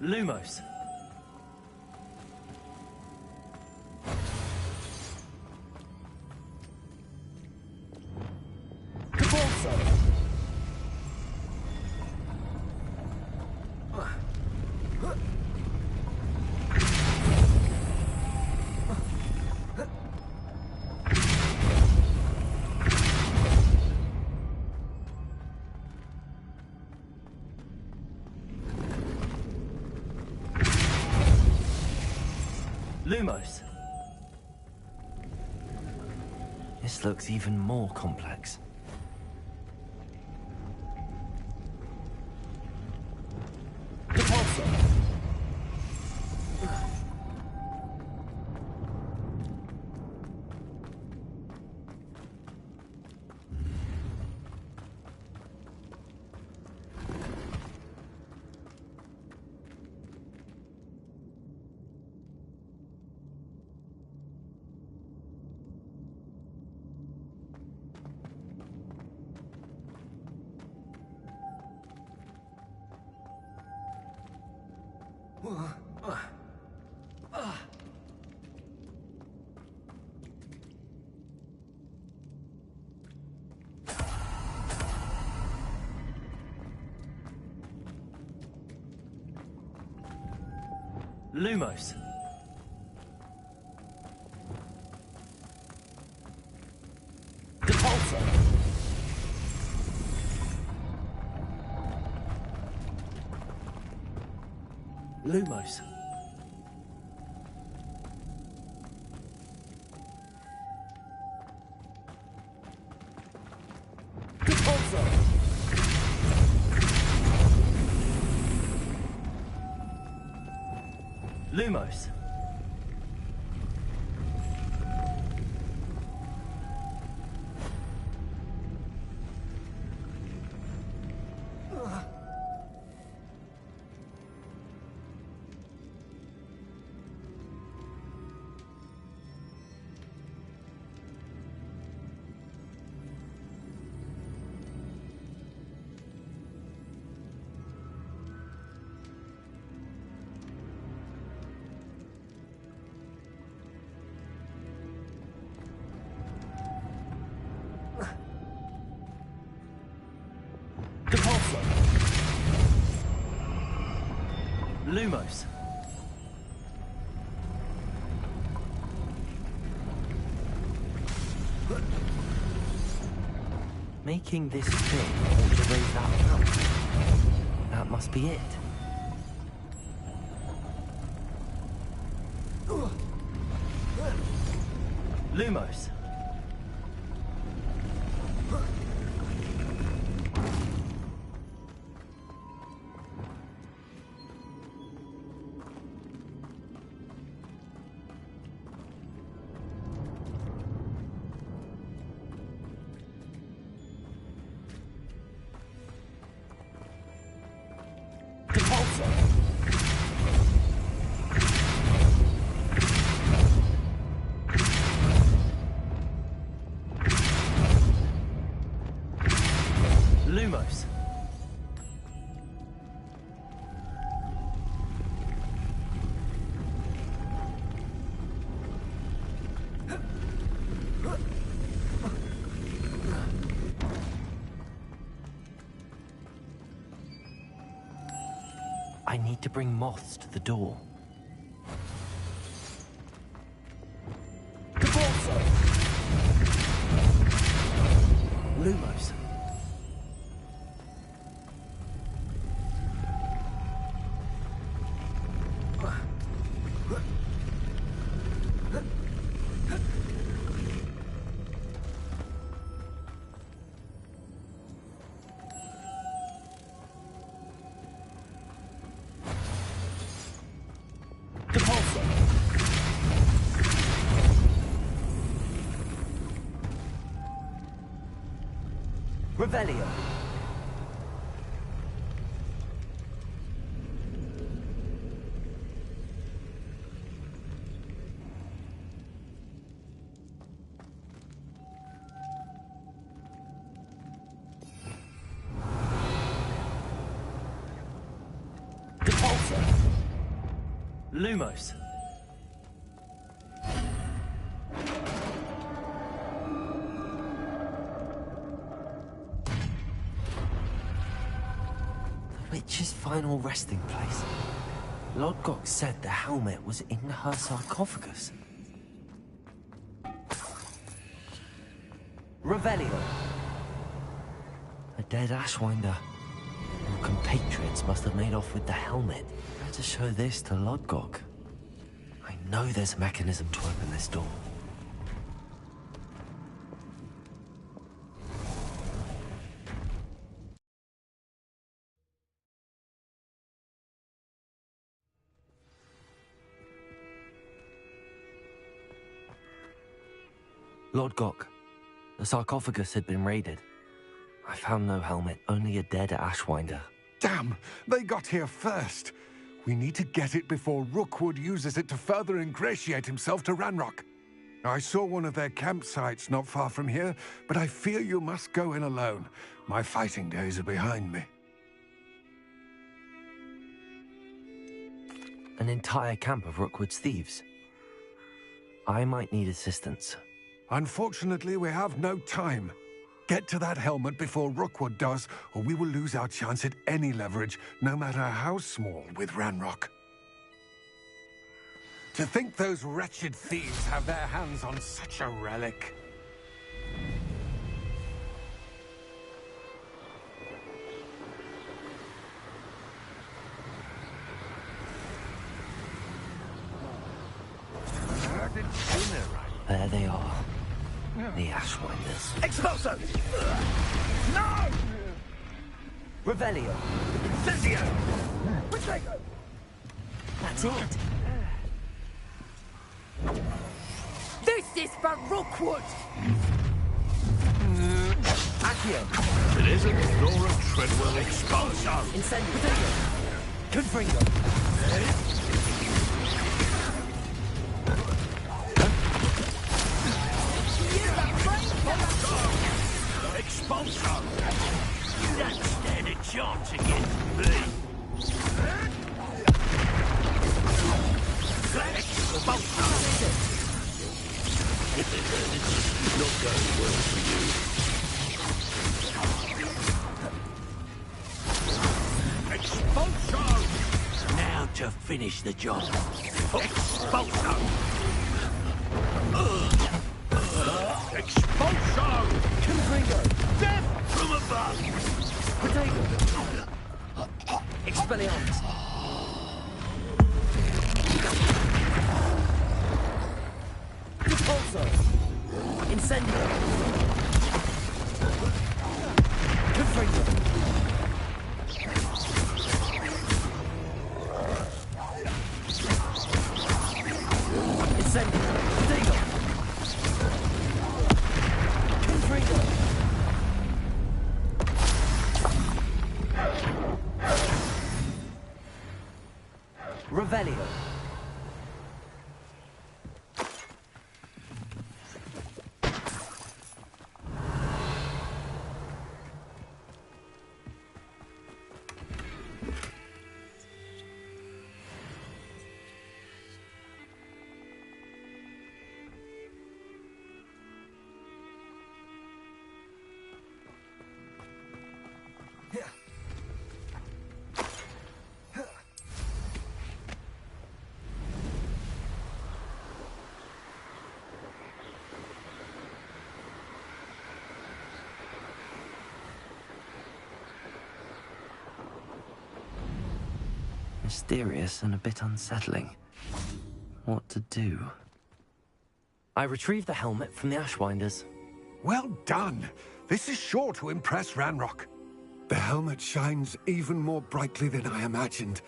Lumos. Cabalso. Lumos. This looks even more complex. Depulso. Lumos. Depulsor. Lumos. Depulsor. Lumos. Depulsor. Lumos. Making this thing ought to raise that pump. That must be it. Lumos. Lumos. I need to bring moths to the door. Lumos. Revelio. Depulsor. Lumos. Witch's final resting place. Lodgok said the helmet was in her sarcophagus. Revelio. A dead Ashwinder. Your compatriots must have made off with the helmet. Better show this to Lodgok. I know there's a mechanism to open this door. Lodgok, the sarcophagus had been raided. I found no helmet, only a dead Ashwinder. Damn! They got here first! We need to get it before Rookwood uses it to further ingratiate himself to Ranrock. I saw one of their campsites not far from here, but I fear you must go in alone. My fighting days are behind me. An entire camp of Rookwood's thieves. I might need assistance. Unfortunately, we have no time. Get to that helmet before Rookwood does, or we will lose our chance at any leverage, no matter how small, with Ranrock. To think those wretched thieves have their hands on such a relic. There they are. The Ashwinders. Expulso! No! Revelio. Incendio! Protego! That's it. This is for Rookwood! Accio. It isn't Nora Treadwell. Expulso! Incendio. Confringo. Expulso! You don't stand a chance against me! Expulso! Not going well for you. Expulso! Now to finish the job. Expulso! Expulso! Confringo. Death from above! Protego. Expelliarmus. Repulso. Incendio. Confringo. Incendio. Protego. Confringo. Revelio. Mysterious and a bit unsettling. What to do? I retrieved the helmet from the Ashwinders. Well done! This is sure to impress Ranrock. The helmet shines even more brightly than I imagined.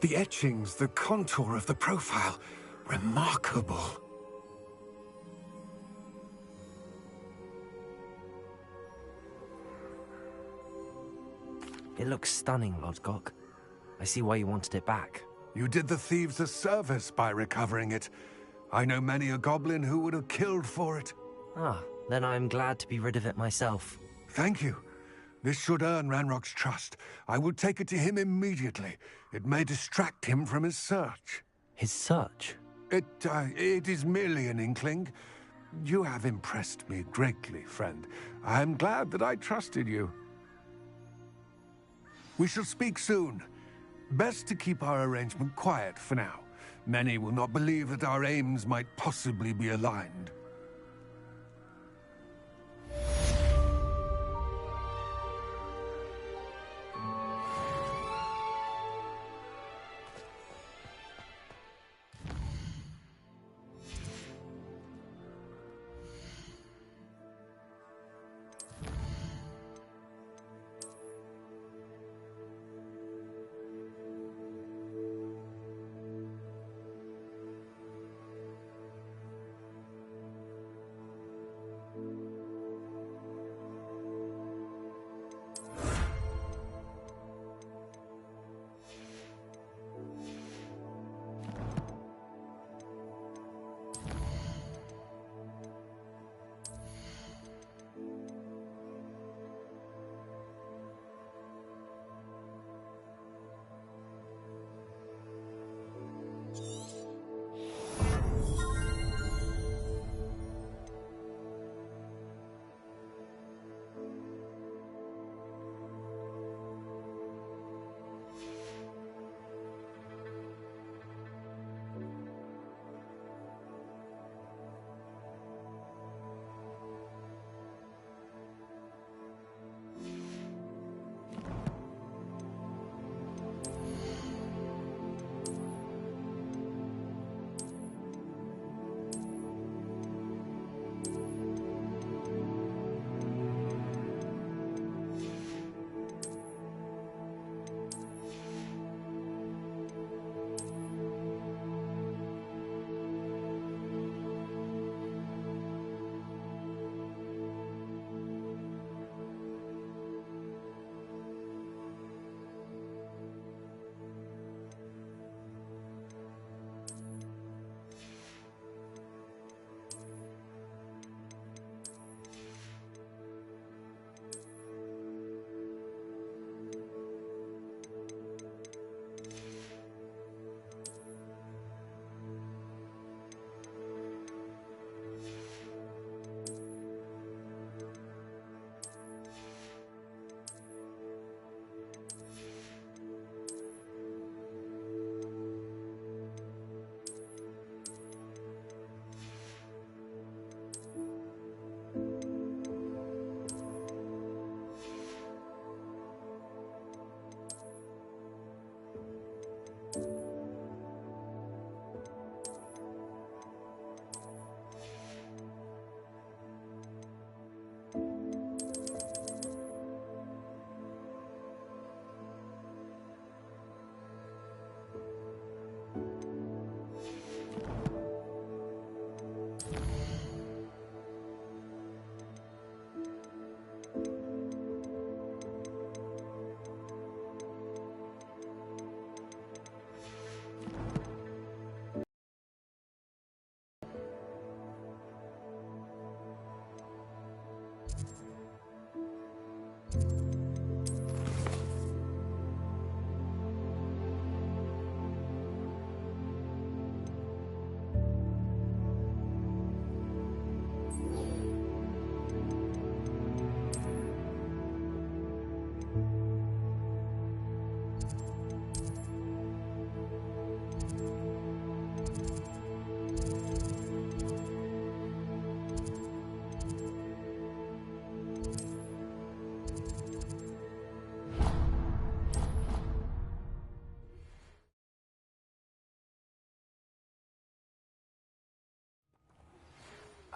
The etchings, the contour of the profile. Remarkable. It looks stunning, Lodgok. I see why you wanted it back. You did the thieves a service by recovering it. I know many a goblin who would have killed for it. Ah, then I'm glad to be rid of it myself. Thank you. This should earn Ranrock's trust. I will take it to him immediately. It may distract him from his search. His search? It is merely an inkling. You have impressed me greatly, friend. I am glad that I trusted you. We shall speak soon. Best to keep our arrangement quiet for now. Many will not believe that our aims might possibly be aligned.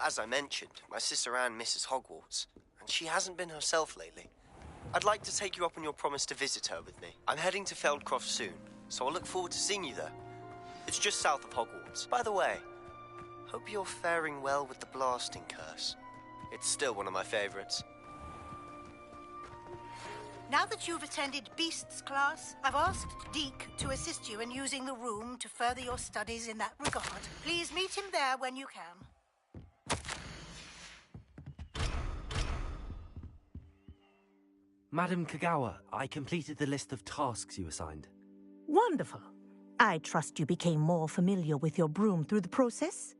as I mentioned, my sister Anne misses Hogwarts, and she hasn't been herself lately. I'd like to take you up on your promise to visit her with me. I'm heading to Feldcroft soon, so I'll look forward to seeing you there. It's just south of Hogwarts. By the way, hope you're faring well with the blasting curse. It's still one of my favorites. Now that you've attended Beasts class, I've asked Deke to assist you in using the room to further your studies in that regard. Please meet him there when you can. Madam Kagawa, I completed the list of tasks you assigned. Wonderful. I trust you became more familiar with your broom through the process?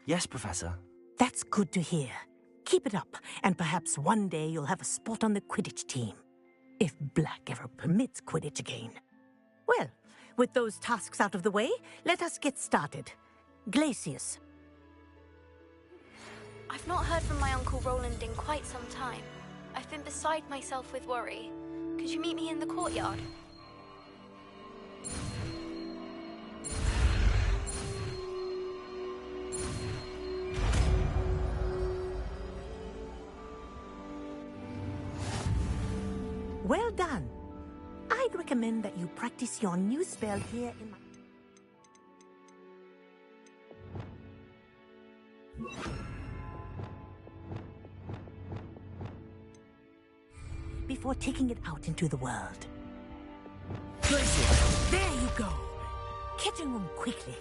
Yes, Professor. That's good to hear. Keep it up, and perhaps one day you'll have a spot on the Quidditch team. If Black ever permits Quidditch again. Well, with those tasks out of the way, let us get started. Glacius. I've not heard from my Uncle Roland in quite some time. I've been beside myself with worry. Could you meet me in the courtyard? Well done. I'd recommend that you practice your new spell here in my... before taking it out into the world. Glacius, there you go. Catching them quickly.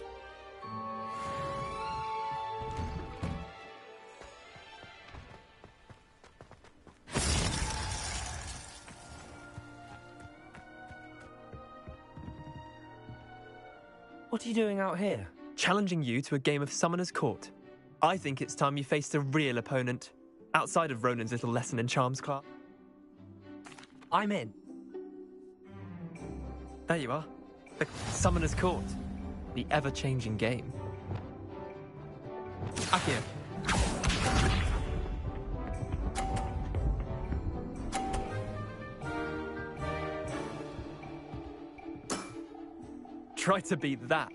What are you doing out here? Challenging you to a game of Summoner's Court. I think it's time you faced a real opponent, outside of Ronan's little lesson in charms class. I'm in. There you are. The Summoner's Court. The ever-changing game. Akio. Try to beat that.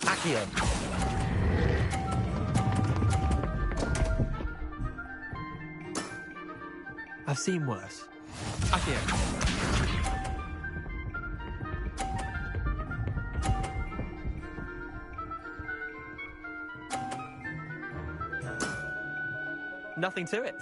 Akio. I've seen worse. Akio. Nothing to it.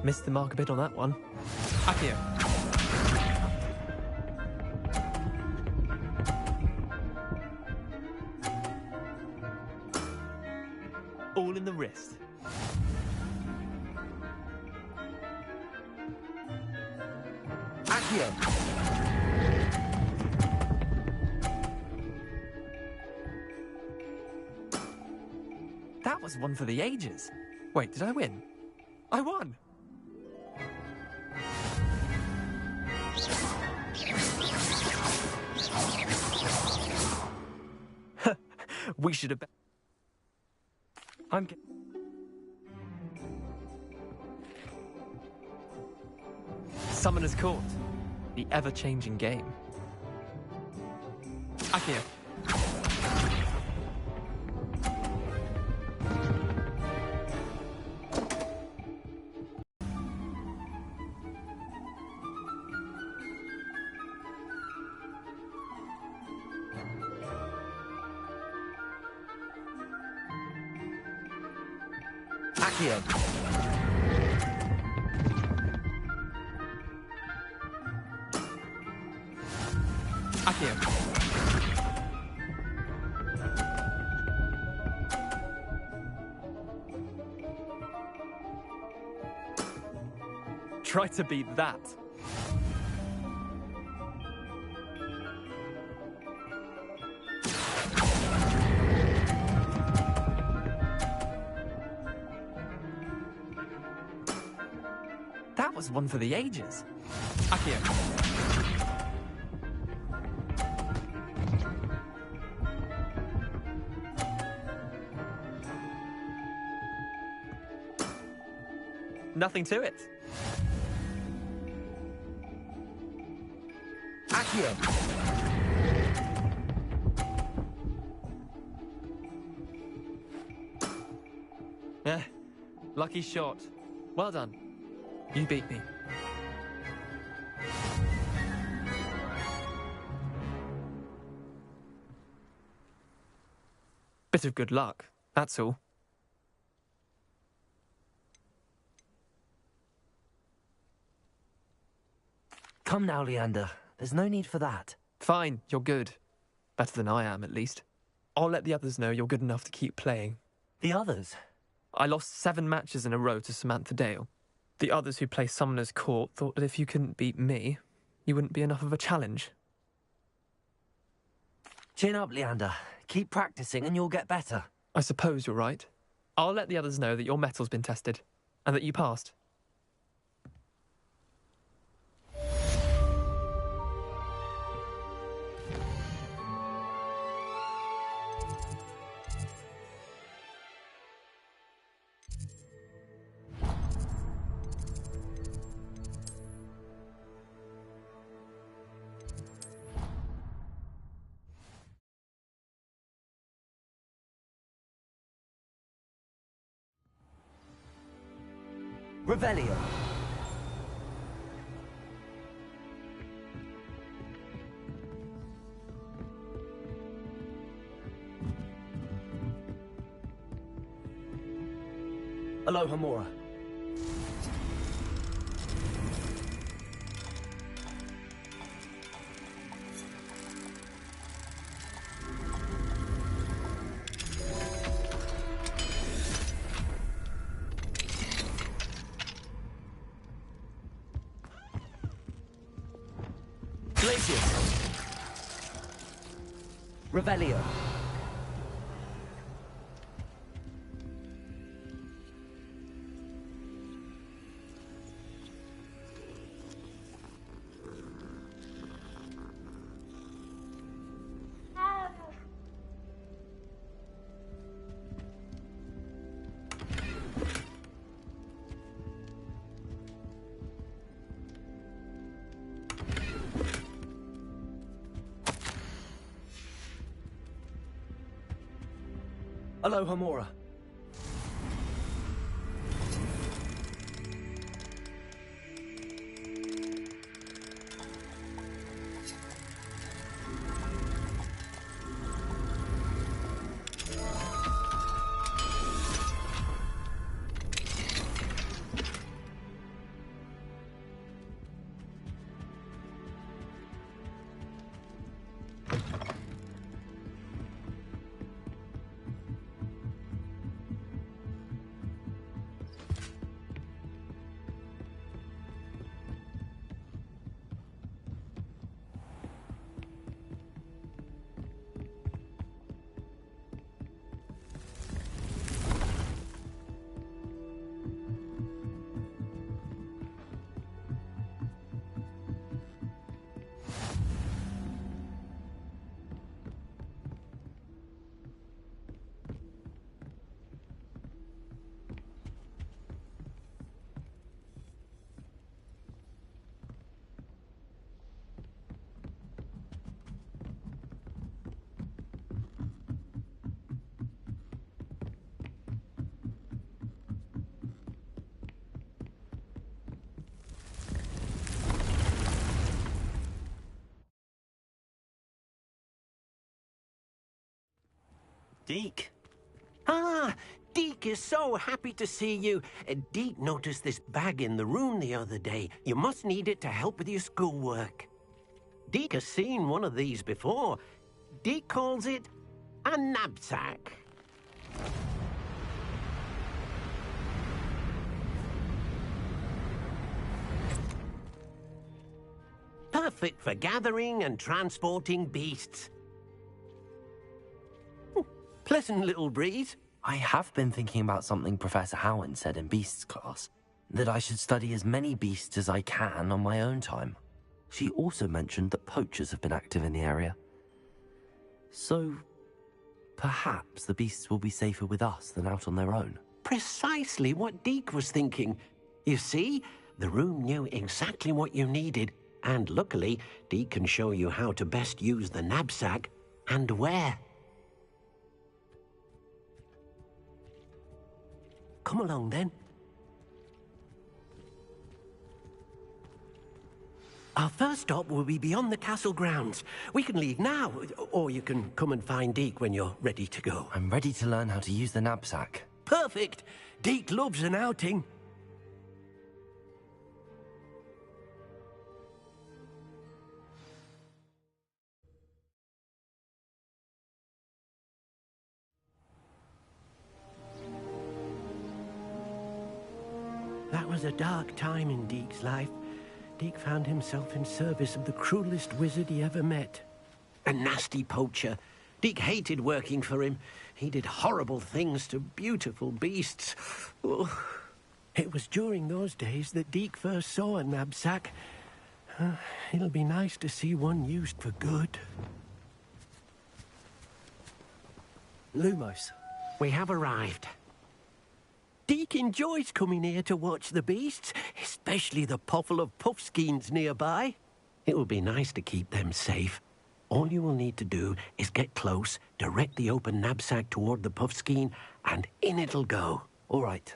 Missed the mark a bit on that one. Akio. All in the wrist. Akio. That was one for the ages. Wait, did I win? I won! We should have... I'm... Summoner's Court. The ever-changing game. Akio. Akio. Akio. Try to beat that. That was one for the ages. Accio. Nothing to it. Accio. Lucky shot. Well done. You beat me. Bit of good luck, that's all. Come now, Leander. There's no need for that. Fine, you're good. Better than I am, at least. I'll let the others know you're good enough to keep playing. The others? I lost 7 matches in a row to Samantha Dale. The others who play Summoner's Court thought that if you couldn't beat me, you wouldn't be enough of a challenge. Chin up, Leander. Keep practicing and you'll get better. I suppose you're right. I'll let the others know that your metal's been tested, and that you passed. Revelio. Alohomora. Revelio. Alohomora. Deke. Ah, Deke is so happy to see you. Deke noticed this bag in the room the other day. You must need it to help with your schoolwork. Deke has seen one of these before. Deke calls it a knapsack. Perfect for gathering and transporting beasts. Pleasant little breeze. I have been thinking about something Professor Howland said in Beasts class. That I should study as many beasts as I can on my own time. She also mentioned that poachers have been active in the area. So, perhaps the beasts will be safer with us than out on their own. Precisely what Deke was thinking. You see, the room knew exactly what you needed, and luckily, Deke can show you how to best use the knapsack and where. Come along, then. Our first stop will be beyond the castle grounds. We can leave now, or you can come and find Deke when you're ready to go. I'm ready to learn how to use the knapsack. Perfect! Deke loves an outing. That was a dark time in Deke's life. Deke found himself in service of the cruelest wizard he ever met. A nasty poacher. Deke hated working for him. He did horrible things to beautiful beasts. Oh. It was during those days that Deke first saw a knapsack. It'll be nice to see one used for good. Lumos, we have arrived. Deke enjoys coming here to watch the beasts, especially the pottle of puffskeins nearby. It will be nice to keep them safe. All you will need to do is get close, direct the open knapsack toward the puffskein, and in it'll go. All right.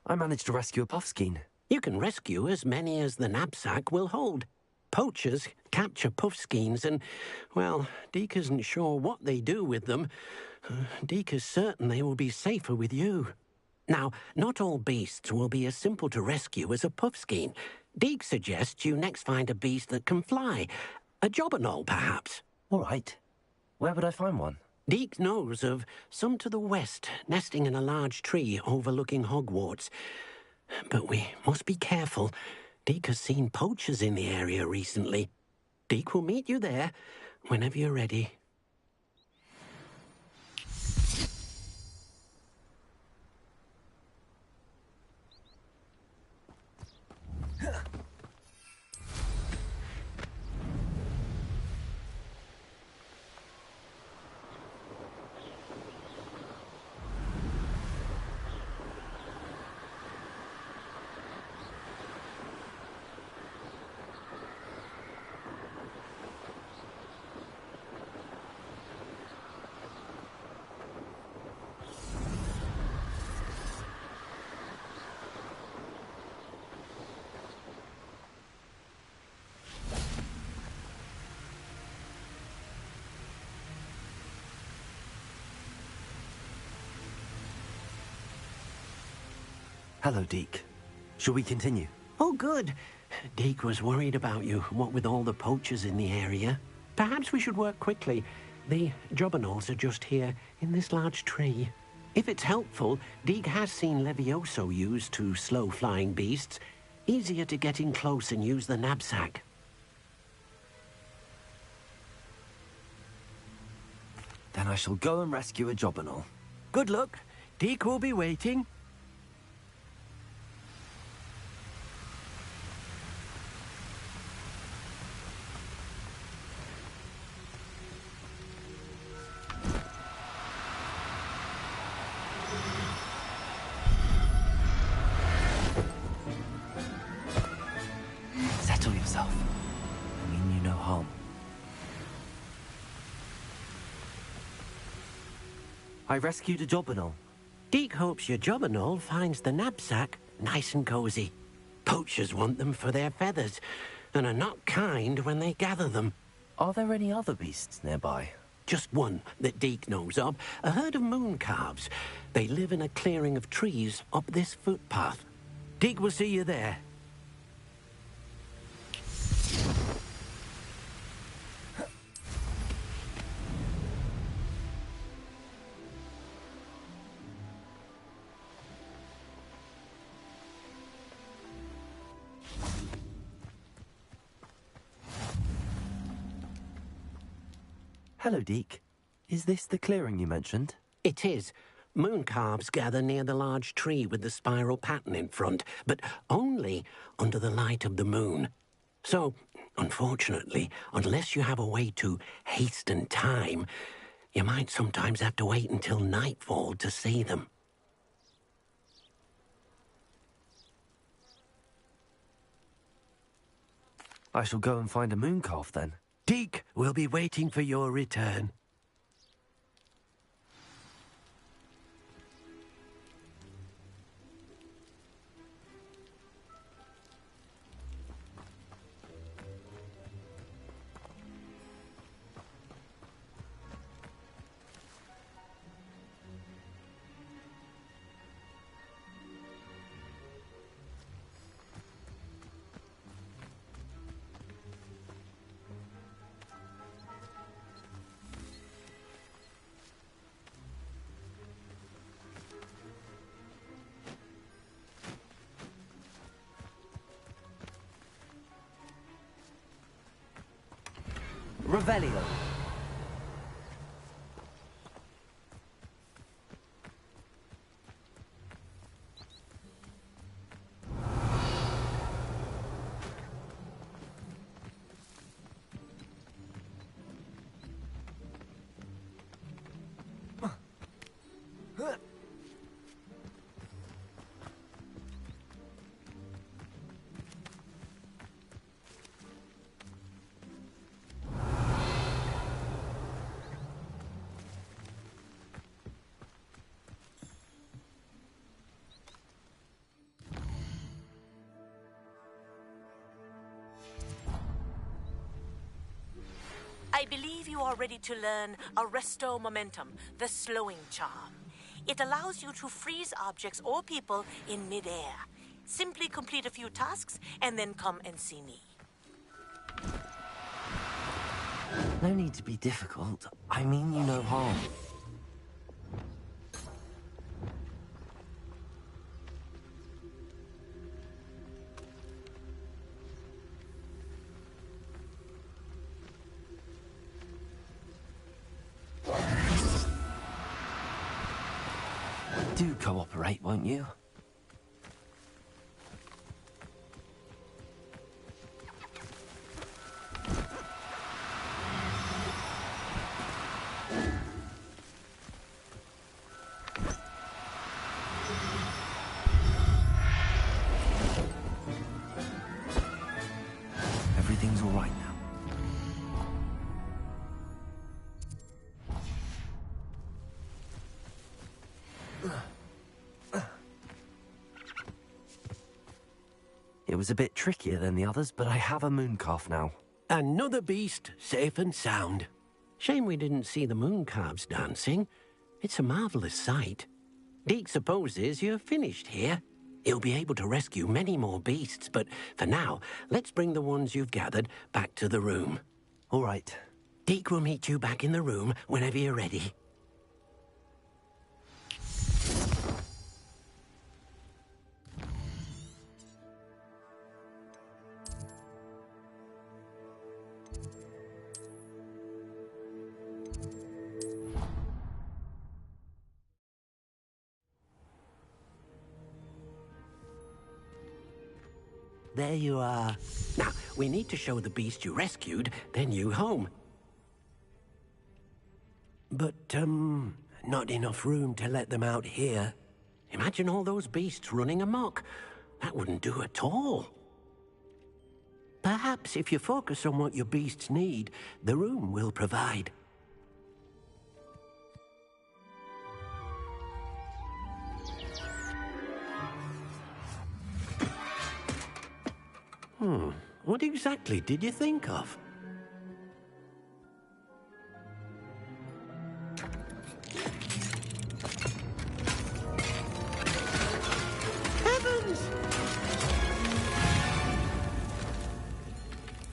I managed to rescue a puffskein. You can rescue as many as the knapsack will hold. Poachers capture puffskeins and, well, Deke isn't sure what they do with them. Deke is certain they will be safer with you. Now, not all beasts will be as simple to rescue as a puffskein. Deke suggests you next find a beast that can fly. A jobberknoll, perhaps. All right. Where would I find one? Deke knows of some to the west, nesting in a large tree overlooking Hogwarts. But we must be careful. Deke has seen poachers in the area recently. Deke will meet you there whenever you're ready. Hello, Deke. Shall we continue? Oh, good. Deke was worried about you, what with all the poachers in the area. Perhaps we should work quickly. The jobberknolls are just here, in this large tree. If it's helpful, Deke has seen Levioso used to slow flying beasts. Easier to get in close and use the knapsack. Then I shall go and rescue a jobberknoll. Good luck. Deke will be waiting. Settle yourself. I mean you no harm. I rescued a jobberknoll. Deke hopes your jobberknoll finds the knapsack nice and cozy. Poachers want them for their feathers. and are not kind when they gather them. Are there any other beasts nearby? Just one that Deke knows of, a herd of moon calves. They live in a clearing of trees up this footpath. Deke will see you there. Hello, Deke. Is this the clearing you mentioned? It is. Moon calves gather near the large tree with the spiral pattern in front, but only under the light of the moon. So, unfortunately, unless you have a way to hasten time, you might sometimes have to wait until nightfall to see them. I shall go and find a moon calf then. Deke will be waiting for your return. Revelio. I believe you are ready to learn Arresto Momentum, the slowing charm. It allows you to freeze objects or people in midair. Simply complete a few tasks and then come and see me. No need to be difficult. I mean you no harm. Do cooperate, won't you? Everything's all right now. It was a bit trickier than the others, but I have a moon calf now. Another beast, safe and sound. Shame we didn't see the moon calves dancing. It's a marvelous sight. Deke supposes you're finished here. He'll be able to rescue many more beasts, but for now, let's bring the ones you've gathered back to the room. All right. Deke will meet you back in the room whenever you're ready. There you are. Now, we need to show the beast you rescued their new home. But, not enough room to let them out here. Imagine all those beasts running amok. That wouldn't do at all. Perhaps if you focus on what your beasts need, the room will provide. What exactly did you think of? Heavens!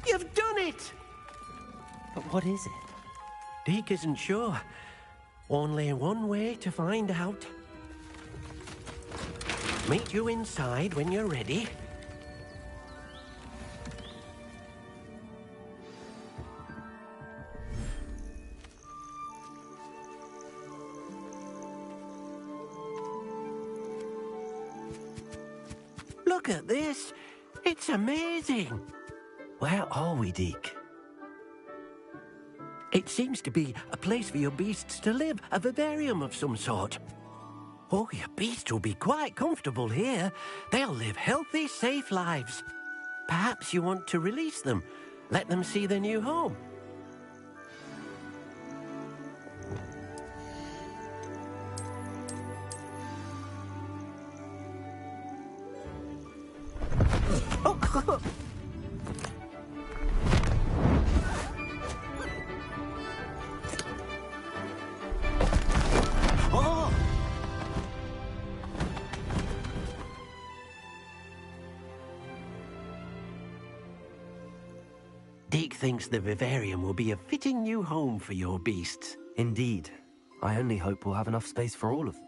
You've done it! But what is it? Deke isn't sure. Only one way to find out. Meet you inside when you're ready. Look at this. It's amazing. Where are we, Deke? It seems to be a place for your beasts to live, a vivarium of some sort. Oh, your beasts will be quite comfortable here. They'll live healthy, safe lives. Perhaps you want to release them, let them see their new home. Oh. Oh! Deke thinks the vivarium will be a fitting new home for your beasts. Indeed. I only hope we'll have enough space for all of them.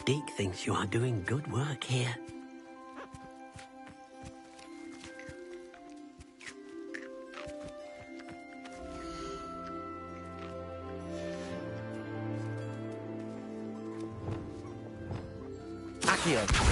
Deke thinks you are doing good work here. Accio.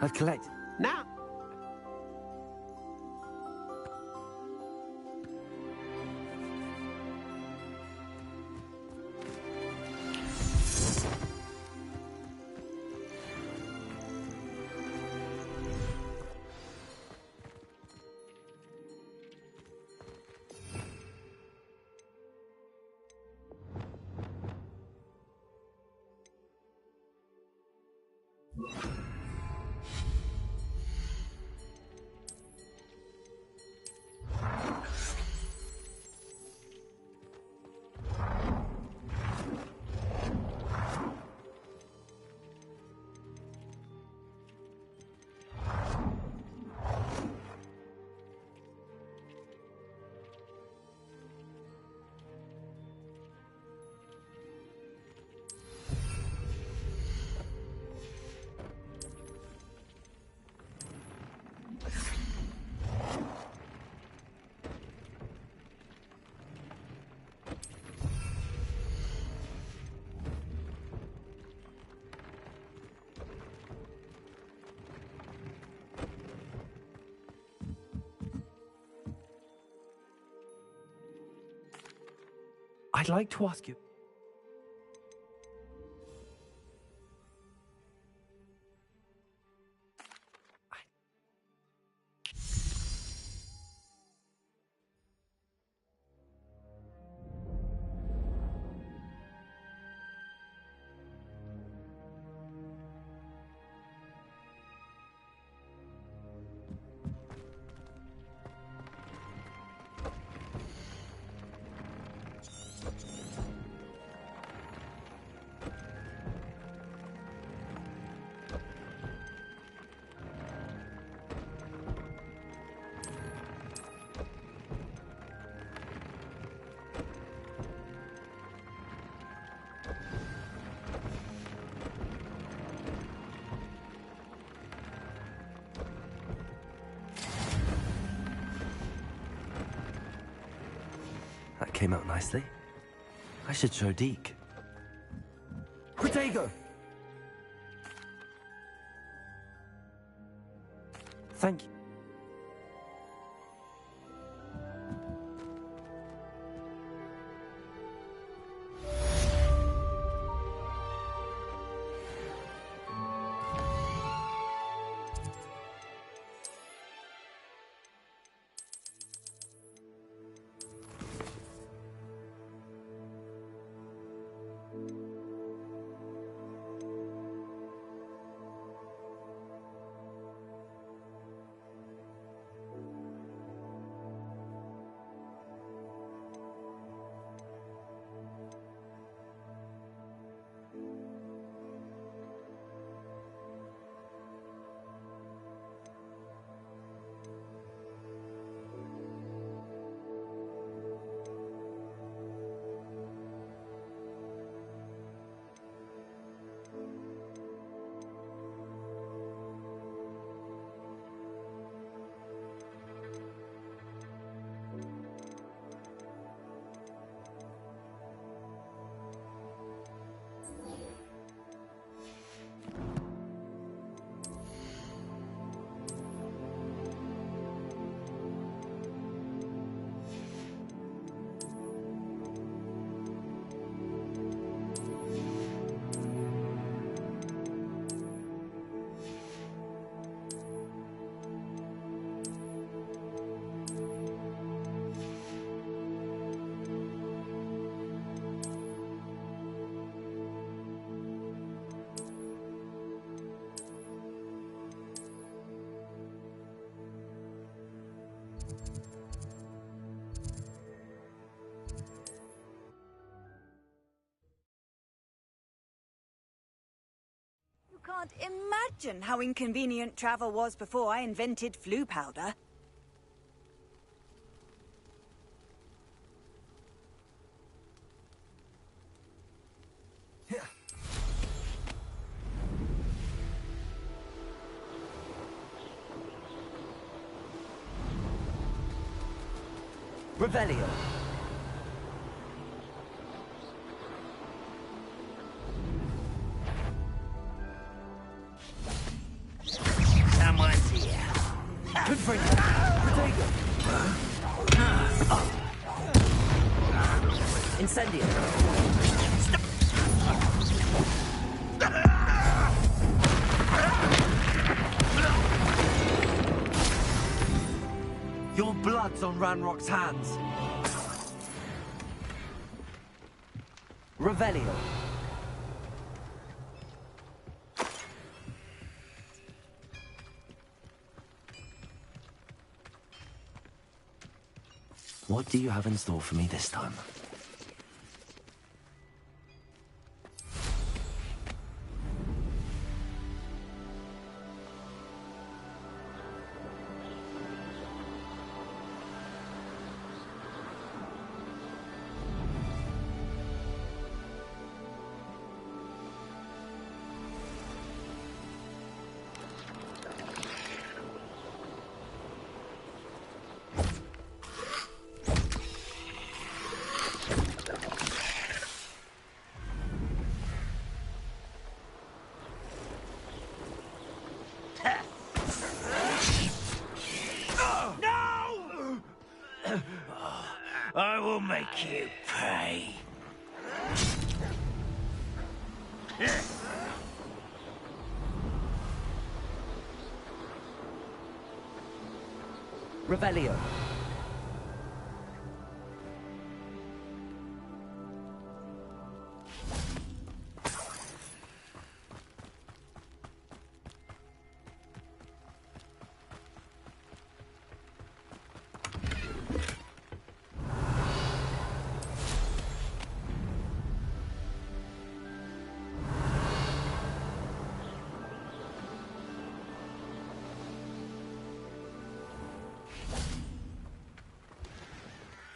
I've collected. Now. I'd like to ask you. came out nicely. I should show Deke. Protego! Thank you. Can't imagine how inconvenient travel was before I invented flu powder. Revelio. Someone's here. Confront Protego. Incendio. Your blood's on Ranrock's hands. Revelio. What do you have in store for me this time? I will make you pay. Revelio.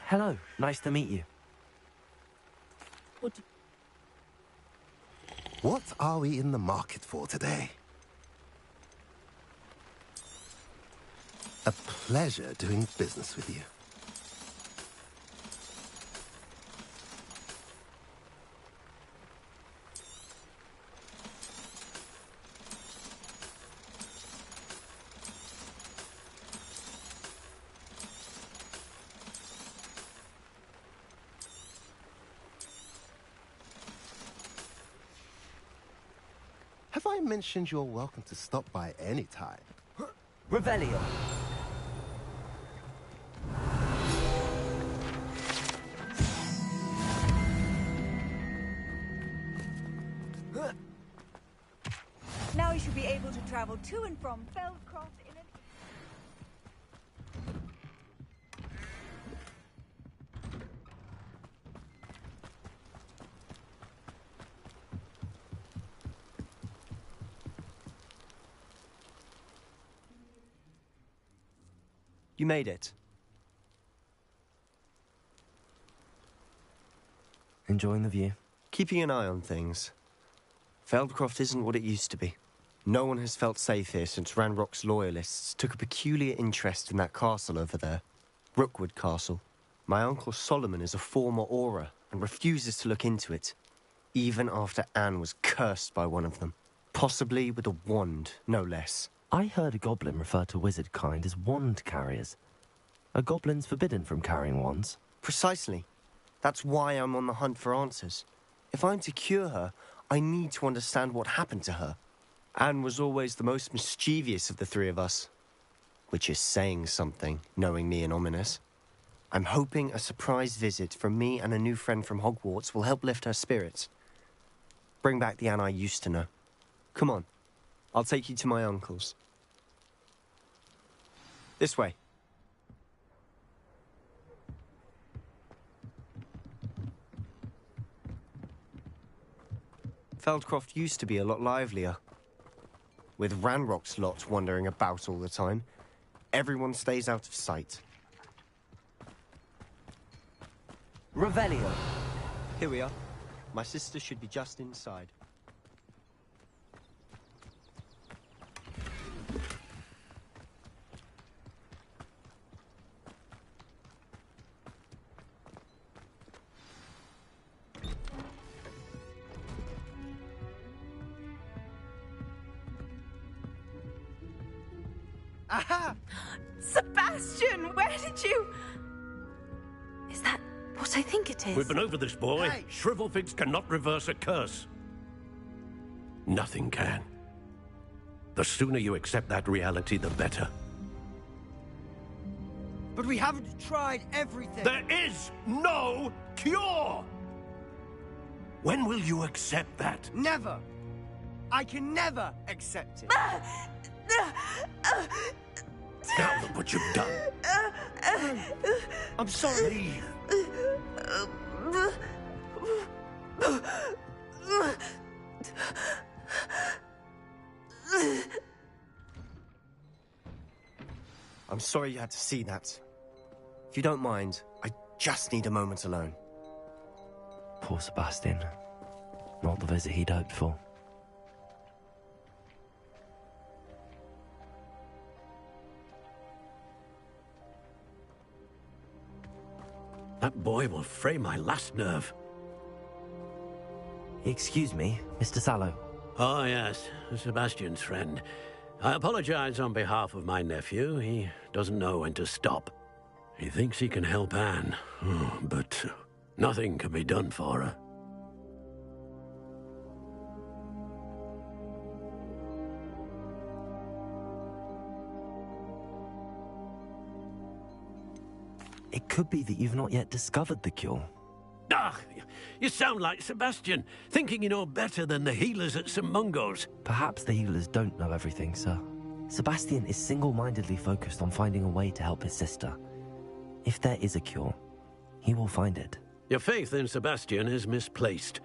Hello, nice to meet you. What are we in the market for today? A pleasure doing business with you. Have I mentioned you're welcome to stop by any time? Revelio. Now you should be able to travel to and from Feldcroft in an... You made it. Enjoying the view? Keeping an eye on things. Feldcroft isn't what it used to be. No one has felt safe here since Ranrock's loyalists took a peculiar interest in that castle over there. Rookwood Castle. My uncle Solomon is a former Auror and refuses to look into it, even after Anne was cursed by one of them. Possibly with a wand, no less. I heard a goblin refer to wizard kind as wand carriers. Are goblins forbidden from carrying wands? Precisely. That's why I'm on the hunt for answers. If I'm to cure her, I need to understand what happened to her. Anne was always the most mischievous of the three of us. Which is saying something, knowing me and Ominous. I'm hoping a surprise visit from me and a new friend from Hogwarts will help lift her spirits. Bring back the Anne I used to know. Come on. I'll take you to my uncle's. This way. Feldcroft used to be a lot livelier. With Ranrock's lot wandering about all the time, everyone stays out of sight. Revelio. Here we are. My sister should be just inside. Aha! Sebastian, where did you... Is that what I think it is? We've been over this, boy. Hey. Shrivelfigs cannot reverse a curse. Nothing can. The sooner you accept that reality, the better. But we haven't tried everything. There is no cure! When will you accept that? Never. I can never accept it. Now look what you've done. I'm sorry. I'm sorry you had to see that. If you don't mind, I just need a moment alone. Poor Sebastian. Not the visit he'd hoped for. That boy will fray my last nerve. Excuse me, Mr. Sallow. Oh, yes, Sebastian's friend. I apologize on behalf of my nephew. He doesn't know when to stop. He thinks he can help Anne, but nothing can be done for her. It could be that you've not yet discovered the cure. Ah, you sound like Sebastian, thinking you know better than the healers at St. Mungo's. Perhaps the healers don't know everything, sir. Sebastian is single-mindedly focused on finding a way to help his sister. If there is a cure, he will find it. Your faith in Sebastian is misplaced.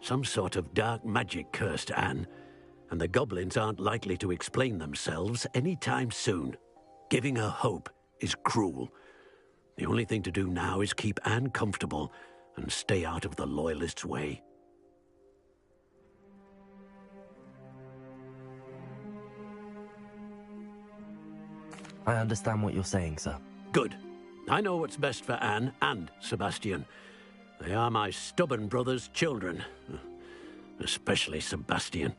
Some sort of dark magic cursed Anne, and the goblins aren't likely to explain themselves anytime soon. Giving her hope is cruel. The only thing to do now is keep Anne comfortable and stay out of the Loyalists' way. I understand what you're saying, sir. Good. I know what's best for Anne and Sebastian. They are my stubborn brother's children. Especially Sebastian.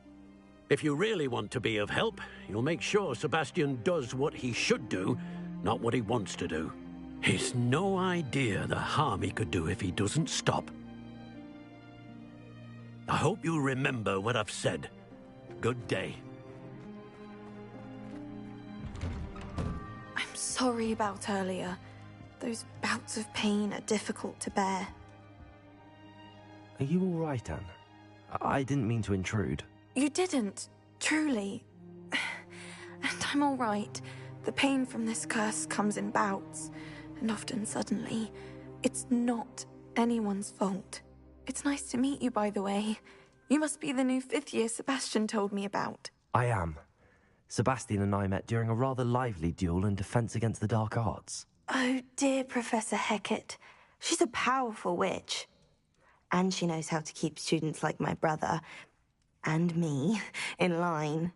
If you really want to be of help, you'll make sure Sebastian does what he should do, not what he wants to do. He's no idea the harm he could do if he doesn't stop. I hope you remember what I've said. Good day. I'm sorry about earlier. Those bouts of pain are difficult to bear. Are you all right, Anne? I didn't mean to intrude. You didn't, truly. And I'm all right. The pain from this curse comes in bouts, and often suddenly. It's not anyone's fault. It's nice to meet you, by the way. You must be the new 5th year Sebastian told me about. I am. Sebastian and I met during a rather lively duel in defense against the dark arts. Oh, dear Professor Hecat. She's a powerful witch. And she knows how to keep students like my brother, and me, in line.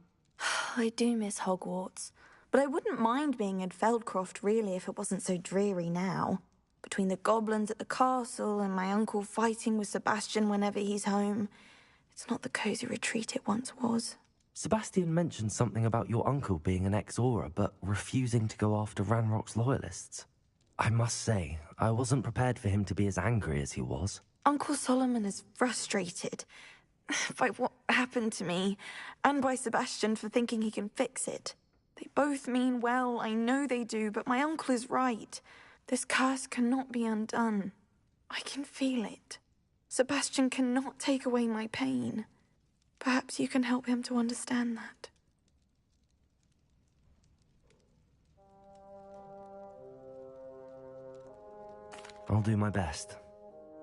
I do miss Hogwarts, but I wouldn't mind being in Feldcroft, really, if it wasn't so dreary now. Between the goblins at the castle and my uncle fighting with Sebastian whenever he's home, it's not the cosy retreat it once was. Sebastian mentioned something about your uncle being an ex-Auror, but refusing to go after Ranrock's loyalists. I must say, I wasn't prepared for him to be as angry as he was. Uncle Solomon is frustrated by what happened to me, and by Sebastian for thinking he can fix it. They both mean well, I know they do, but my uncle is right. This curse cannot be undone. I can feel it. Sebastian cannot take away my pain. Perhaps you can help him to understand that. I'll do my best.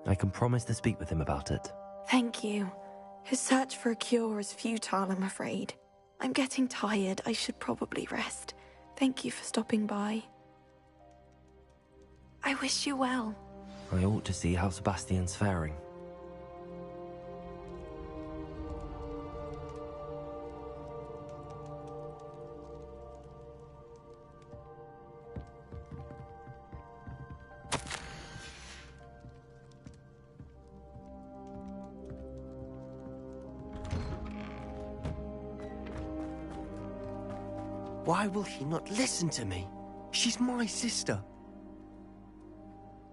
I can promise to speak with him about it. Thank you. His search for a cure is futile, I'm afraid. I'm getting tired. I should probably rest. Thank you for stopping by. I wish you well. I ought to see how Sebastian's faring. Why will he not listen to me? She's my sister.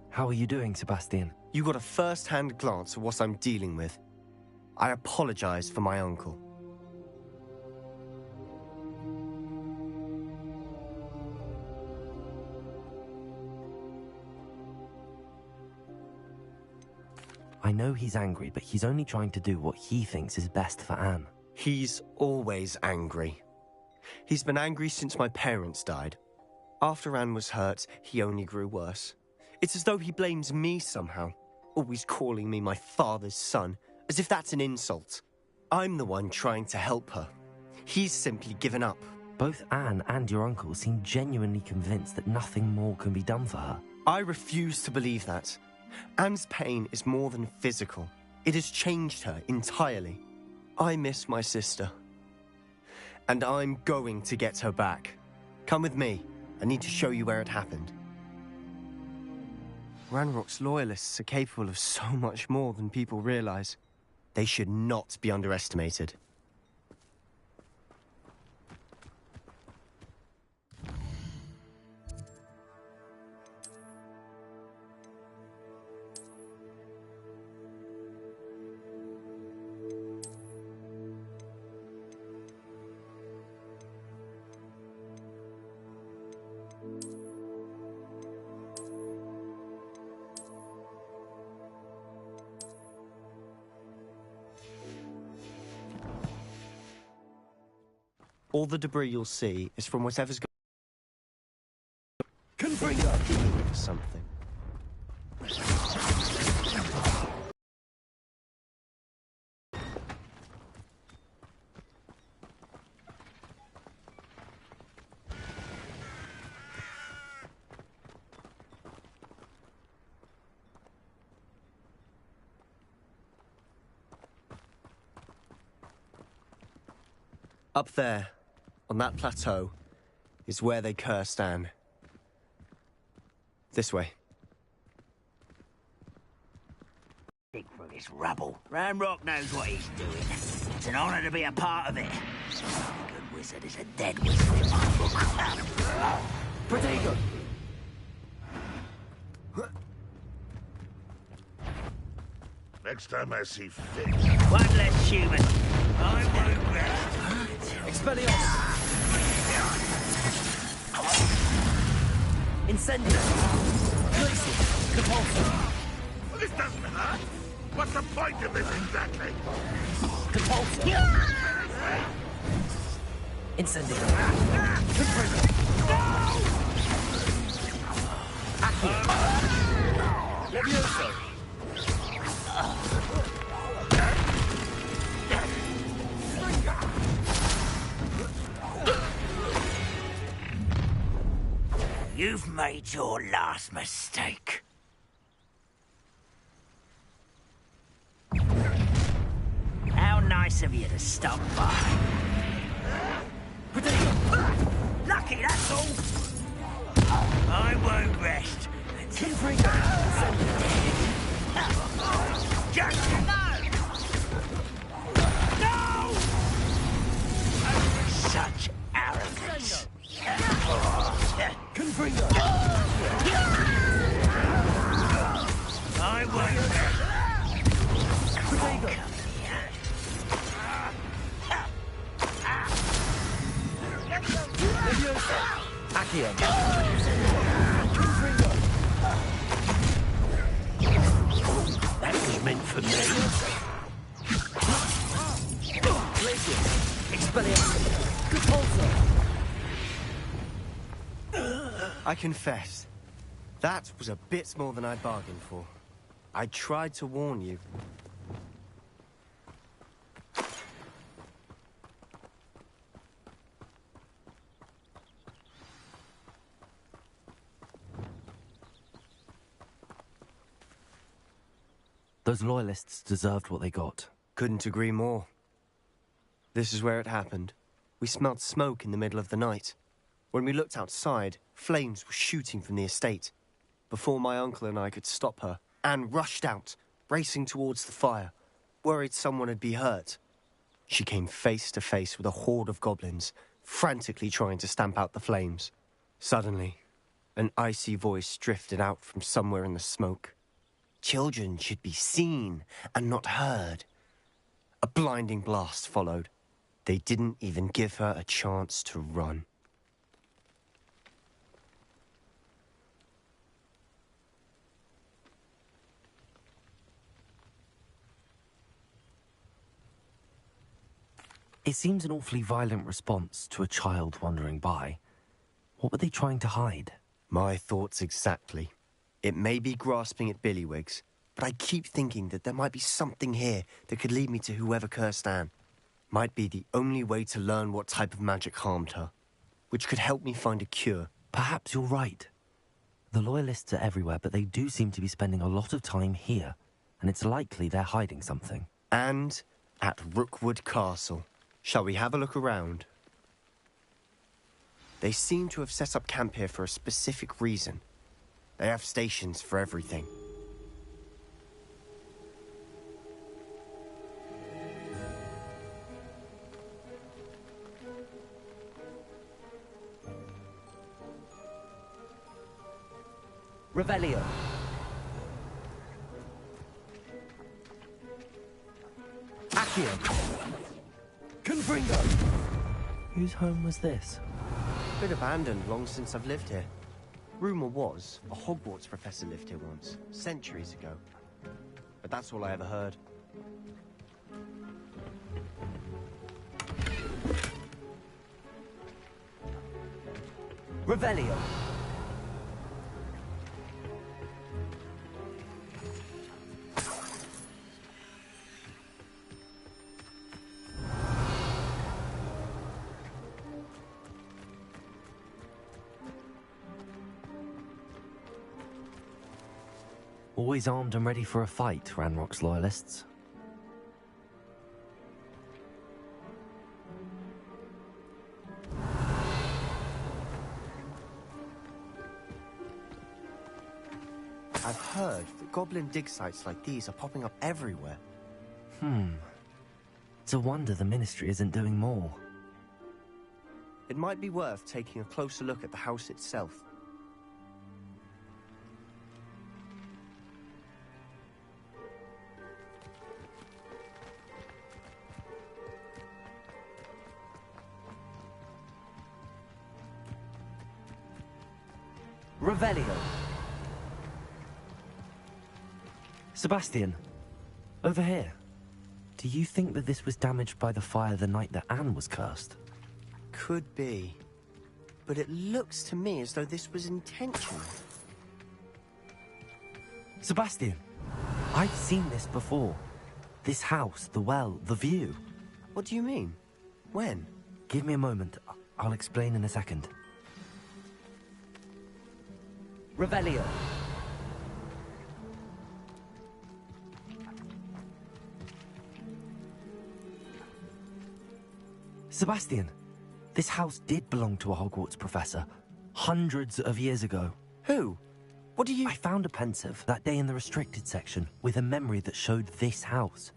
How are you doing, Sebastian? You got a first-hand glance of what I'm dealing with. I apologize for my uncle. I know he's angry, but he's only trying to do what he thinks is best for Anne. He's always angry. He's been angry since my parents died. After Anne was hurt, he only grew worse. It's as though he blames me somehow, always calling me my father's son, as if that's an insult. I'm the one trying to help her. He's simply given up. Both Anne and your uncle seem genuinely convinced that nothing more can be done for her. I refuse to believe that. Anne's pain is more than physical. It has changed her entirely. I miss my sister. And I'm going to get her back. Come with me. I need to show you where it happened. Ranrock's loyalists are capable of so much more than people realize. They should not be underestimated. All the debris you'll see is from whatever's going for something. Up there, on that plateau, is where they cursed Anne. This way. Dig for this rubble. Ranrock knows what he's doing. It's an honor to be a part of it. A good wizard is a dead wizard in my book. Protego! Next time I see fish. One less human. Expelliarmus! Incendio! Glacial! Compulsor! This doesn't hurt. What's the point of this exactly? Compulsor! Incendio! Confringo! Accio! Levioso! You've made your last mistake. How nice of you to stop by. Lucky, that's all. I won't rest until just no! Such arrogance. Confringo! I won't. Protego! Levioso! Accio! Confringo! That was meant for me. Glacial! Expelliarmus! Compulsor! I confess, that was a bit more than I'd bargained for. I tried to warn you. Those loyalists deserved what they got. Couldn't agree more. This is where it happened. We smelled smoke in the middle of the night. When we looked outside, flames were shooting from the estate. Before my uncle and I could stop her, Anne rushed out, racing towards the fire, worried someone had been hurt. She came face to face with a horde of goblins, frantically trying to stamp out the flames. Suddenly, an icy voice drifted out from somewhere in the smoke. Children should be seen and not heard. A blinding blast followed. They didn't even give her a chance to run. It seems an awfully violent response to a child wandering by. What were they trying to hide? My thoughts exactly. It may be grasping at Billywigs, but I keep thinking that there might be something here that could lead me to whoever cursed Anne. Might be the only way to learn what type of magic harmed her, which could help me find a cure. Perhaps you're right. The loyalists are everywhere, but they do seem to be spending a lot of time here, and it's likely they're hiding something. And at Rookwood Castle. Shall we have a look around? They seem to have set up camp here for a specific reason. They have stations for everything. Revelio. Accio. Confringo. Whose home was this? Been abandoned long since I've lived here. Rumour was a Hogwarts professor lived here once, centuries ago. But that's all I ever heard. Revelio. Always armed and ready for a fight, Ranrock's loyalists. I've heard that goblin dig sites like these are popping up everywhere. It's a wonder the Ministry isn't doing more. It might be worth taking a closer look at the house itself. Revelio. Sebastian, over here. Do you think that this was damaged by the fire the night that Anne was cursed? Could be. But it looks to me as though this was intentional. Sebastian, I've seen this before. This house, the well, the view. What do you mean? When? Give me a moment. I'll explain in a second. Revelio. Sebastian, this house did belong to a Hogwarts professor, hundreds of years ago. Who? What do you... I found a pensive that day in the restricted section with a memory that showed this house.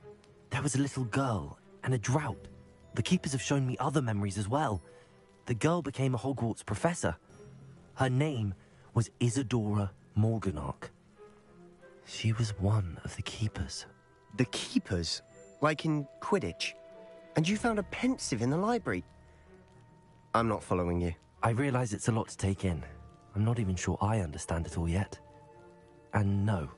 There was a little girl and a drought. The keepers have shown me other memories as well. The girl became a Hogwarts professor. Her name was Isadora Morganach. She was one of the keepers. The keepers? Like in Quidditch? And you found a pensive in the library? I'm not following you. I realize it's a lot to take in. I'm not even sure I understand it all yet. And no,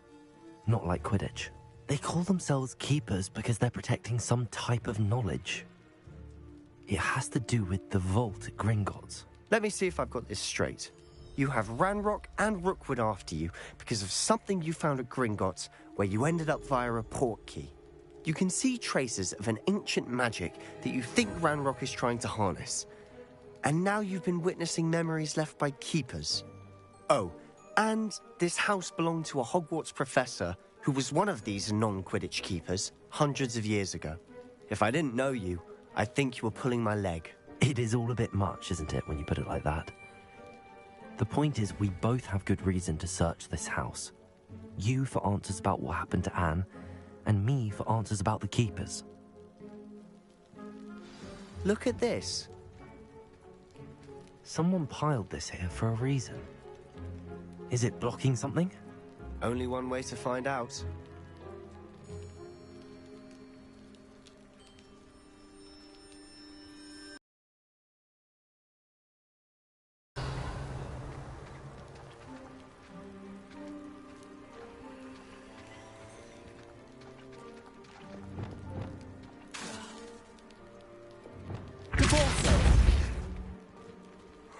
not like Quidditch. They call themselves keepers because they're protecting some type of knowledge. It has to do with the vault at Gringotts. Let me see if I've got this straight. You have Ranrock and Rookwood after you because of something you found at Gringotts where you ended up via a port key. You can see traces of an ancient magic that you think Ranrock is trying to harness. And now you've been witnessing memories left by keepers. Oh, and this house belonged to a Hogwarts professor who was one of these non-Quidditch keepers hundreds of years ago. If I didn't know you, I'd think you were pulling my leg. It is all a bit much, isn't it, when you put it like that? The point is, we both have good reason to search this house. You for answers about what happened to Anne, and me for answers about the keepers. Look at this. Someone piled this here for a reason. Is it blocking something? Only one way to find out.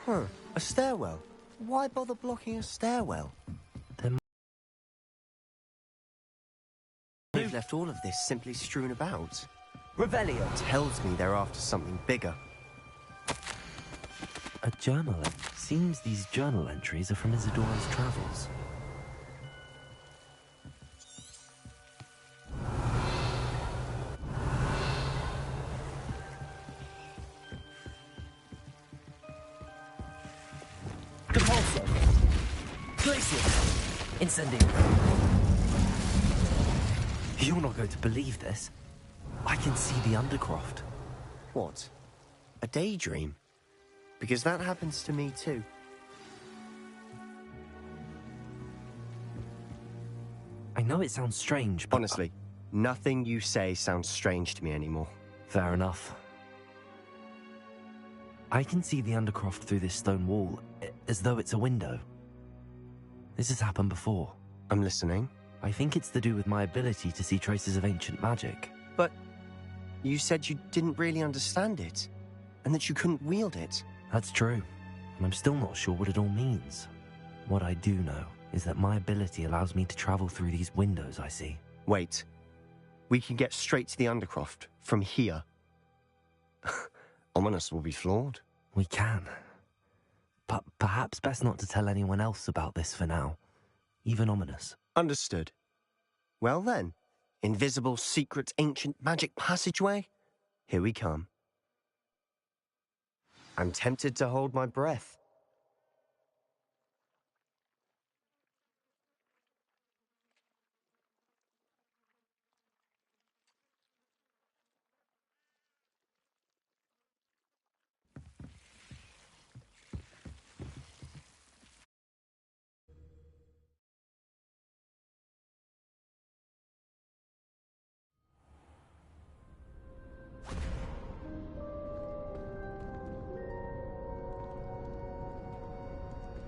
Huh, a stairwell. Why bother blocking a stairwell? They've left all of this simply strewn about. Revelio tells me they're after something bigger. A journal. Seems these journal entries are from Isadora's travels. Incendiary. You're not going to believe this. I can see the Undercroft. What? A daydream? Because that happens to me too. I know it sounds strange, but... Honestly, nothing you say sounds strange to me anymore. Fair enough. I can see the Undercroft through this stone wall, as though it's a window. This has happened before. I'm listening. I think it's to do with my ability to see traces of ancient magic. But you said you didn't really understand it, and that you couldn't wield it. That's true, and I'm still not sure what it all means. What I do know is that my ability allows me to travel through these windows I see. Wait. We can get straight to the Undercroft from here. Ominous will be flawed. We can. But perhaps best not to tell anyone else about this for now. Even Ominous. Understood. Well then, invisible, secret, ancient magic passageway? Here we come. I'm tempted to hold my breath.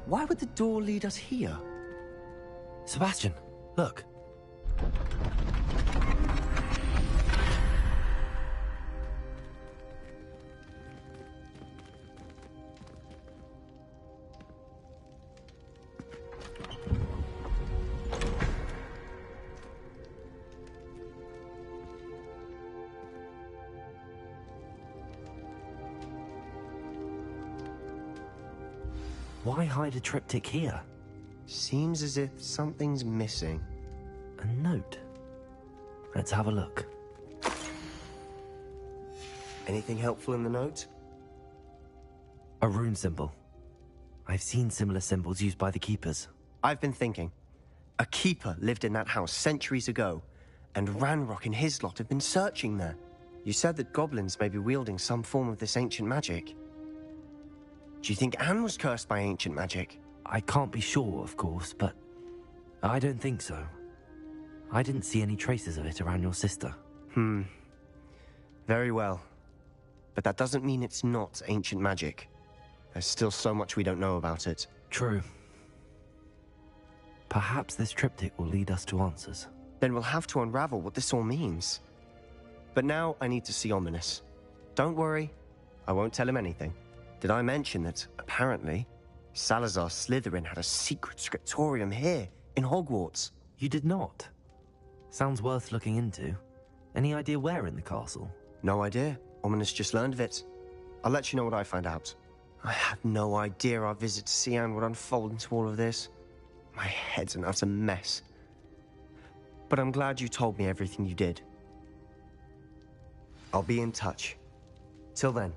Why would the door lead us here? Sebastian, look. Why hide a triptych here? Seems as if something's missing. A note. Let's have a look. Anything helpful in the note? A rune symbol. I've seen similar symbols used by the keepers. I've been thinking. A keeper lived in that house centuries ago, and Ranrock and his lot have been searching there. You said that goblins may be wielding some form of this ancient magic. Do you think Anne was cursed by ancient magic? I can't be sure, of course, but I don't think so. I didn't see any traces of it around your sister. Very well. But that doesn't mean it's not ancient magic. There's still so much we don't know about it. True. Perhaps this triptych will lead us to answers. Then we'll have to unravel what this all means. But now I need to see Ominous. Don't worry, I won't tell him anything. Did I mention that, apparently, Salazar Slytherin had a secret scriptorium here, in Hogwarts? You did not. Sounds worth looking into. Any idea where in the castle? No idea. Ominous just learned of it. I'll let you know what I find out. I had no idea our visit to Cian would unfold into all of this. My head's an utter mess. But I'm glad you told me everything you did. I'll be in touch. Till then.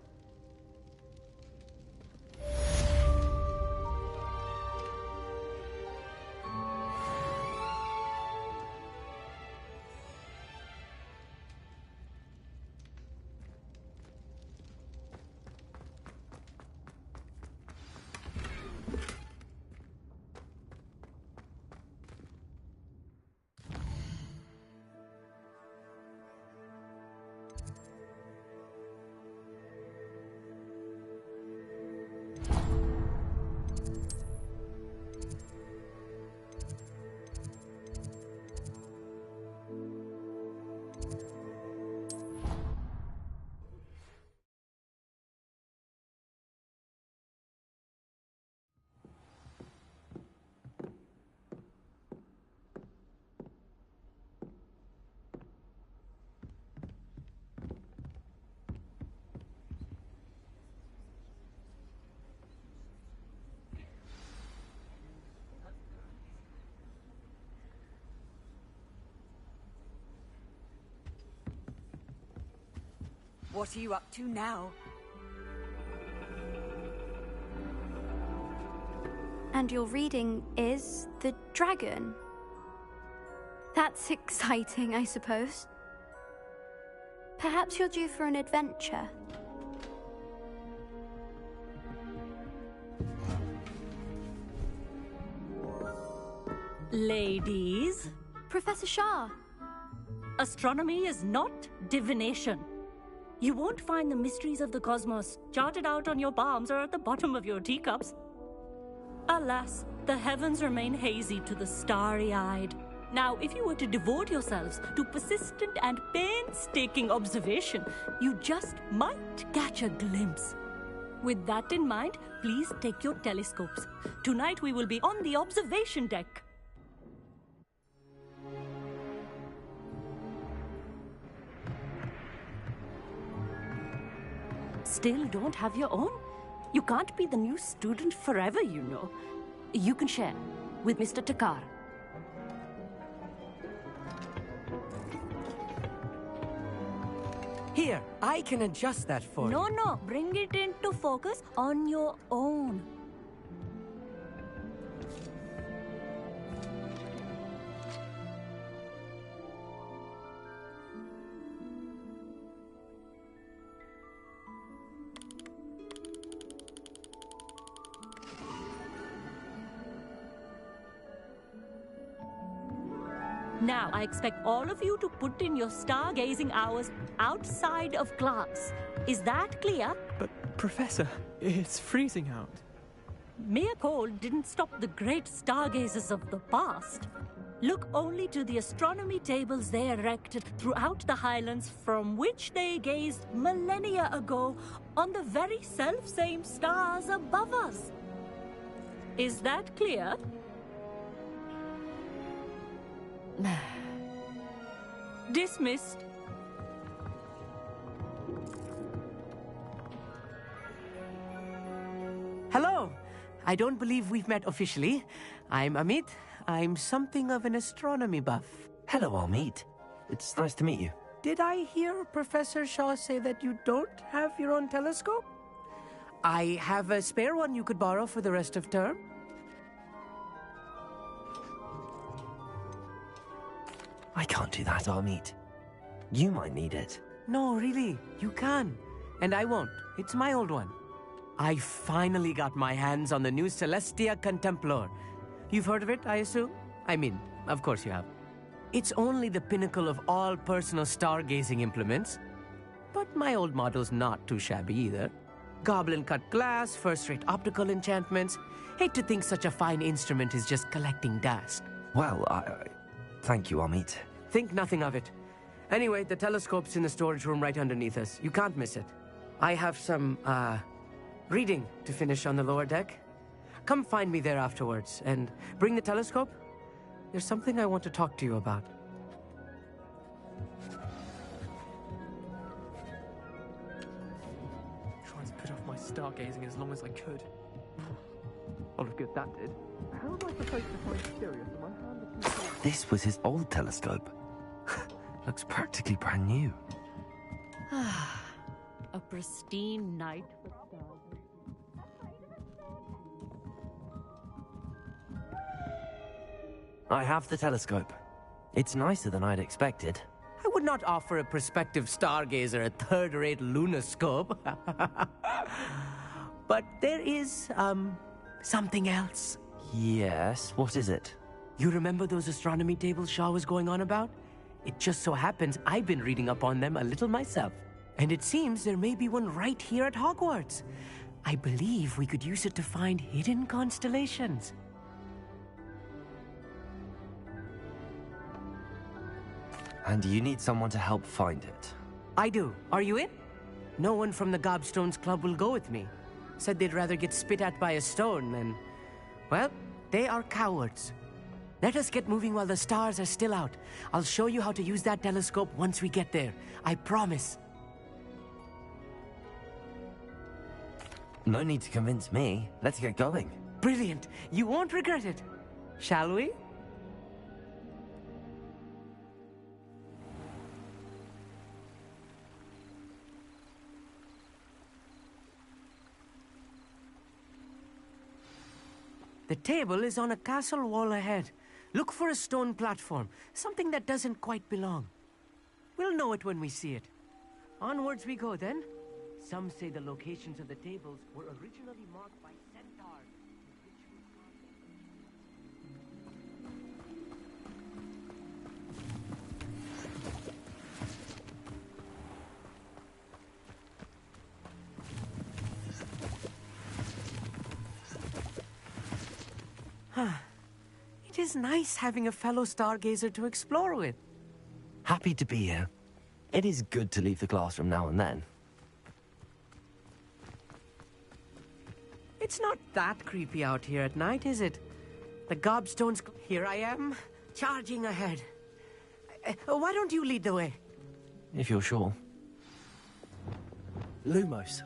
What are you up to now? And your reading is the dragon. That's exciting, I suppose. Perhaps you're due for an adventure. Ladies. Professor Shah. Astronomy is not divination. You won't find the mysteries of the cosmos charted out on your palms or at the bottom of your teacups. Alas, the heavens remain hazy to the starry-eyed. Now, if you were to devote yourselves to persistent and painstaking observation, you just might catch a glimpse. With that in mind, please take your telescopes. Tonight we will be on the observation deck. Still don't have your own? You can't be the new student forever, you know. You can share with Mr. Takar. Here, I can adjust that for you. No, bring it into focus on your own. Now, I expect all of you to put in your stargazing hours outside of class. Is that clear? But, Professor, it's freezing out. mere cold didn't stop the great stargazers of the past. Look only to the astronomy tables they erected throughout the Highlands from which they gazed millennia ago on the very self-same stars above us. Is that clear? Dismissed. Hello. I don't believe we've met officially. I'm Amit. I'm something of an astronomy buff. Hello, Amit. It's nice to meet you. Did I hear Professor Shaw say that you don't have your own telescope? I have a spare one you could borrow for the rest of term. I can't do that, Amit. You might need it. No, really, you can. And I won't. It's my old one. I finally got my hands on the new Celestia Contemplar. You've heard of it, I assume? I mean, of course you have. It's only the pinnacle of all personal stargazing implements. But my old model's not too shabby either. Goblin-cut glass, first-rate optical enchantments. Hate to think such a fine instrument is just collecting dust. Well, thank you, Amit. Think nothing of it. Anyway, the telescope's in the storage room right underneath us. You can't miss it. I have some, reading to finish on the lower deck. Come find me there afterwards, and bring the telescope. There's something I want to talk to you about. Trying to put off my stargazing as long as I could. All of good that did. How am I supposed to find Sirius in my hand? This was his old telescope. Looks practically brand new. A pristine night for stars. I have the telescope. It's nicer than I'd expected. I would not offer a prospective stargazer a third-rate lunoscope. But there is, something else. Yes, what is it? You remember those astronomy tables Shaw was going on about? It just so happens I've been reading up on them a little myself. And it seems there may be one right here at Hogwarts. I believe we could use it to find hidden constellations. And you need someone to help find it. I do. Are you in? No one from the Gobstones Club will go with me. Said they'd rather get spit at by a stone than... Well, they are cowards. Let us get moving while the stars are still out. I'll show you how to use that telescope once we get there. I promise. No need to convince me. Let's get going. Brilliant. You won't regret it. Shall we? The table is on a castle wall ahead. Look for a stone platform, something that doesn't quite belong. We'll know it when we see it. Onwards we go then. Some say the locations of the tables were originally marked by centaurs. It is nice having a fellow stargazer to explore with. Happy to be here. It is good to leave the classroom now and then. It's not that creepy out here at night, is it? The Gobstones... Here I am, charging ahead. Why don't you lead the way? If you're sure. Lumos.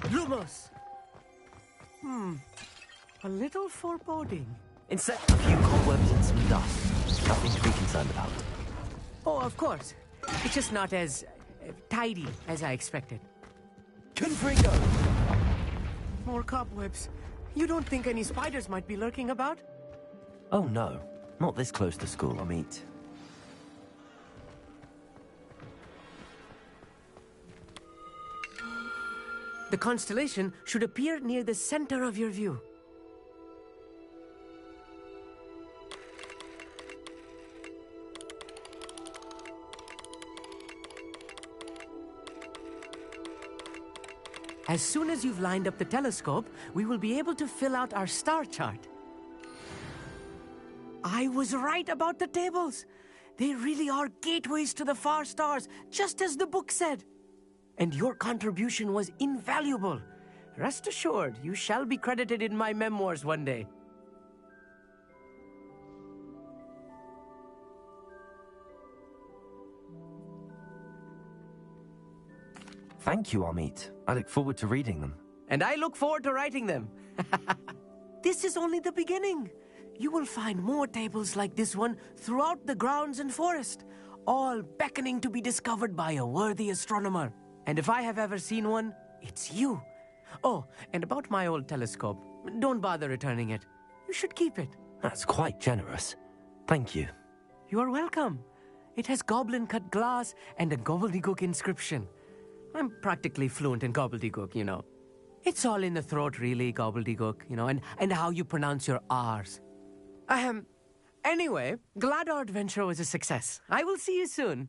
Lumos! A little foreboding. Insect a few cobwebs and some dust. Nothing to be concerned about. Oh, of course. It's just not as tidy as I expected. Confringo! More cobwebs. You don't think any spiders might be lurking about? Oh no, not this close to school, Amit. The constellation should appear near the center of your view. As soon as you've lined up the telescope, we will be able to fill out our star chart. I was right about the tables. They really are gateways to the far stars, just as the book said. And your contribution was invaluable. Rest assured, you shall be credited in my memoirs one day. Thank you, Amit. I look forward to reading them. And I look forward to writing them. This is only the beginning. You will find more tables like this one throughout the grounds and forest, all beckoning to be discovered by a worthy astronomer. And if I have ever seen one, it's you. Oh, and about my old telescope, don't bother returning it. You should keep it. That's quite generous. Thank you. You are welcome. It has goblin-cut glass and a gobbledygook inscription. I'm practically fluent in gobbledygook, you know. It's all in the throat, really, gobbledygook, you know, and how you pronounce your R's. Anyway, glad our adventure was a success. I will see you soon.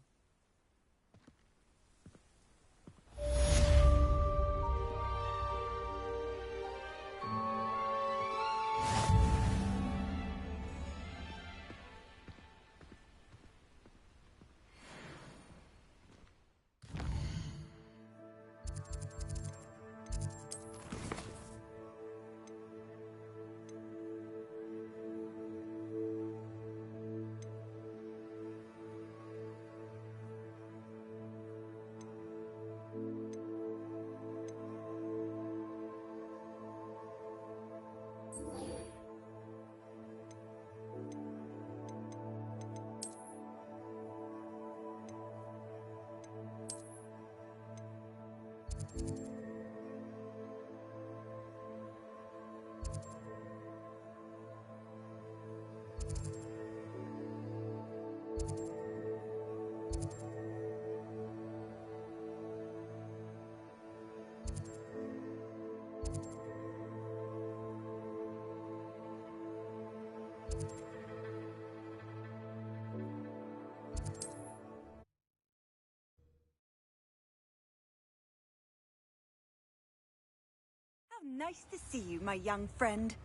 How nice to see you, my young friend.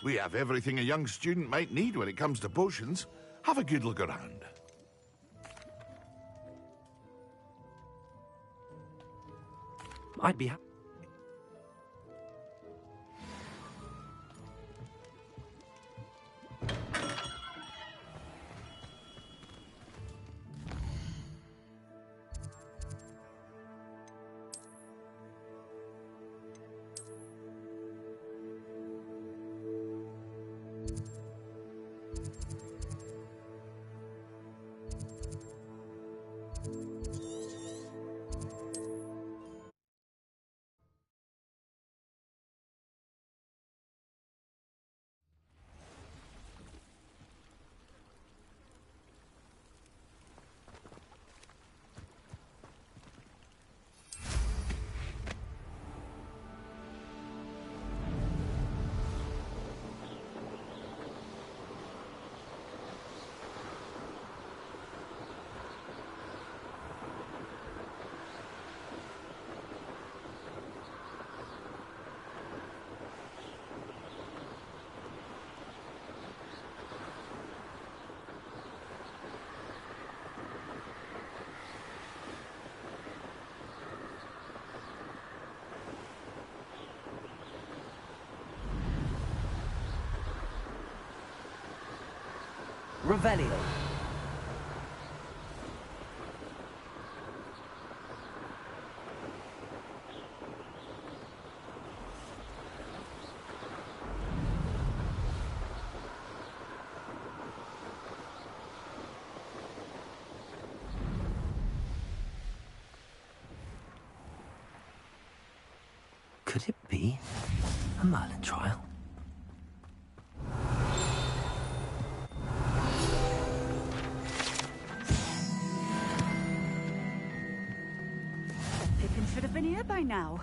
We have everything a young student might need when it comes to potions. Have a good look around. I'd be happy. Revelio. Could it be a Merlin trial? Pippin should have been here by now.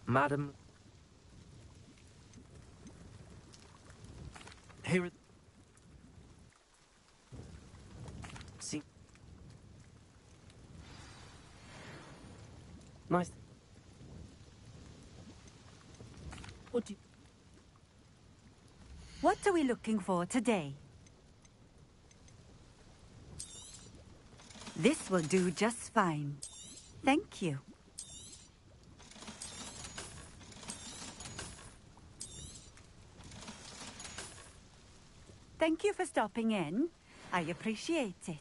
Madam, here. See, nice. What are we looking for today? This will do just fine. Thank you. Thank you for stopping in. I appreciate it.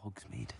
Hogsmeade.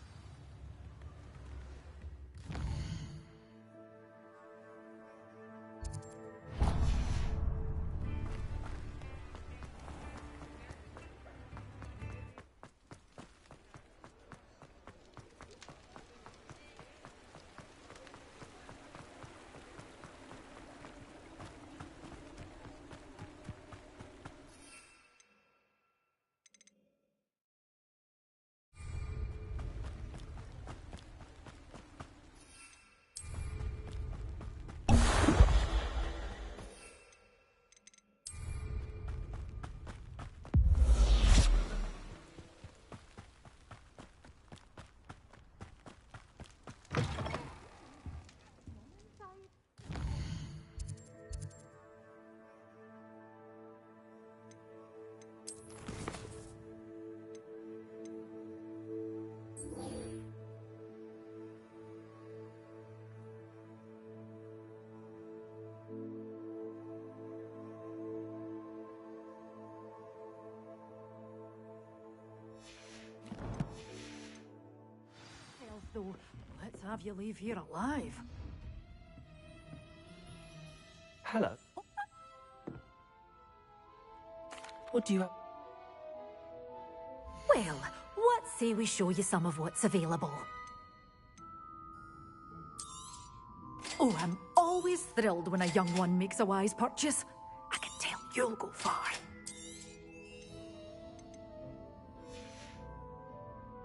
Though, let's have you leave here alive. Hello. What do you have? Well, what say we show you some of what's available? Oh, I'm always thrilled when a young one makes a wise purchase. I can tell you'll go far.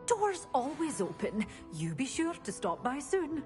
Doors always open. You be sure to stop by soon.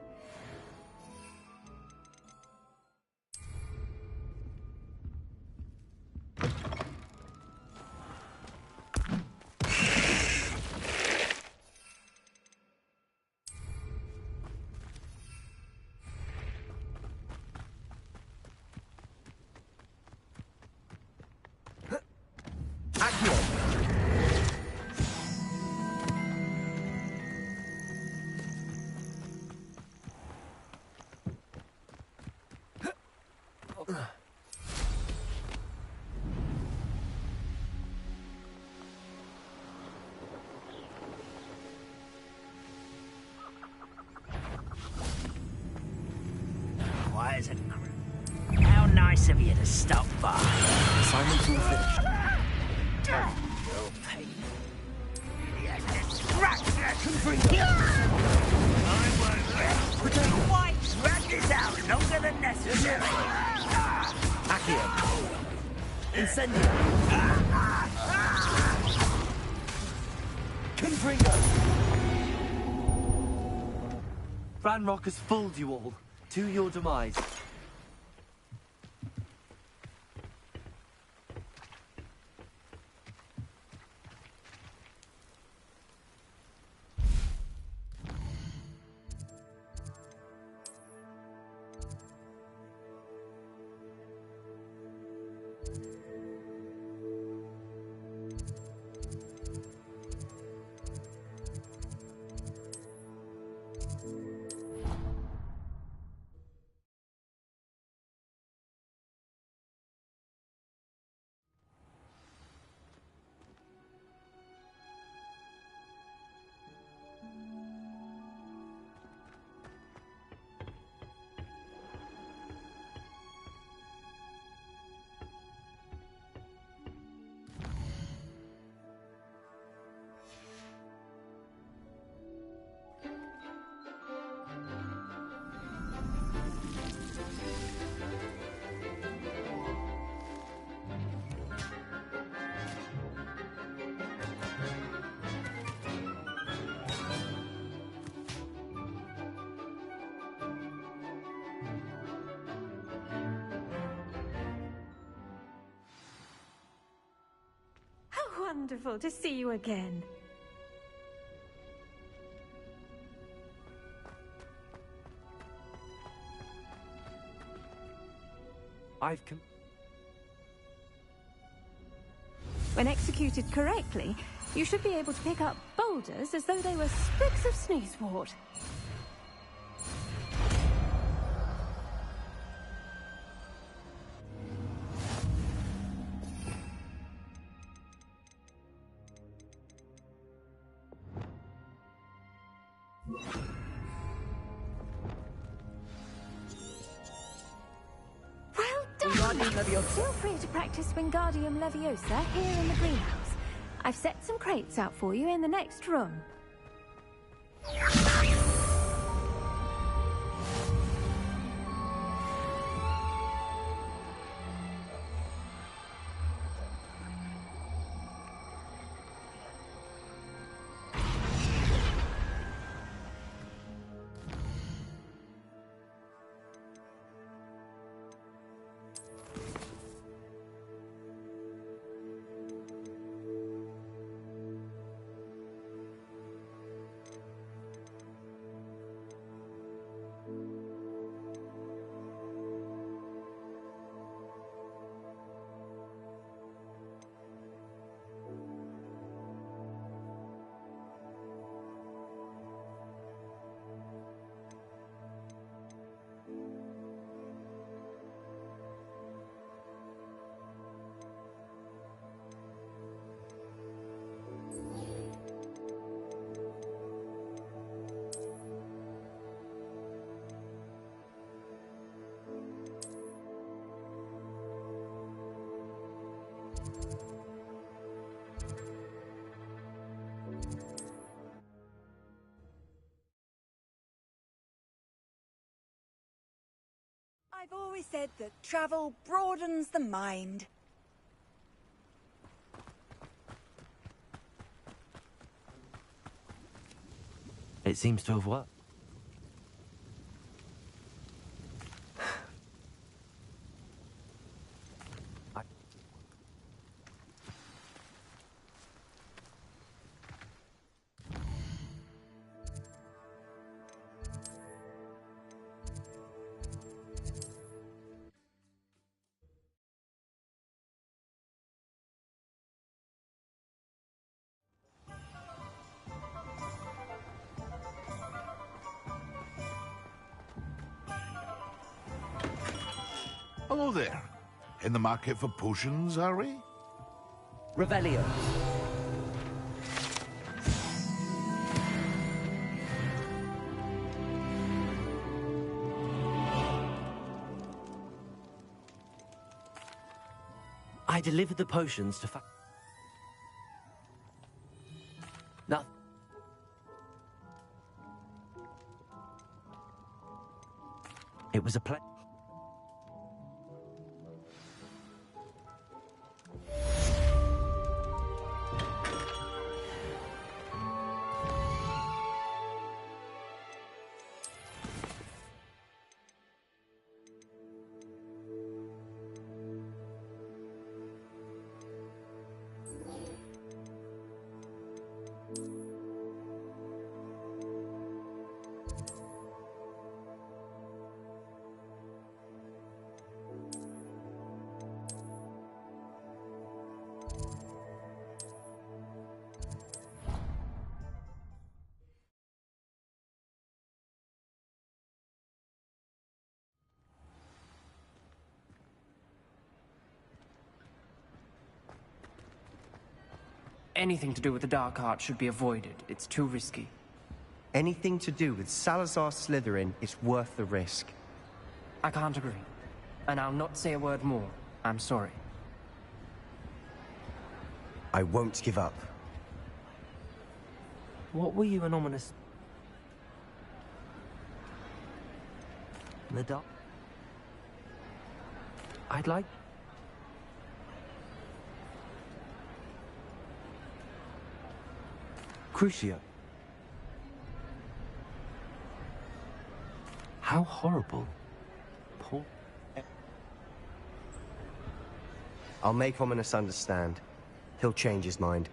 Why is it? How nice of you to stop by. Assignment's all finished. You'll pay. Why drag this out longer than necessary? Accio. Incendio. Confringo. Ranrock has fooled you all. To your demise. Wonderful to see you again. When executed correctly, you should be able to pick up boulders as though they were specks of sneezewort. Leviosa. Feel free to practice Wingardium Leviosa here in the greenhouse. I've set some crates out for you in the next room. I've always said that travel broadens the mind. It seems to have worked. Hello there. In the market for potions, are we? Revelio. I delivered the potions to No. It was a play. Anything to do with the dark art should be avoided. It's too risky. Anything to do with Salazar Slytherin is worth the risk. I can't agree. And I'll not say a word more. I'm sorry. I won't give up. What were you an ominous... In the dark? I'd like... Crucio. How horrible. Poor... I'll make Ominous understand. He'll change his mind.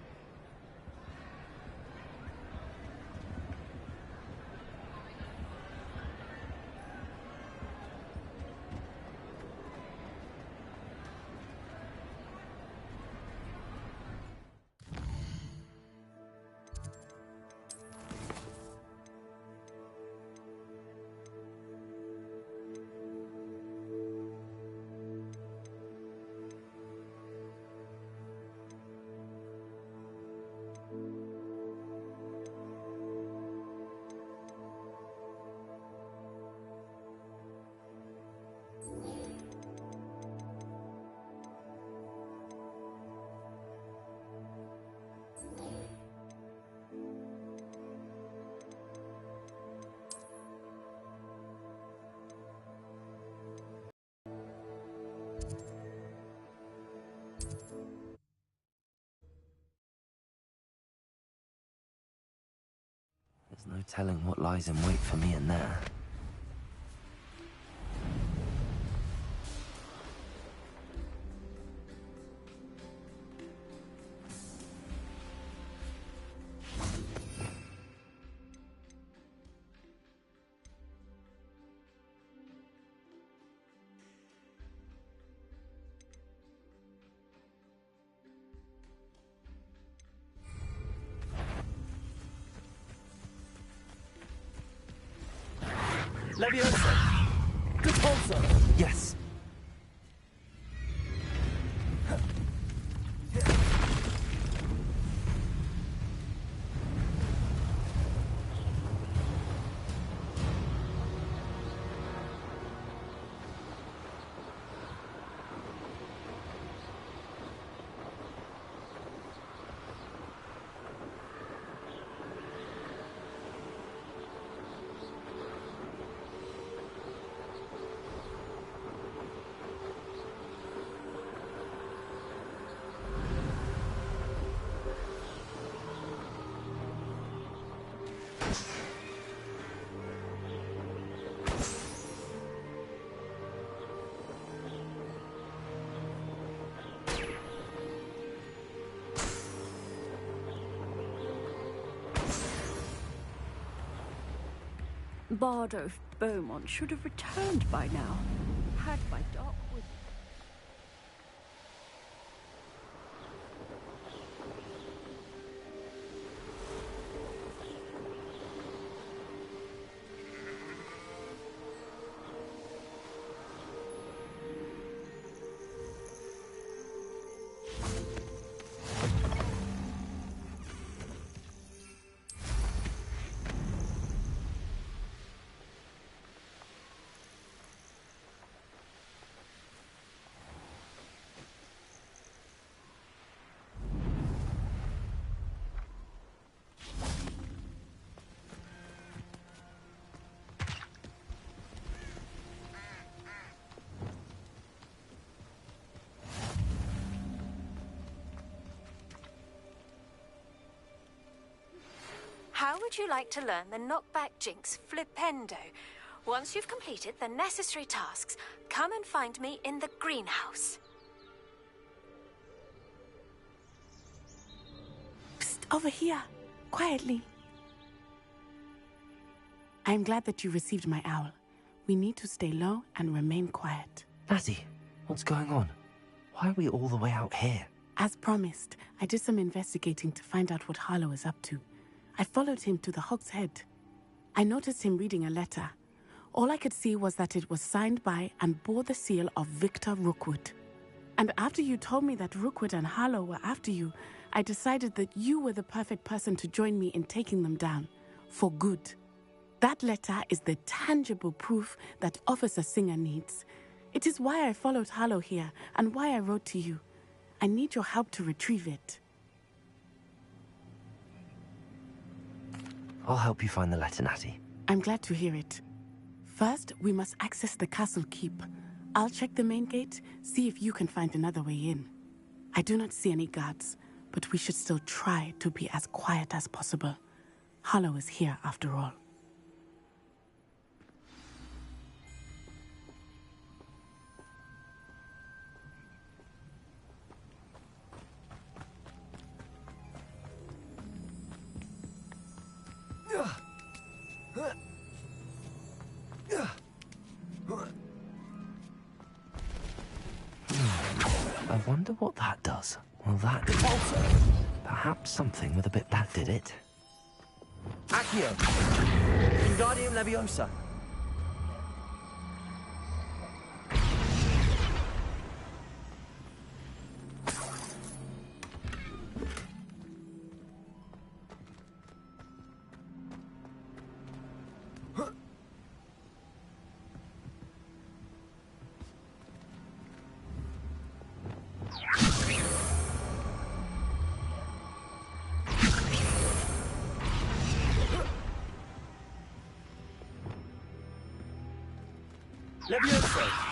No telling what lies in wait for me in there. Leviosa! Repulsor! Yes! Bardo Beaumont should have returned by now. Had my dark with... How would you like to learn the knockback jinx flipendo? Once you've completed the necessary tasks, come and find me in the greenhouse. Psst, over here. Quietly. I'm glad that you received my owl. We need to stay low and remain quiet. Natty, what's going on? Why are we all the way out here? As promised, I did some investigating to find out what Harlow is up to. I followed him to the Hog's Head. I noticed him reading a letter. All I could see was that it was signed by and bore the seal of Victor Rookwood. And after you told me that Rookwood and Harlow were after you, I decided that you were the perfect person to join me in taking them down. For good. That letter is the tangible proof that Officer Singer needs. It is why I followed Harlow here and why I wrote to you. I need your help to retrieve it. I'll help you find the letter, Natty. I'm glad to hear it. First, we must access the castle keep. I'll check the main gate, see if you can find another way in. I do not see any guards, but we should still try to be as quiet as possible. Harlow is here after all. I wonder what that does. Well, that... Perhaps something with a bit that did it. Accio! Wingardium Leviosa! Leviosa!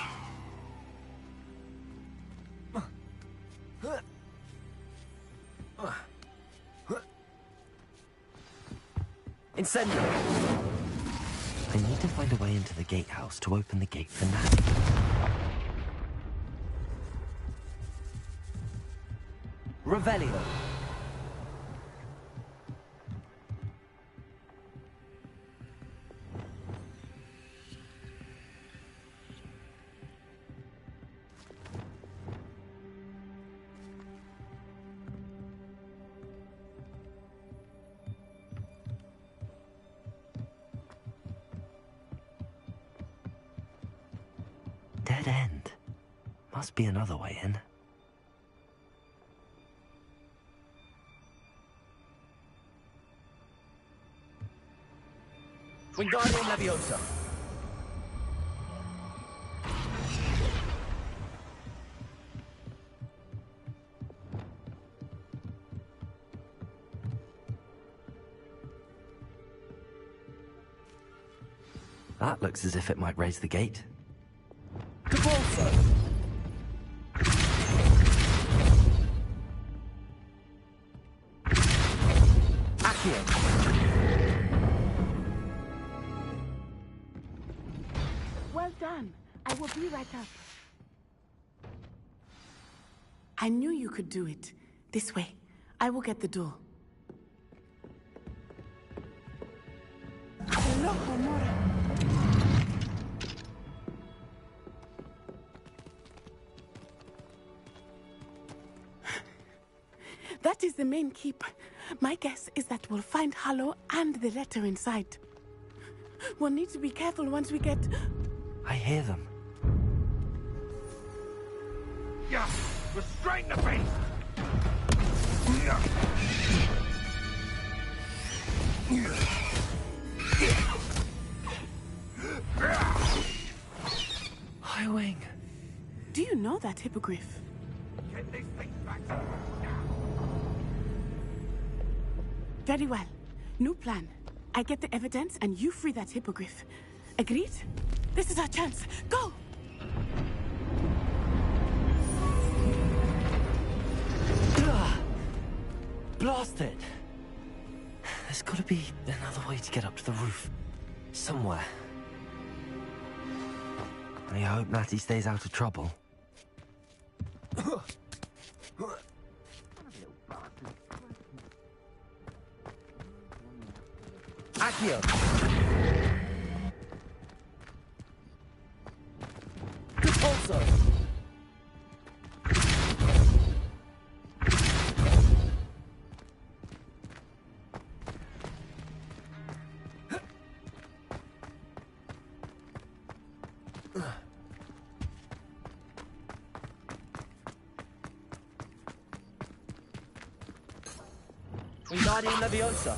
Incendio! I need to find a way into the gatehouse to open the gate for Natty. Revelio! Dead end. Must be another way in. Wingardium Leviosa! That looks as if it might raise the gate. Capulso! Well done. I will be right up. I knew you could do it. This way. I will get the door. Hello, Homura. That is the main keep. My guess is that we'll find Hollow and the letter inside. We'll need to be careful once we get... I hear them. Yeah, restrain the beast! Highwing. Do you know that hippogriff? Get these things back. Very well. New plan. I get the evidence and you free that hippogriff. Agreed? This is our chance. Go! Blasted! There's gotta be another way to get up to the roof. Somewhere. I hope Natty stays out of trouble. Accio! Also. Wingardium Leviosa.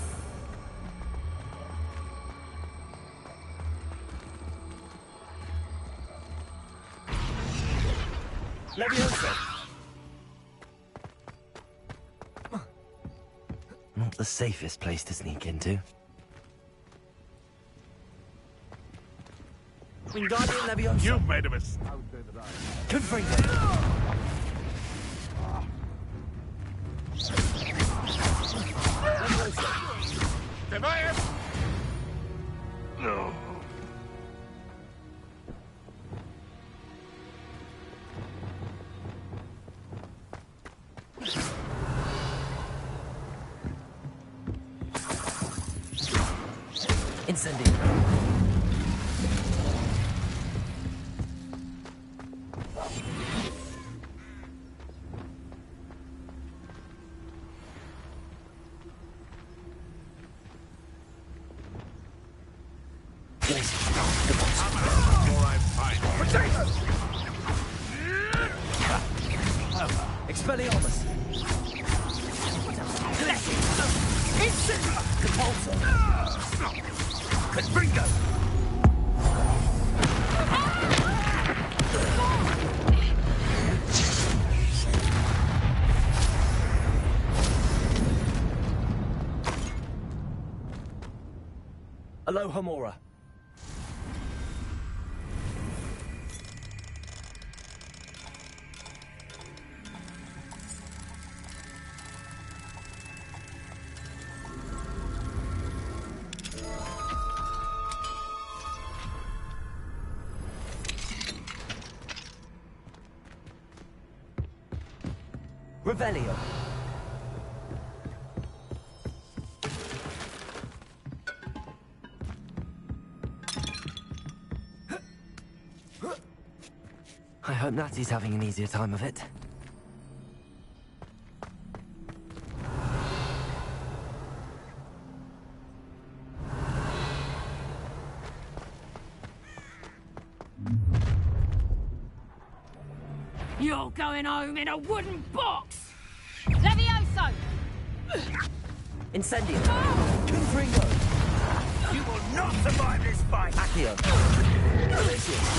Leviosa. Not the safest place to sneak into. Wingardium Leviosa. You've made a mistake. Confringo. Device! No. Incendio. Expelliarmus. Capulso. Confringo. Alohomora. Revelio. I hope Natty's having an easier time of it. You're going home in a wooden box! Levioso! Incendio! Confringo! You will not survive this fight! Accio!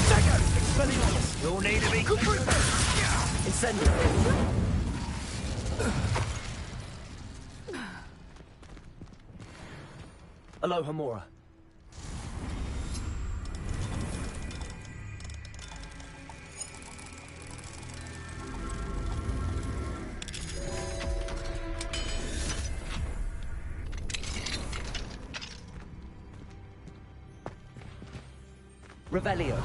Tego! Expelliarmus! You'll need to be... Incendio! Alohomora. Revelio.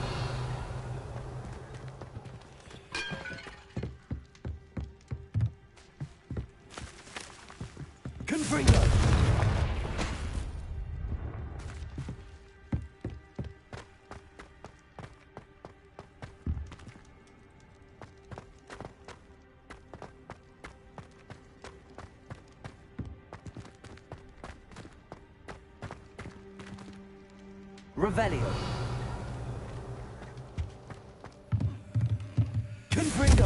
Confringo. Revelio. Confringo.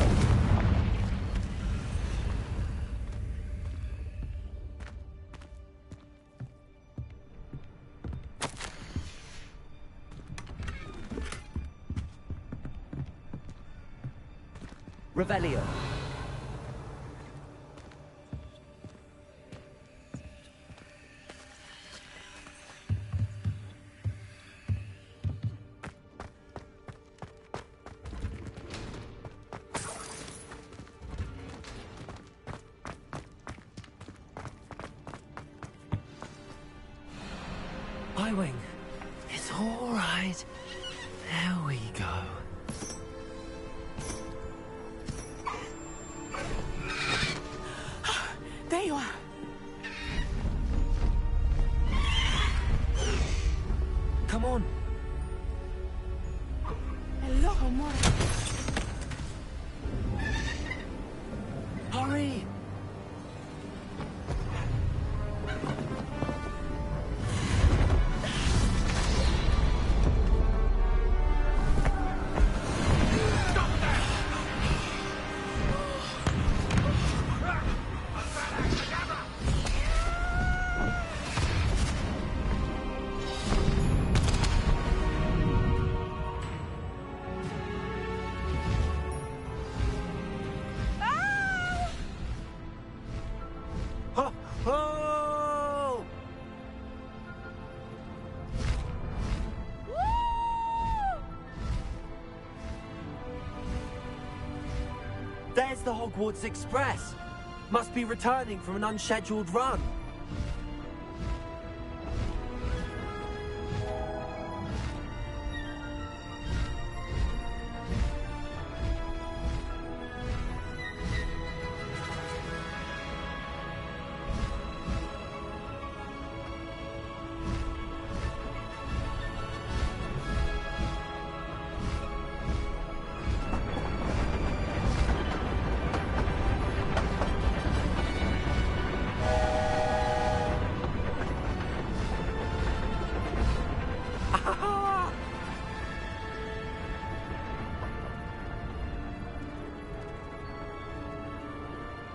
Revelio. Wing. It's all right. There we go. There you are. Come on. Alohomora. Hurry. There's the Hogwarts Express. Must be returning from an unscheduled run.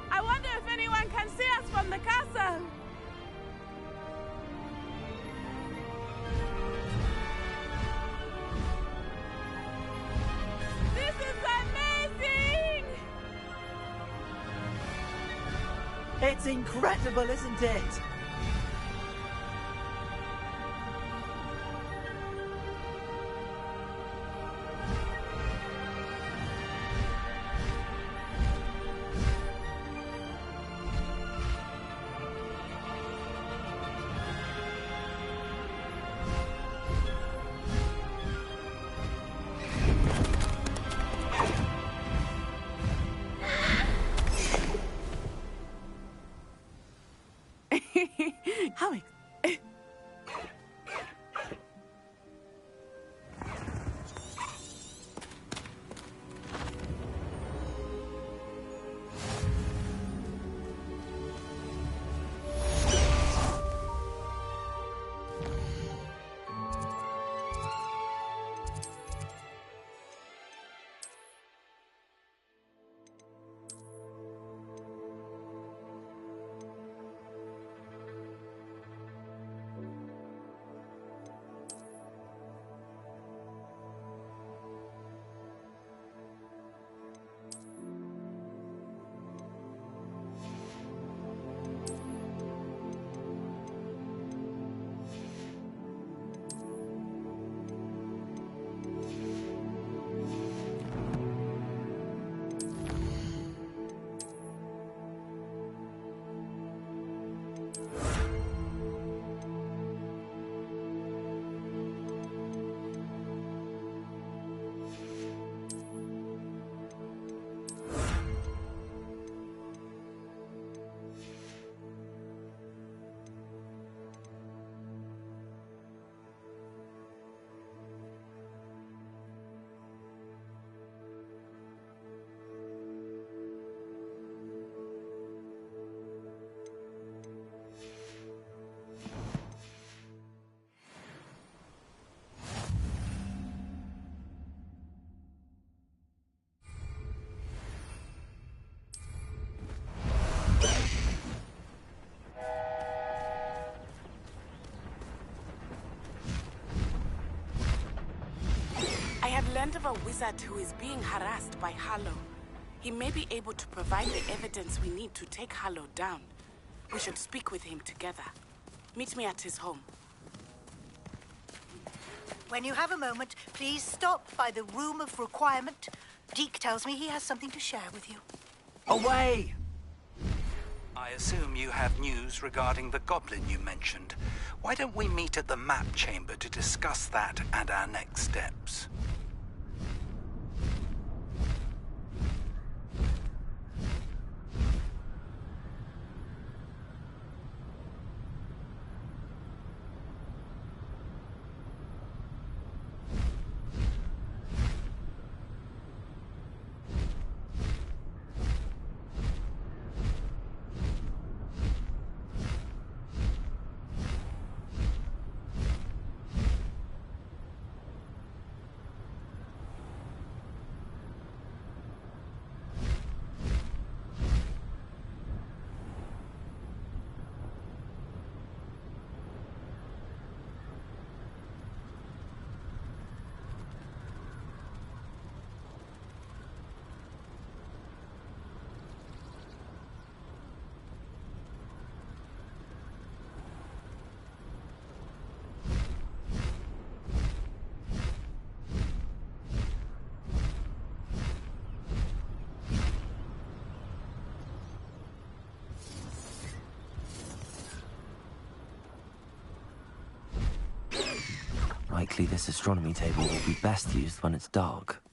I wonder if anyone can see us from the castle. This is amazing! It's incredible, isn't it? friend of a wizard who is being harassed by Harlow. He may be able to provide the evidence we need to take Harlow down. We should speak with him together. Meet me at his home. When you have a moment, please stop by the Room of Requirement. Deke tells me he has something to share with you. Away! I assume you have news regarding the goblin you mentioned. Why don't we meet at the map chamber to discuss that and our next steps? Likely this astronomy table will be best used when it's dark.